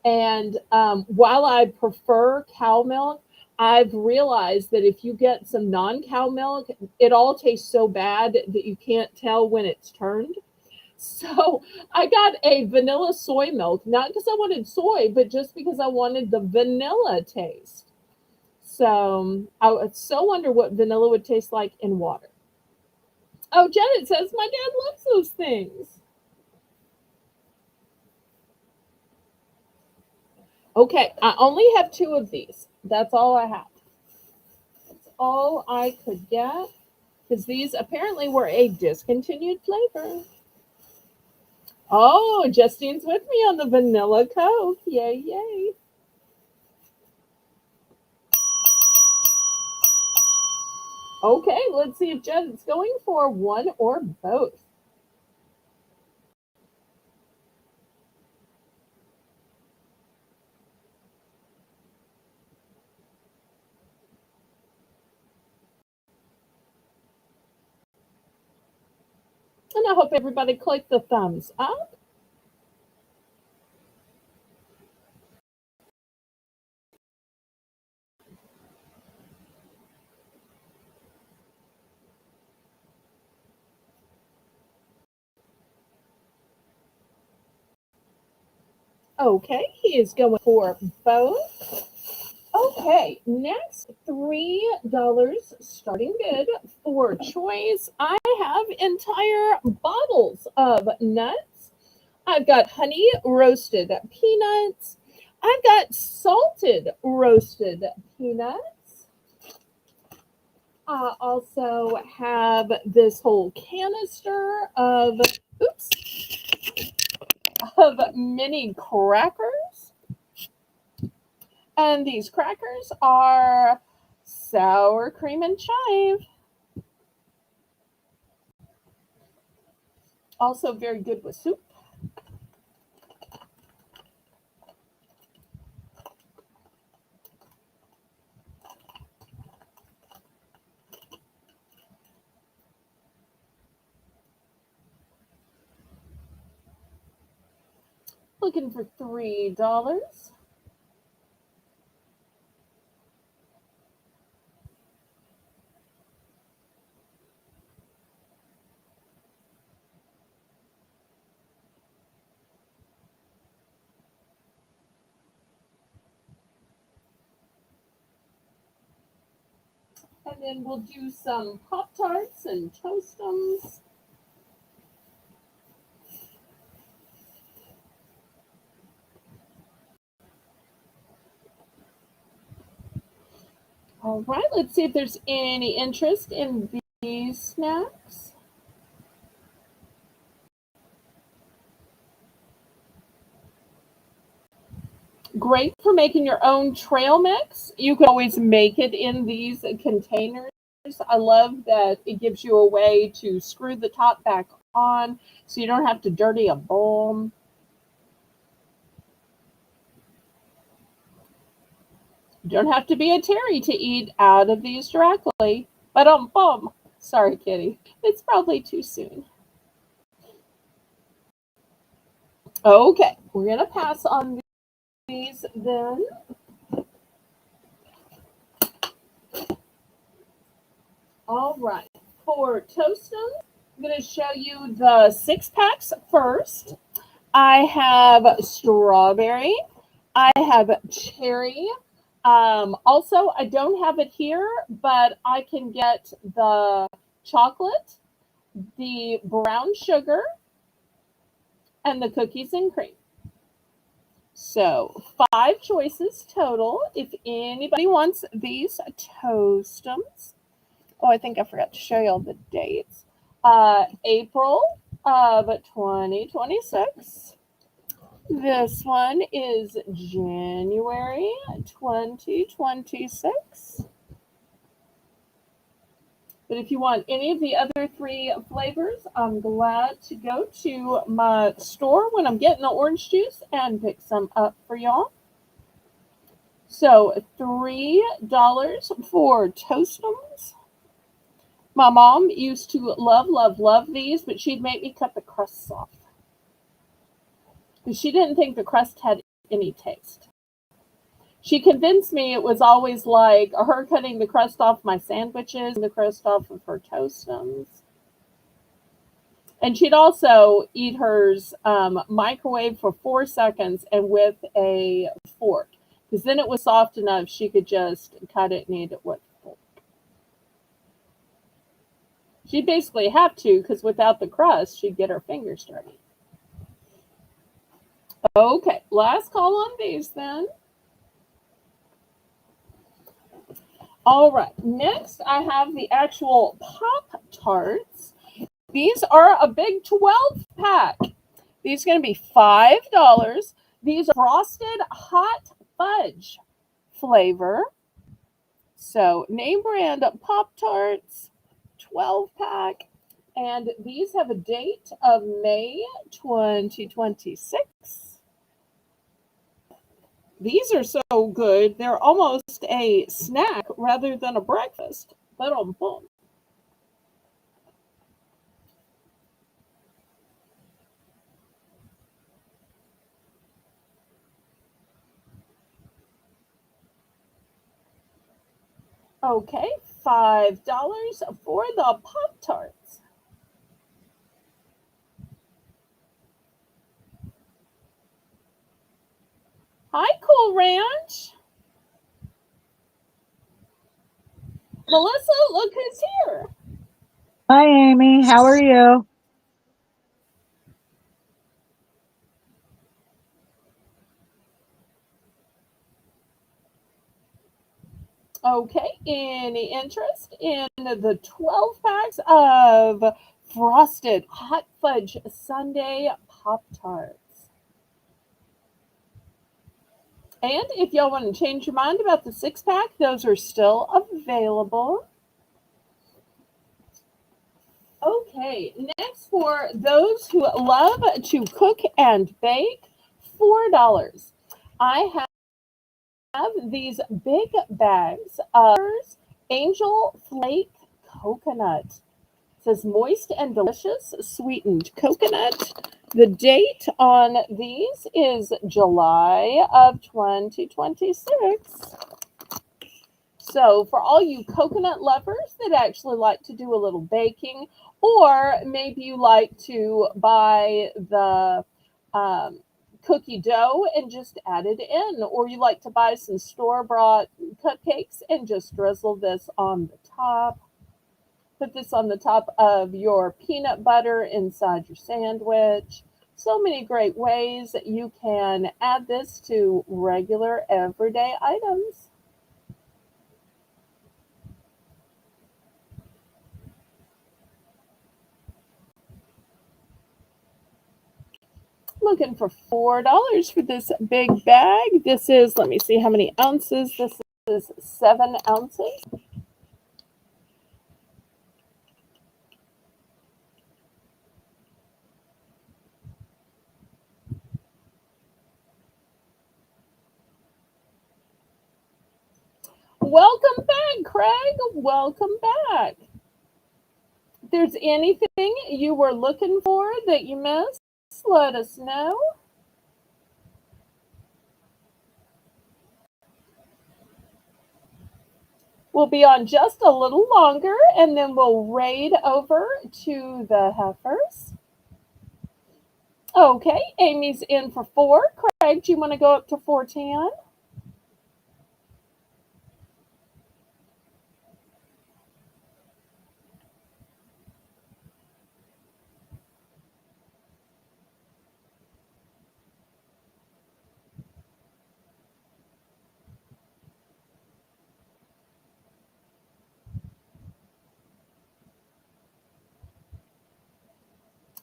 And while I prefer cow milk, I've realized that if you get some non-cow milk, it all tastes so bad that you can't tell when it's turned. So I got a vanilla soy milk, not because I wanted soy, but just because I wanted the vanilla taste. So I would so wonder what vanilla would taste like in water. Oh, Janet says my dad loves those things. Okay, I only have 2 of these. That's all I have. That's all I could get because these apparently were a discontinued flavor. Oh, Justine's with me on the vanilla Coke. Yay, yay. Okay, let's see if Jen's going for one or both. And I hope everybody clicked the thumbs up. Okay, he is going for both. Okay, next $3 starting bid for choice. I have entire bottles of nuts. I've got honey roasted peanuts. I've got salted roasted peanuts. I also have this whole canister of mini crackers. And these crackers are sour cream and chive. Also very good with soup. Looking for $3. And then we'll do some Pop-Tarts and Toastums. All right, let's see if there's any interest in these snacks. Great for making your own trail mix. You can always make it in these containers. I love that it gives you a way to screw the top back on so you don't have to dirty a bowl. You don't have to be a Terry to eat out of these directly. But boom. Sorry, kitty. It's probably too soon. Okay, we're going to pass on these then. All right, for Toastum, I'm going to show you the 6-packs first. I have strawberry. I have cherry. Also, I don't have it here, but I can get the chocolate, the brown sugar, and the cookies and cream. So 5 choices total. If anybody wants these Toastums, oh, I think I forgot to show you all the dates. April of 2026. This one is January 2026. But if you want any of the other 3 flavors, I'm glad to go to my store when I'm getting the orange juice and pick some up for y'all. So $3 for Toastums. My mom used to love these, but she'd make me cut the crusts off. Because she didn't think the crust had any taste. She convinced me it was always like her cutting the crust off my sandwiches and the crust off of her Toastums. And she'd also eat hers microwave for 4 seconds and with a fork. Because then it was soft enough she could just cut it and eat it with a fork. She'd basically have to, because without the crust, she'd get her fingers dirty. Okay, last call on these then. All right, next I have the actual Pop-Tarts. These are a big 12-pack. These are going to be $5. These are frosted hot fudge flavor. So name brand Pop-Tarts, 12-pack. And these have a date of May 2026. These are so good, they're almost a snack rather than a breakfast. Boom. Okay, $5 for the Pop-Tarts. Hi, Cool Ranch. Melissa, look who's here. Hi, Amy. How are you? Okay, any interest in the 12 packs of frosted hot fudge sundae Pop-Tarts? And if y'all want to change your mind about the 6-pack, those are still available. Okay, next for those who love to cook and bake, $4. I have these big bags of Angel Flake Coconut. It says moist and delicious sweetened coconut. The date on these is July of 2026. So for all you coconut lovers that actually like to do a little baking, or maybe you like to buy the cookie dough and just add it in, or you like to buy some store-bought cupcakes and just drizzle this on the top. Put this on the top of your peanut butter inside your sandwich. So many great ways that you can add this to regular everyday items. Looking for $4 for this big bag. This is, let me see how many ounces. This is 7 ounces. welcome back, Craig. Welcome back. If there's anything you were looking for that you missed, let us know. We'll be on just a little longer and then we'll raid over to the heifers. Okay, Amy's in for 4. Craig, do you want to go up to 410?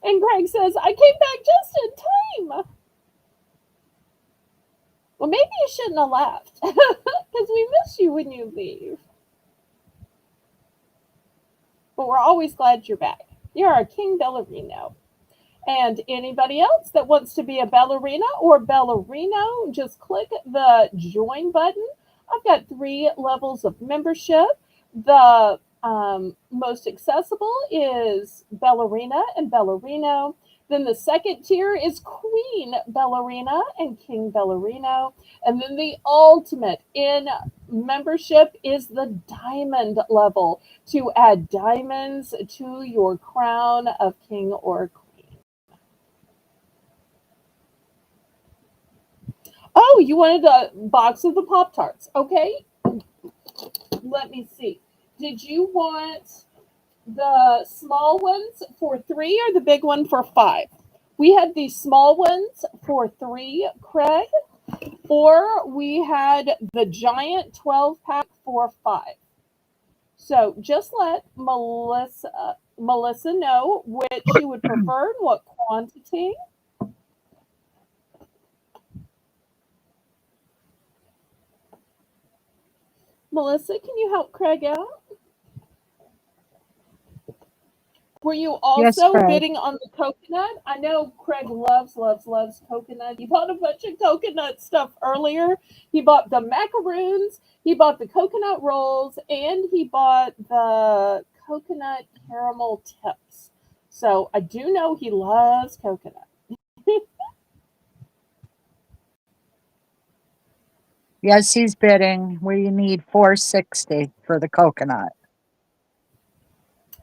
And Greg says, I came back just in time. Well, maybe you shouldn't have left because we miss you when you leave. But we're always glad you're back. You're our King Bellarino. And anybody else that wants to be a ballerina or ballerino, just click the join button. I've got 3 levels of membership. The most accessible is ballerina and ballerino. Then the second tier is Queen Ballerina and King Ballerino. And then the ultimate in membership is the diamond level to add diamonds to your crown of king or queen. Oh, you wanted a box of the Pop Tarts. Okay. Let me see. Did you want the small ones for 3 or the big one for 5? We had the small ones for 3, Craig, or we had the giant 12-pack for 5. So just let Melissa know which she would prefer and what quantity. Melissa, can you help Craig out? Were you Yes, also Craig. bidding on the coconut? I know Craig loves coconut. He bought a bunch of coconut stuff earlier. He bought the macaroons, he bought the coconut rolls, and he bought the coconut caramel tips. So I do know he loves coconut. Yes, he's bidding. We need 460 for the coconut.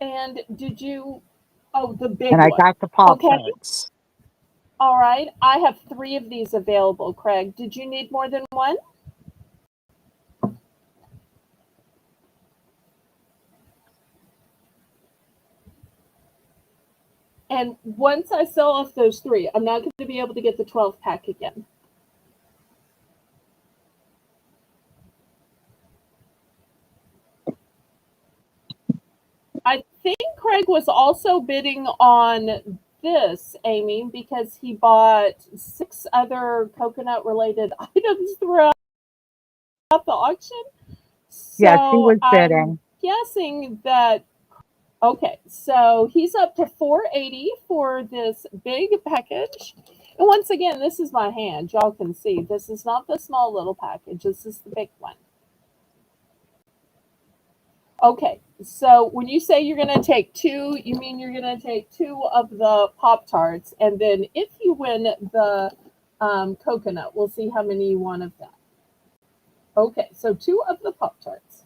And did you? Oh, the big And I one. got the Pop Okay. Tarts. All right. I have 3 of these available, Craig. Did you need more than one? And once I sell off those 3, I'm not going to be able to get the 12-pack again. I think Craig was also bidding on this, Amy, because he bought 6 other coconut related items throughout the auction. Yes, he So was I'm bidding. guessing that, okay, so he's up to 480 for this big package. And once again, this is my hand. Y'all can see this is not the small little package. This is the big one. Okay, so when you say you're going to take 2, you mean you're going to take 2 of the Pop Tarts, and then if you win the coconut, we'll see how many you want of that. Okay, so 2 of the Pop Tarts.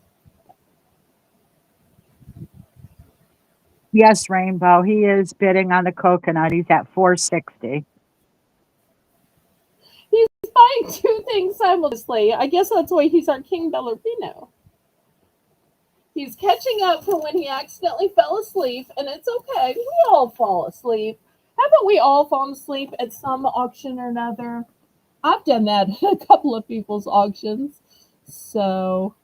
Yes, Rainbow. He is bidding on the coconut. He's at 460. He's buying 2 things simultaneously. I guess that's why he's our King Bellarino. He's catching up from when he accidentally fell asleep, and it's okay. We all fall asleep. Haven't we all fallen asleep at some auction or another? I've done that at a couple of people's auctions. So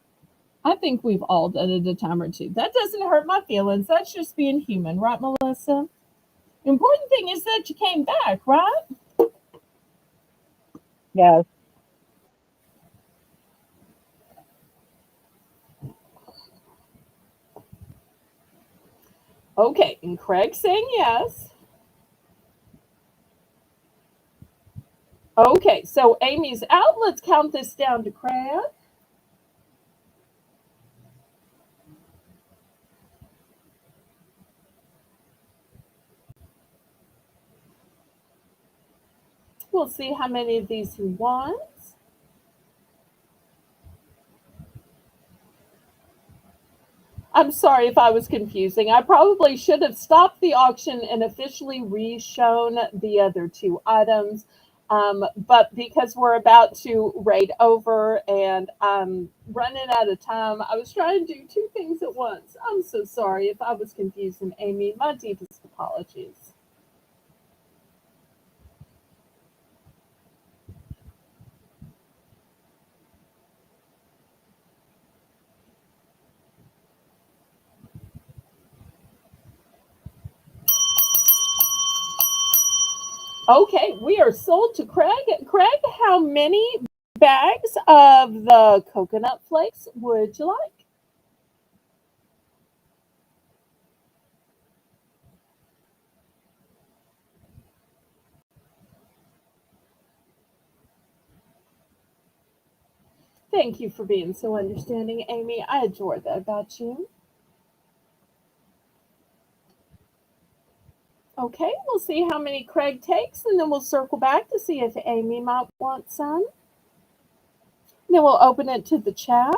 I think we've all done it a time or two. That doesn't hurt my feelings. That's just being human, right, Melissa? The important thing is that you came back, right? Yes. Okay, and Craig's saying yes. Okay, so Amy's out. Let's count this down to Craig. We'll see how many of these he wants. I'm sorry if I was confusing. I probably should have stopped the auction and officially re-shown the other two items. But because we're about to raid over and I'm running out of time, I was trying to do two things at once. I'm so sorry if I was confusing, Amy. My deepest apologies. Okay, we are sold to Craig. Craig, how many bags of the coconut flakes would you like? Thank you for being so understanding, Amy. I adore that about you. Okay, we'll see how many Craig takes, and then we'll circle back to see if Amy might want some. Then we'll open it to the chat.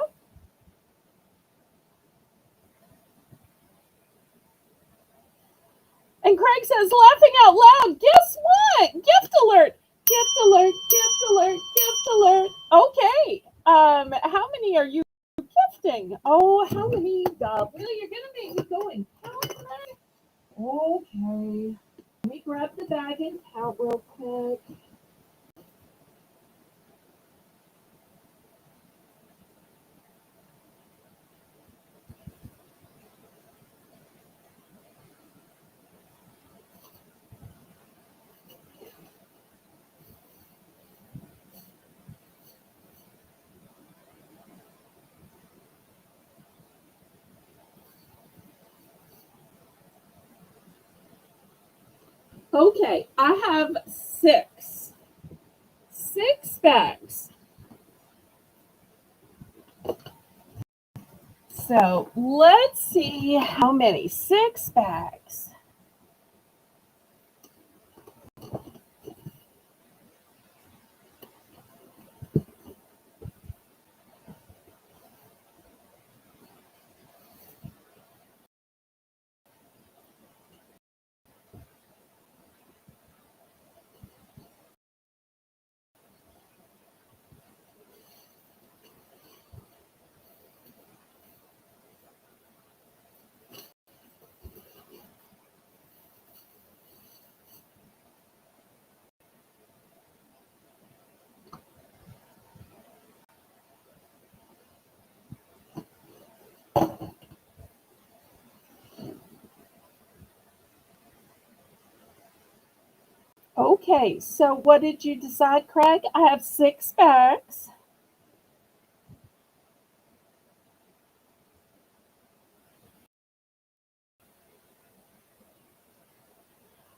And Craig says, laughing out loud, guess what? Gift alert! Gift alert! Gift alert! Gift alert! Okay. How many are you gifting? Oh, how many? God, Will, you're gonna make me go and count. Okay. Let me grab the bag and count real quick. Okay, I have six. Six bags. So let's see how many. Six bags. Okay, so what did you decide, Craig? I have six bags.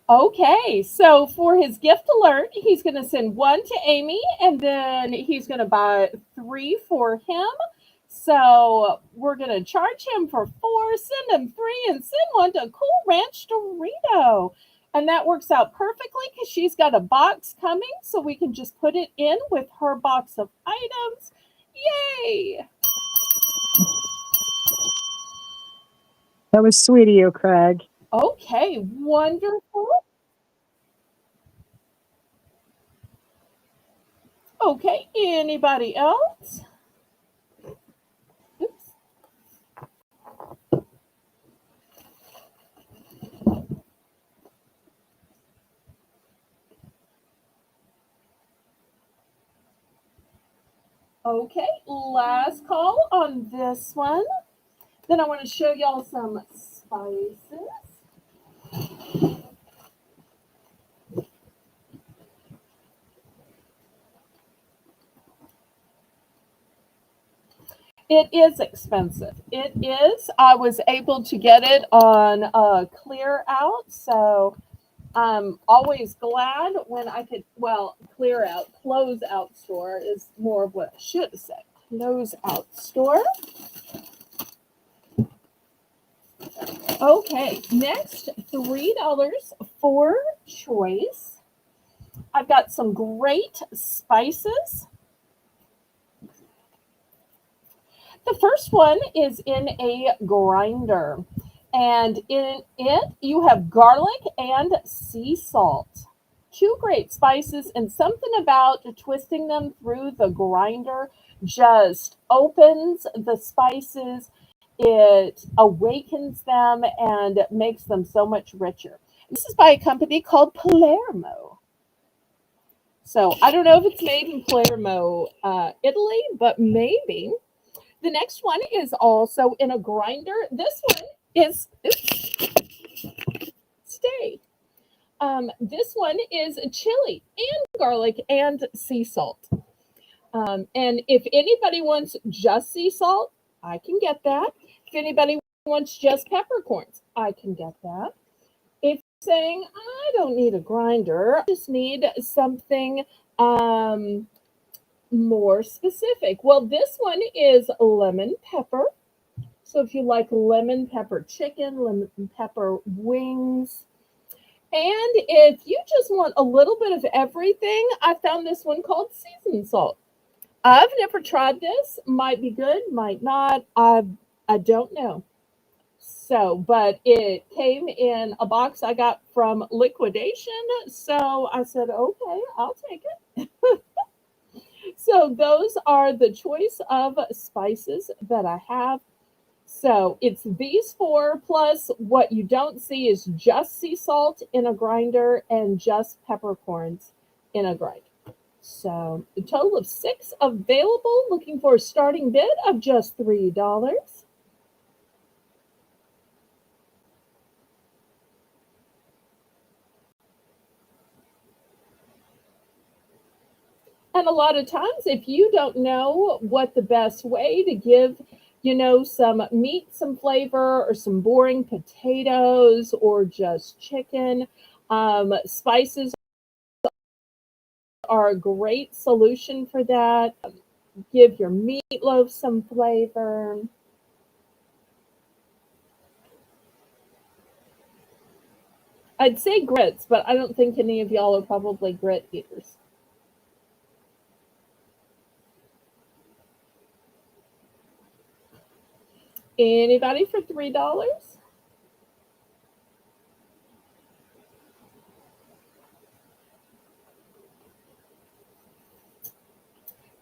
Okay, so for his gift alert, he's going to send one to Amy and then he's going to buy three for him. So we're going to charge him for four, send him three, and send one to Cool Ranch Dorito. And that works out perfectly because she's got a box coming, so we can just put it in with her box of items. Yay! That was sweet of you, Craig. Okay, wonderful. Okay, anybody else? Oops. Okay, last call on this one. Then I want to show y'all some spices. It is expensive. It is. I was able to get it on clear out, so I'm always glad when I could, well, clear out, close out store is more of what I should have said. Close out store. Okay, next $3 for choice. I've got some great spices. The first one is in a grinder, and in it you have garlic and sea salt. Two great spices, and something about twisting them through the grinder just opens the spices. It awakens them and makes them so much richer. This is by a company called Palermo. So I don't know if it's made in Palermo, Italy, but maybe. The next one is also in a grinder. This one is, stay. This one is chili and garlic and sea salt. And if anybody wants just sea salt, I can get that. If anybody wants just peppercorns, I can get that. If you're saying, I don't need a grinder, I just need something more specific. Well, this one is lemon pepper. So if you like lemon pepper chicken, lemon pepper wings, and if you just want a little bit of everything, I found this one called seasoned salt. I've never tried this. Might be good, might not. I don't know. So, but it came in a box I got from liquidation. So I said, okay, I'll take it. So those are the choice of spices that I have. So it's these four plus what you don't see is just sea salt in a grinder and just peppercorns in a grinder. So a total of 6 available, looking for a starting bid of just $3. And a lot of times, if you don't know what the best way to give, some meat, some flavor, or some boring potatoes, or just chicken, spices are a great solution for that. Give your meatloaf some flavor. I'd say grits, but I don't think any of y'all are probably grit eaters. Anybody for $3?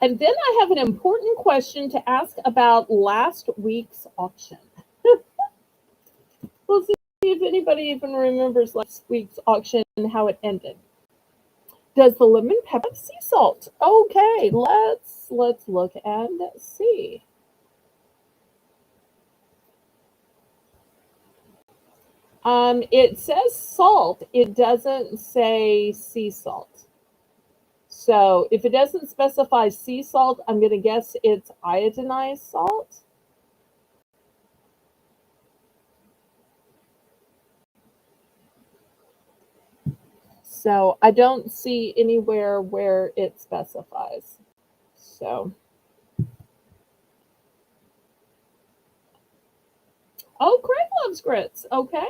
And then I have an important question to ask about last week's auction. We'll see if anybody even remembers last week's auction and how it ended. Does the lemon pepper have sea salt? Okay, let's look and see. It says salt. It doesn't say sea salt. So if it doesn't specify sea salt, I'm going to guess it's iodinized salt. So I don't see anywhere where it specifies. So, oh, Craig loves grits. Okay.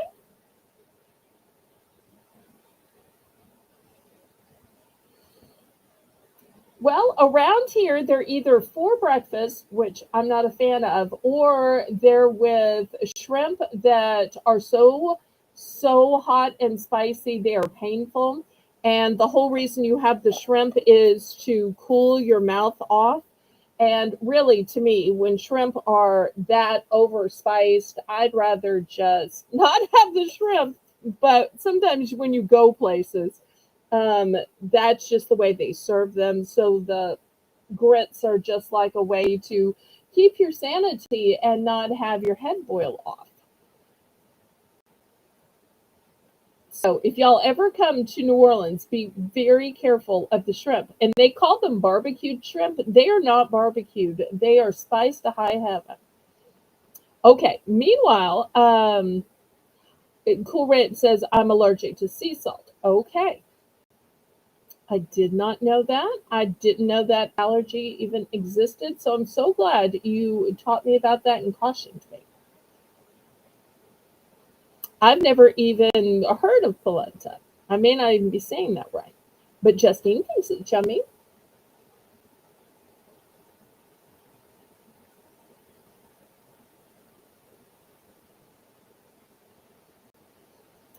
Well, around here, they're either for breakfast, which I'm not a fan of, or they're with shrimp that are so hot and spicy, they are painful. And the whole reason you have the shrimp is to cool your mouth off. And really, to me, when shrimp are that overspiced, I'd rather just not have the shrimp. But sometimes when you go places, that's just the way they serve them. So the grits are just like a way to keep your sanity and not have your head boil off. So if y'all ever come to New Orleans, be very careful of the shrimp. And they call them barbecued shrimp. They are not barbecued. They are spiced to high heaven. Okay. Meanwhile, Cool Rant says, I'm allergic to sea salt. Okay. I did not know that. I didn't know that allergy even existed. So I'm so glad you taught me about that and cautioned me. I've never even heard of polenta. I may not even be saying that right. but Justine thinks it's yummy.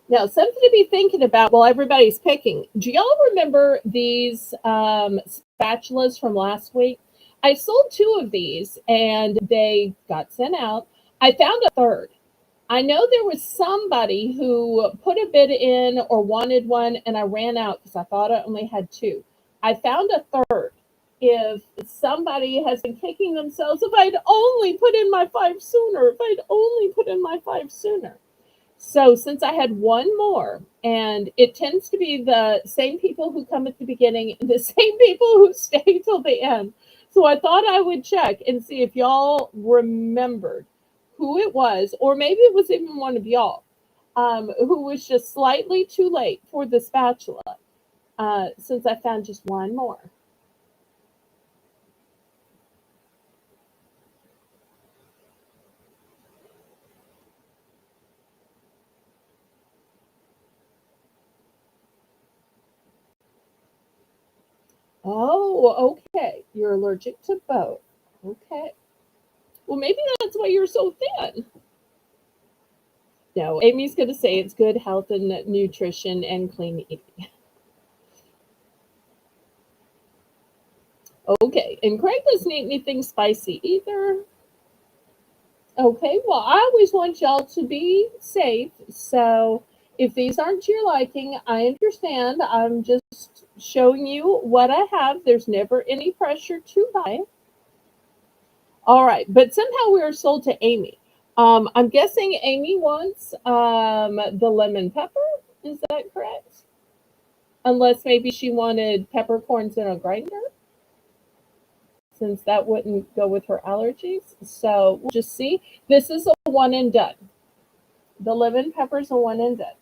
Now, something to be thinking about while everybody's picking. Do y'all remember these spatulas from last week? I sold 2 of these and they got sent out. I found a third. I know there was somebody who put a bid in or wanted one, and I ran out because I thought I only had 2. I found a third. If somebody has been kicking themselves, if I'd only put in my 5 sooner, if I'd only put in my 5 sooner. So since I had one more, and it tends to be the same people who come at the beginning, the same people who stay till the end. So I thought I would check and see if y'all remembered who it was, or maybe it was even one of y'all who was just slightly too late for the spatula, since I found just one more. Oh, okay. You're allergic to both. Okay. Well, maybe that's why you're so thin. No, Amy's going to say it's good health and nutrition and clean eating. Okay, and Craig doesn't eat anything spicy either. Okay, well, I always want y'all to be safe. So if these aren't to your liking, I understand. I'm just showing you what I have. There's never any pressure to buy. All right, but somehow we are sold to Amy. I'm guessing Amy wants the lemon pepper. Is that correct? Unless maybe she wanted peppercorns in a grinder, since that wouldn't go with her allergies. So we'll just see. This is a one and done. The lemon pepper's a one and done.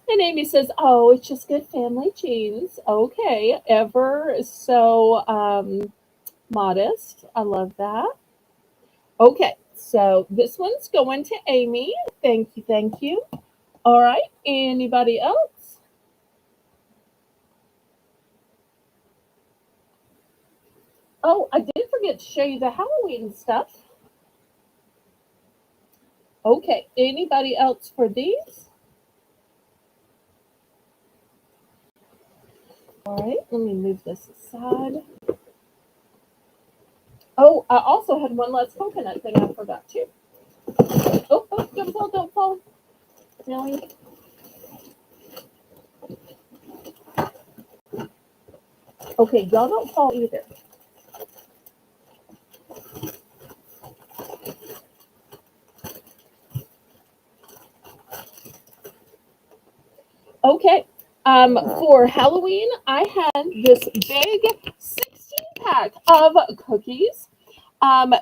And Amy says, "Oh, it's just good family genes." Okay, ever so modest. I love that. Okay, so this one's going to Amy. Thank you, thank you. All right, anybody else? Oh, I did forget to show you the Halloween stuff. Okay, anybody else for these? All right, let me move this aside. Oh, I also had one less coconut thing I forgot too. Oh, don't fall, don't fall. Really? Okay, y'all don't fall either. Okay. For Halloween, I had this big 16-pack of cookies.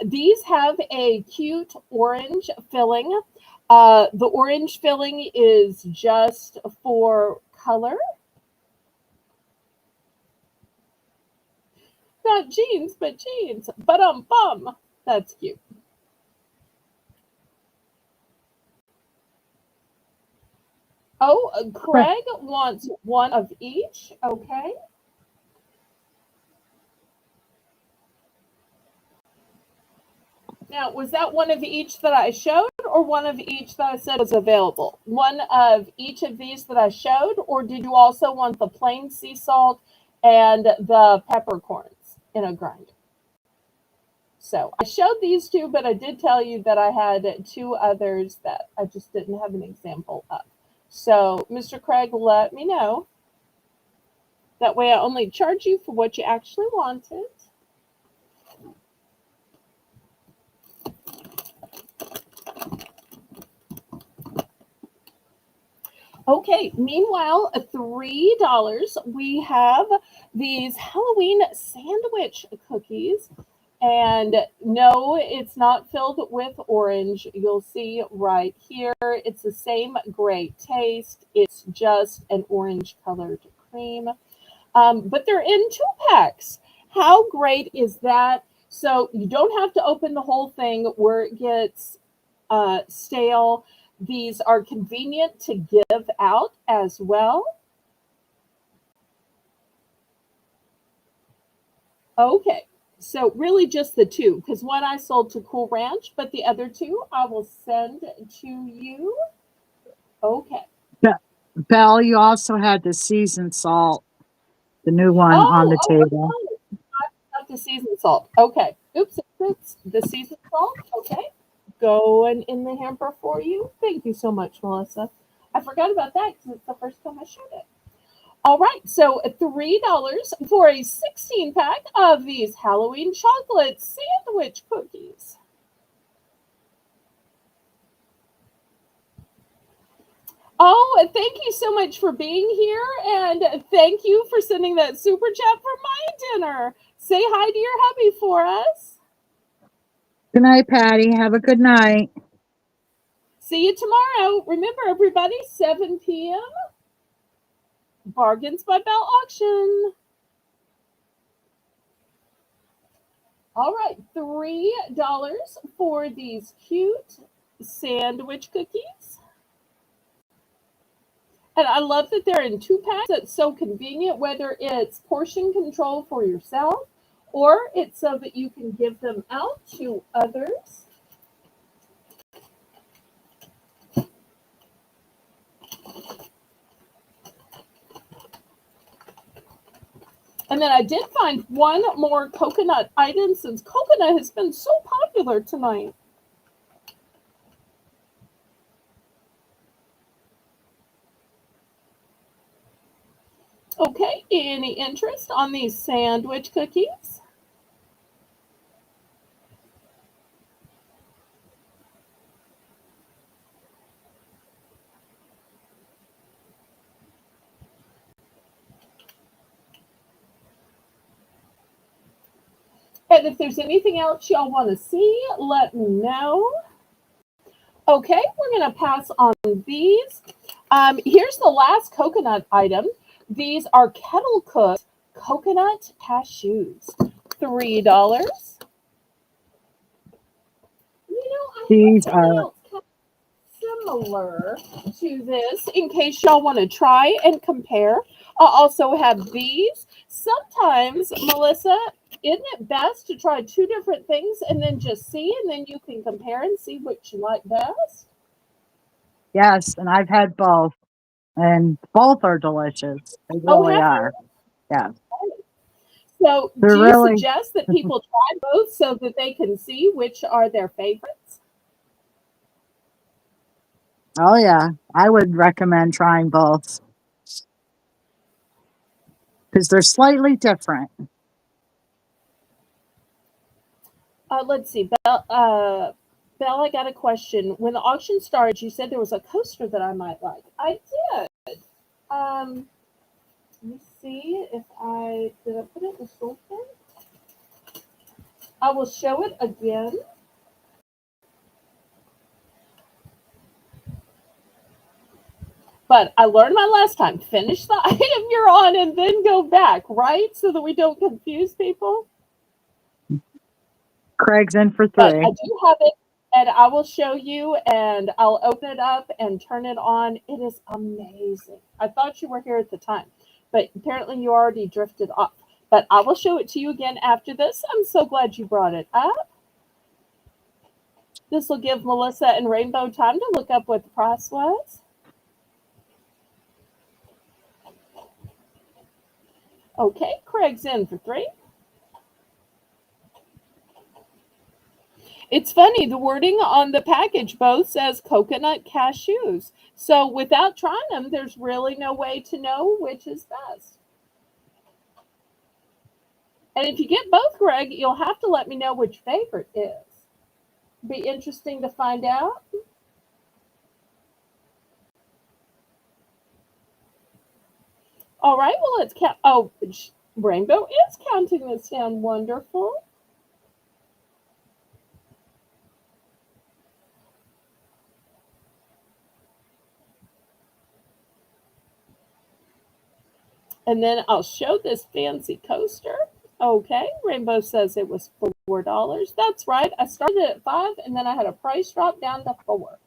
These have a cute orange filling. The orange filling is just for color. Not jeans, but jeans. But bum. That's cute. Oh, Craig wants one of each. Okay. Now, was that one of each that I showed, or one of each that I said was available? One of each of these that I showed, or did you also want the plain sea salt and the peppercorns in a grinder? So I showed these 2, but I did tell you that I had 2 others that I just didn't have an example of. So, Mr. Craig, let me know. That way I only charge you for what you actually wanted. Okay, meanwhile, $3, we have these Halloween sandwich cookies. And no, it's not filled with orange. You'll see right here, it's the same great taste. It's just an orange colored cream. But they're in 2 packs. How great is that? So you don't have to open the whole thing where it gets stale. These are convenient to give out as well. Okay, so really just the two, because one I sold to Cool Ranch, but the other two I will send to you. Okay. Be- Belle, you also had the seasoned salt, the new one on the Oh, table. oh, not the seasoned salt. Okay. Oops, oops. The seasoned salt. Okay. Going in the hamper for you. Thank you so much, Melissa. I forgot about that because it's the first time I showed it. All right, so $3 for a 16 pack of these Halloween chocolate sandwich cookies. Oh, and thank you so much for being here, and thank you for sending that super chat for my dinner. Say hi to your hubby for us. Good night, Patty. Have a good night. See you tomorrow. Remember, everybody, 7 p.m. Bargains by Bell auction. All right, $3 for these cute sandwich cookies. And I love that they're in 2 packs. That's so convenient, whether it's portion control for yourself or it's so that you can give them out to others. And then I did find one more coconut item since coconut has been so popular tonight. Okay, any interest on these sandwich cookies? And if there's anything else y'all want to see, let me know. Okay, we're going to pass on these. Here's the last coconut item. These are kettle cooked coconut cashews. $3. I have These something are else kind of similar to this in case y'all want to try and compare. I also have these. Sometimes, Melissa, isn't it best to try 2 different things and then just see, and then you can compare and see which you like best? yes, and I've had both, and both are delicious. They Oh, really have are. you? Yeah, So, they're do you really. suggest that people try both so that they can see which are their favorites? Oh yeah, I would recommend trying both because they're slightly different. Let's see, Belle, I got a question. When the auction started, you said there was a coaster that I might like. I did. Let me see if I did I put it in the store bin? I will show it again. But I learned my last time. Finish the item you're on and then go back, right? So that we don't confuse people. Craig's in for But I 3. do have it, and I will show you, and I'll open it up and turn it on. It is amazing. I thought you were here at the time, but apparently you already drifted off. But I will show it to you again after this. I'm so glad you brought it up. This will give Melissa and Rainbow time to look up what the price was. Okay, Craig's in for 3. It's funny, the wording on the package both says coconut cashews. So without trying them, there's really no way to know which is best. And if you get both, Greg, you'll have to let me know which favorite is. Be interesting to find out. All right, well, let's count. Oh, Rainbow is counting this down. Wonderful. And then I'll show this fancy coaster. Okay, Rainbow says it was $4. That's right. I started at 5 and then I had a price drop down to 4.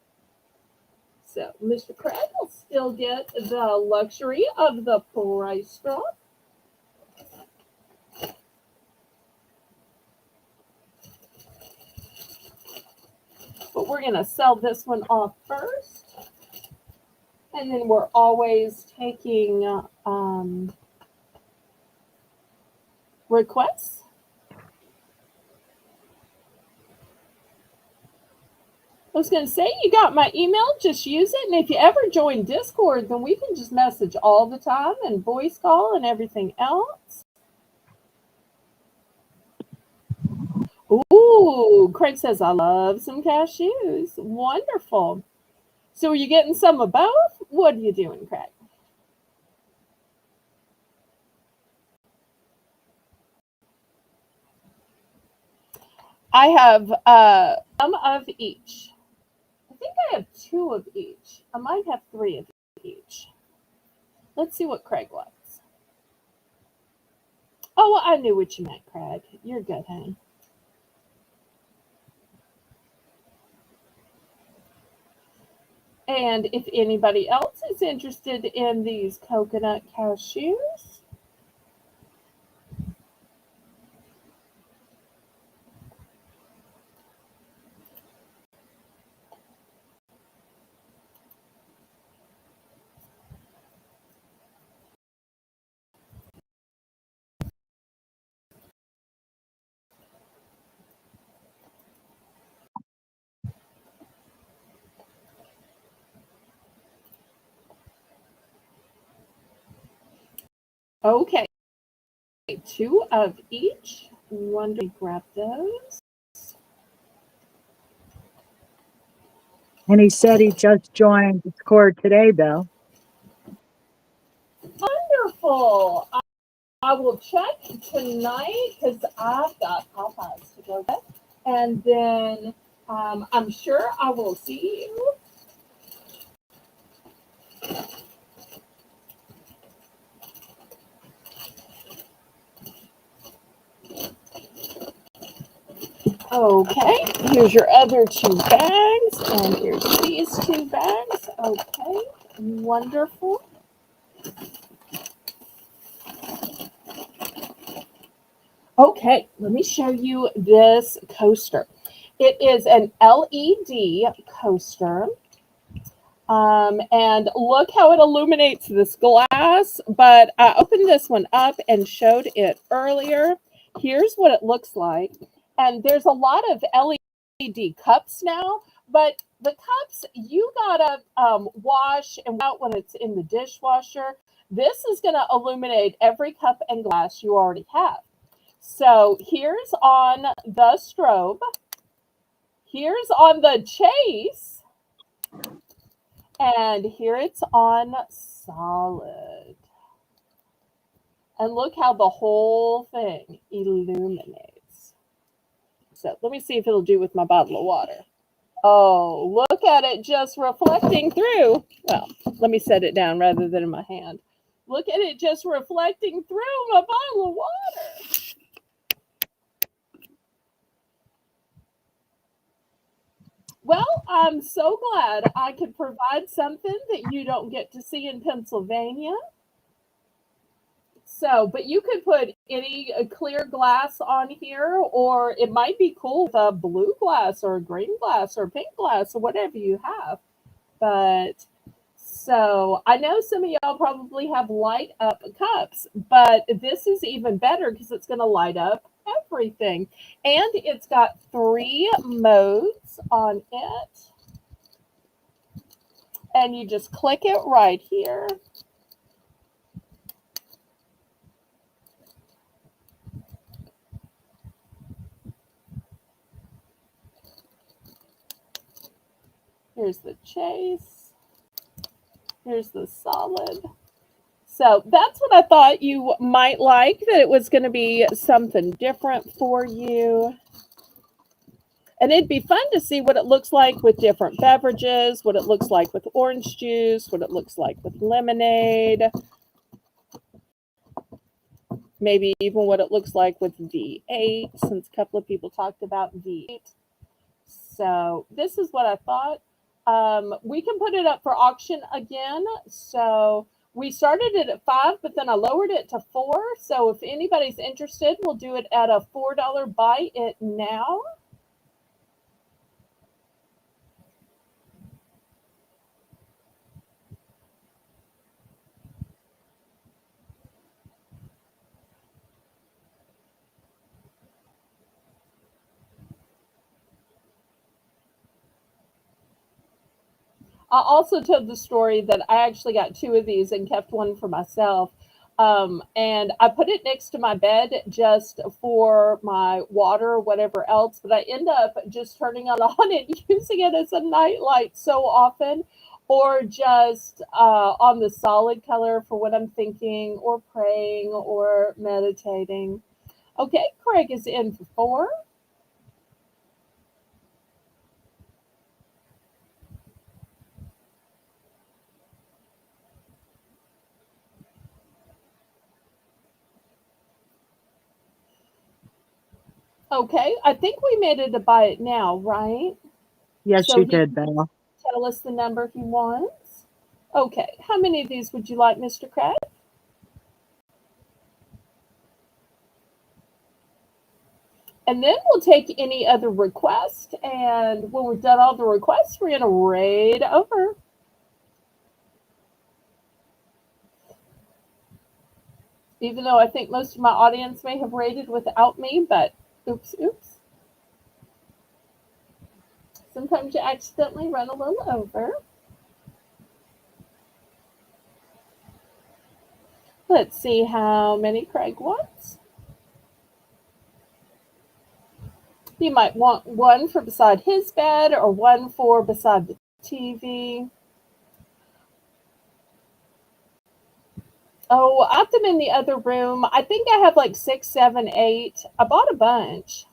So Mr. Craig will still get the luxury of the price drop. But we're going to sell this one off first. And then we're always taking requests. I was going to say, you got my email, just use it. And if you ever join Discord, then we can just message all the time and voice call and everything else. Ooh, Craig says, I love some cashews. Wonderful. So are you getting some of both? What are you doing, Craig? I have some of each. I think I have 2 of each. I might have 3 of each. Let's see what Craig likes. Oh, well, I knew what you meant, Craig. You're good, honey. And if anybody else is interested in these coconut cashews, okay, 2 of each. Wonder, grab those. And he said he just joined Discord today, Belle. Wonderful. I will check tonight because I've got Popeyes to go get. And then I'm sure I will see you. Okay, here's your other 2 bags, and here's these 2 bags. Okay, wonderful. Okay, let me show you this coaster. It is an LED coaster. And look how it illuminates this glass. But I opened this one up and showed it earlier. Here's what it looks like. And there's a lot of LED cups now, but the cups you gotta wash and out when it's in the dishwasher. This is gonna illuminate every cup and glass you already have. So here's on the strobe. Here's on the chase. And here it's on solid. And look how the whole thing illuminates. So let me see if it'll do with my bottle of water. Oh, look at it just reflecting through. Well, let me set it down rather than in my hand. Look at it just reflecting through my bottle of water. Well, I'm so glad I could provide something that you don't get to see in Pennsylvania. So, but you could put any clear glass on here, or it might be cool with a blue glass or a green glass or pink glass or whatever you have. But so I know some of y'all probably have light up cups, but this is even better because it's going to light up everything. And it's got 3 modes on it. And you just click it right here. Here's the chase. Here's the solid. So that's what I thought you might like, that it was going to be something different for you. And it'd be fun to see what it looks like with different beverages, what it looks like with orange juice, what it looks like with lemonade. maybe even what it looks like with V8, since a couple of people talked about V8. So this is what I thought. We can put it up for auction again. So we started it at 5, but then I lowered it to 4. So if anybody's interested, we'll do it at a $4 buy it now. I also told the story that I actually got 2 of these and kept one for myself. And I put it next to my bed just for my water or whatever else, but I end up just turning it on and using it as a nightlight so often, or just on the solid color for when I'm thinking or praying or meditating. Okay, Craig is in for 4. Okay, I think we made it a buy it now, right? Yes, So you he did, can Bella. tell us the number he wants. Okay, how many of these would you like, Mr. Craig? And then we'll take any other request. And when we've done all the requests, we're going to raid over. Even though I think most of my audience may have raided without me, but oops, oops. Sometimes you accidentally run a little over. Let's see how many Craig wants. He might want one for beside his bed or one for beside the TV. Oh, I have them in the other room. I think I have like 6, 7, 8. I bought a bunch.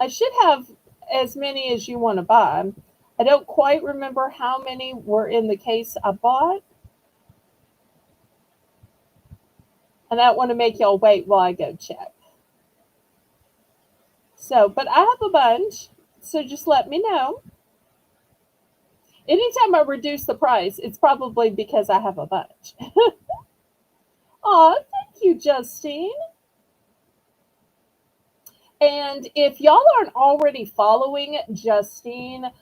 I should have as many as you want to buy. I don't quite remember how many were in the case I bought. And I don't want to make y'all wait while I go check. So, but I have a bunch. So just let me know. Anytime I reduce the price, it's probably because I have a bunch. Aw, thank you, Justine. And if y'all aren't already following Justine,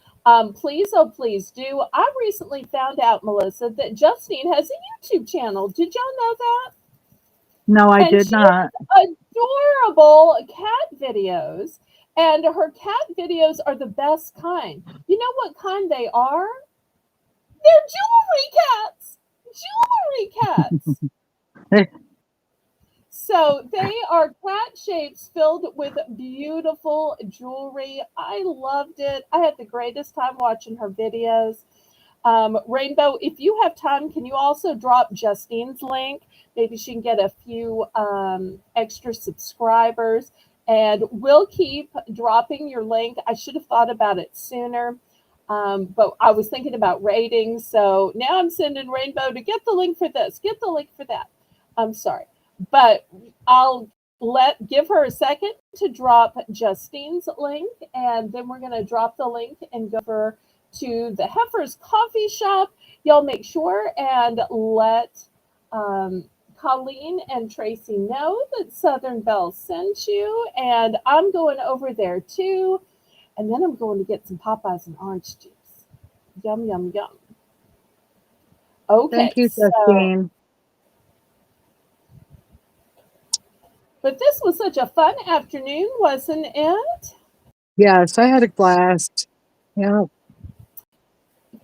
please, oh, please do. I recently found out, Melissa, that Justine has a YouTube channel. Did y'all know that? No, I And did she not. has adorable cat videos. And her cat videos are the best kind. You know what kind they are? They're jewelry cats. Jewelry cats. So they are cat shapes filled with beautiful jewelry. I loved it. I had the greatest time watching her videos. Rainbow, if you have time, can you also drop Justine's link? Maybe she can get a few extra subscribers. And we'll keep dropping your link. I should have thought about it sooner. But I was thinking about ratings. So now I'm sending Rainbow to get the link for this, get the link for that. I'm sorry. But I'll give her a second to drop Justine's link, and then we're going to drop the link and go over to the Heifer's Coffee Shop. Y'all make sure and let Colleen and Tracy know that Southern Belle sent you, and I'm going over there too, and then I'm going to get some Popeyes and orange juice. Yum, yum, yum. Okay, Thank you, so Justine. but this was such a fun afternoon, wasn't it? Yes, I had a blast. Yeah.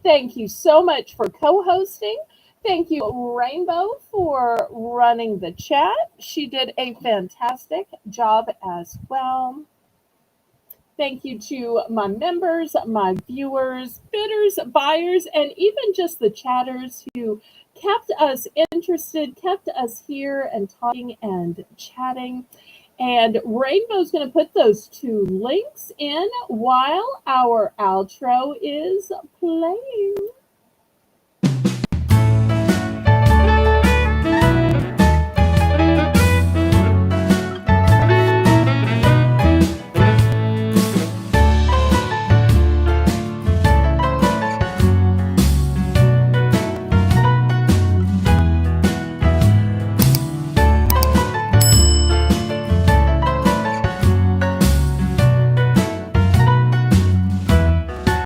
Thank you so much for co-hosting. Thank you, Rainbow, for running the chat. She did a fantastic job as well. Thank you to my members, my viewers, bidders, buyers, and even just the chatters who kept us interested, kept us here and talking and chatting. And Rainbow's going to put those 2 links in while our outro is playing.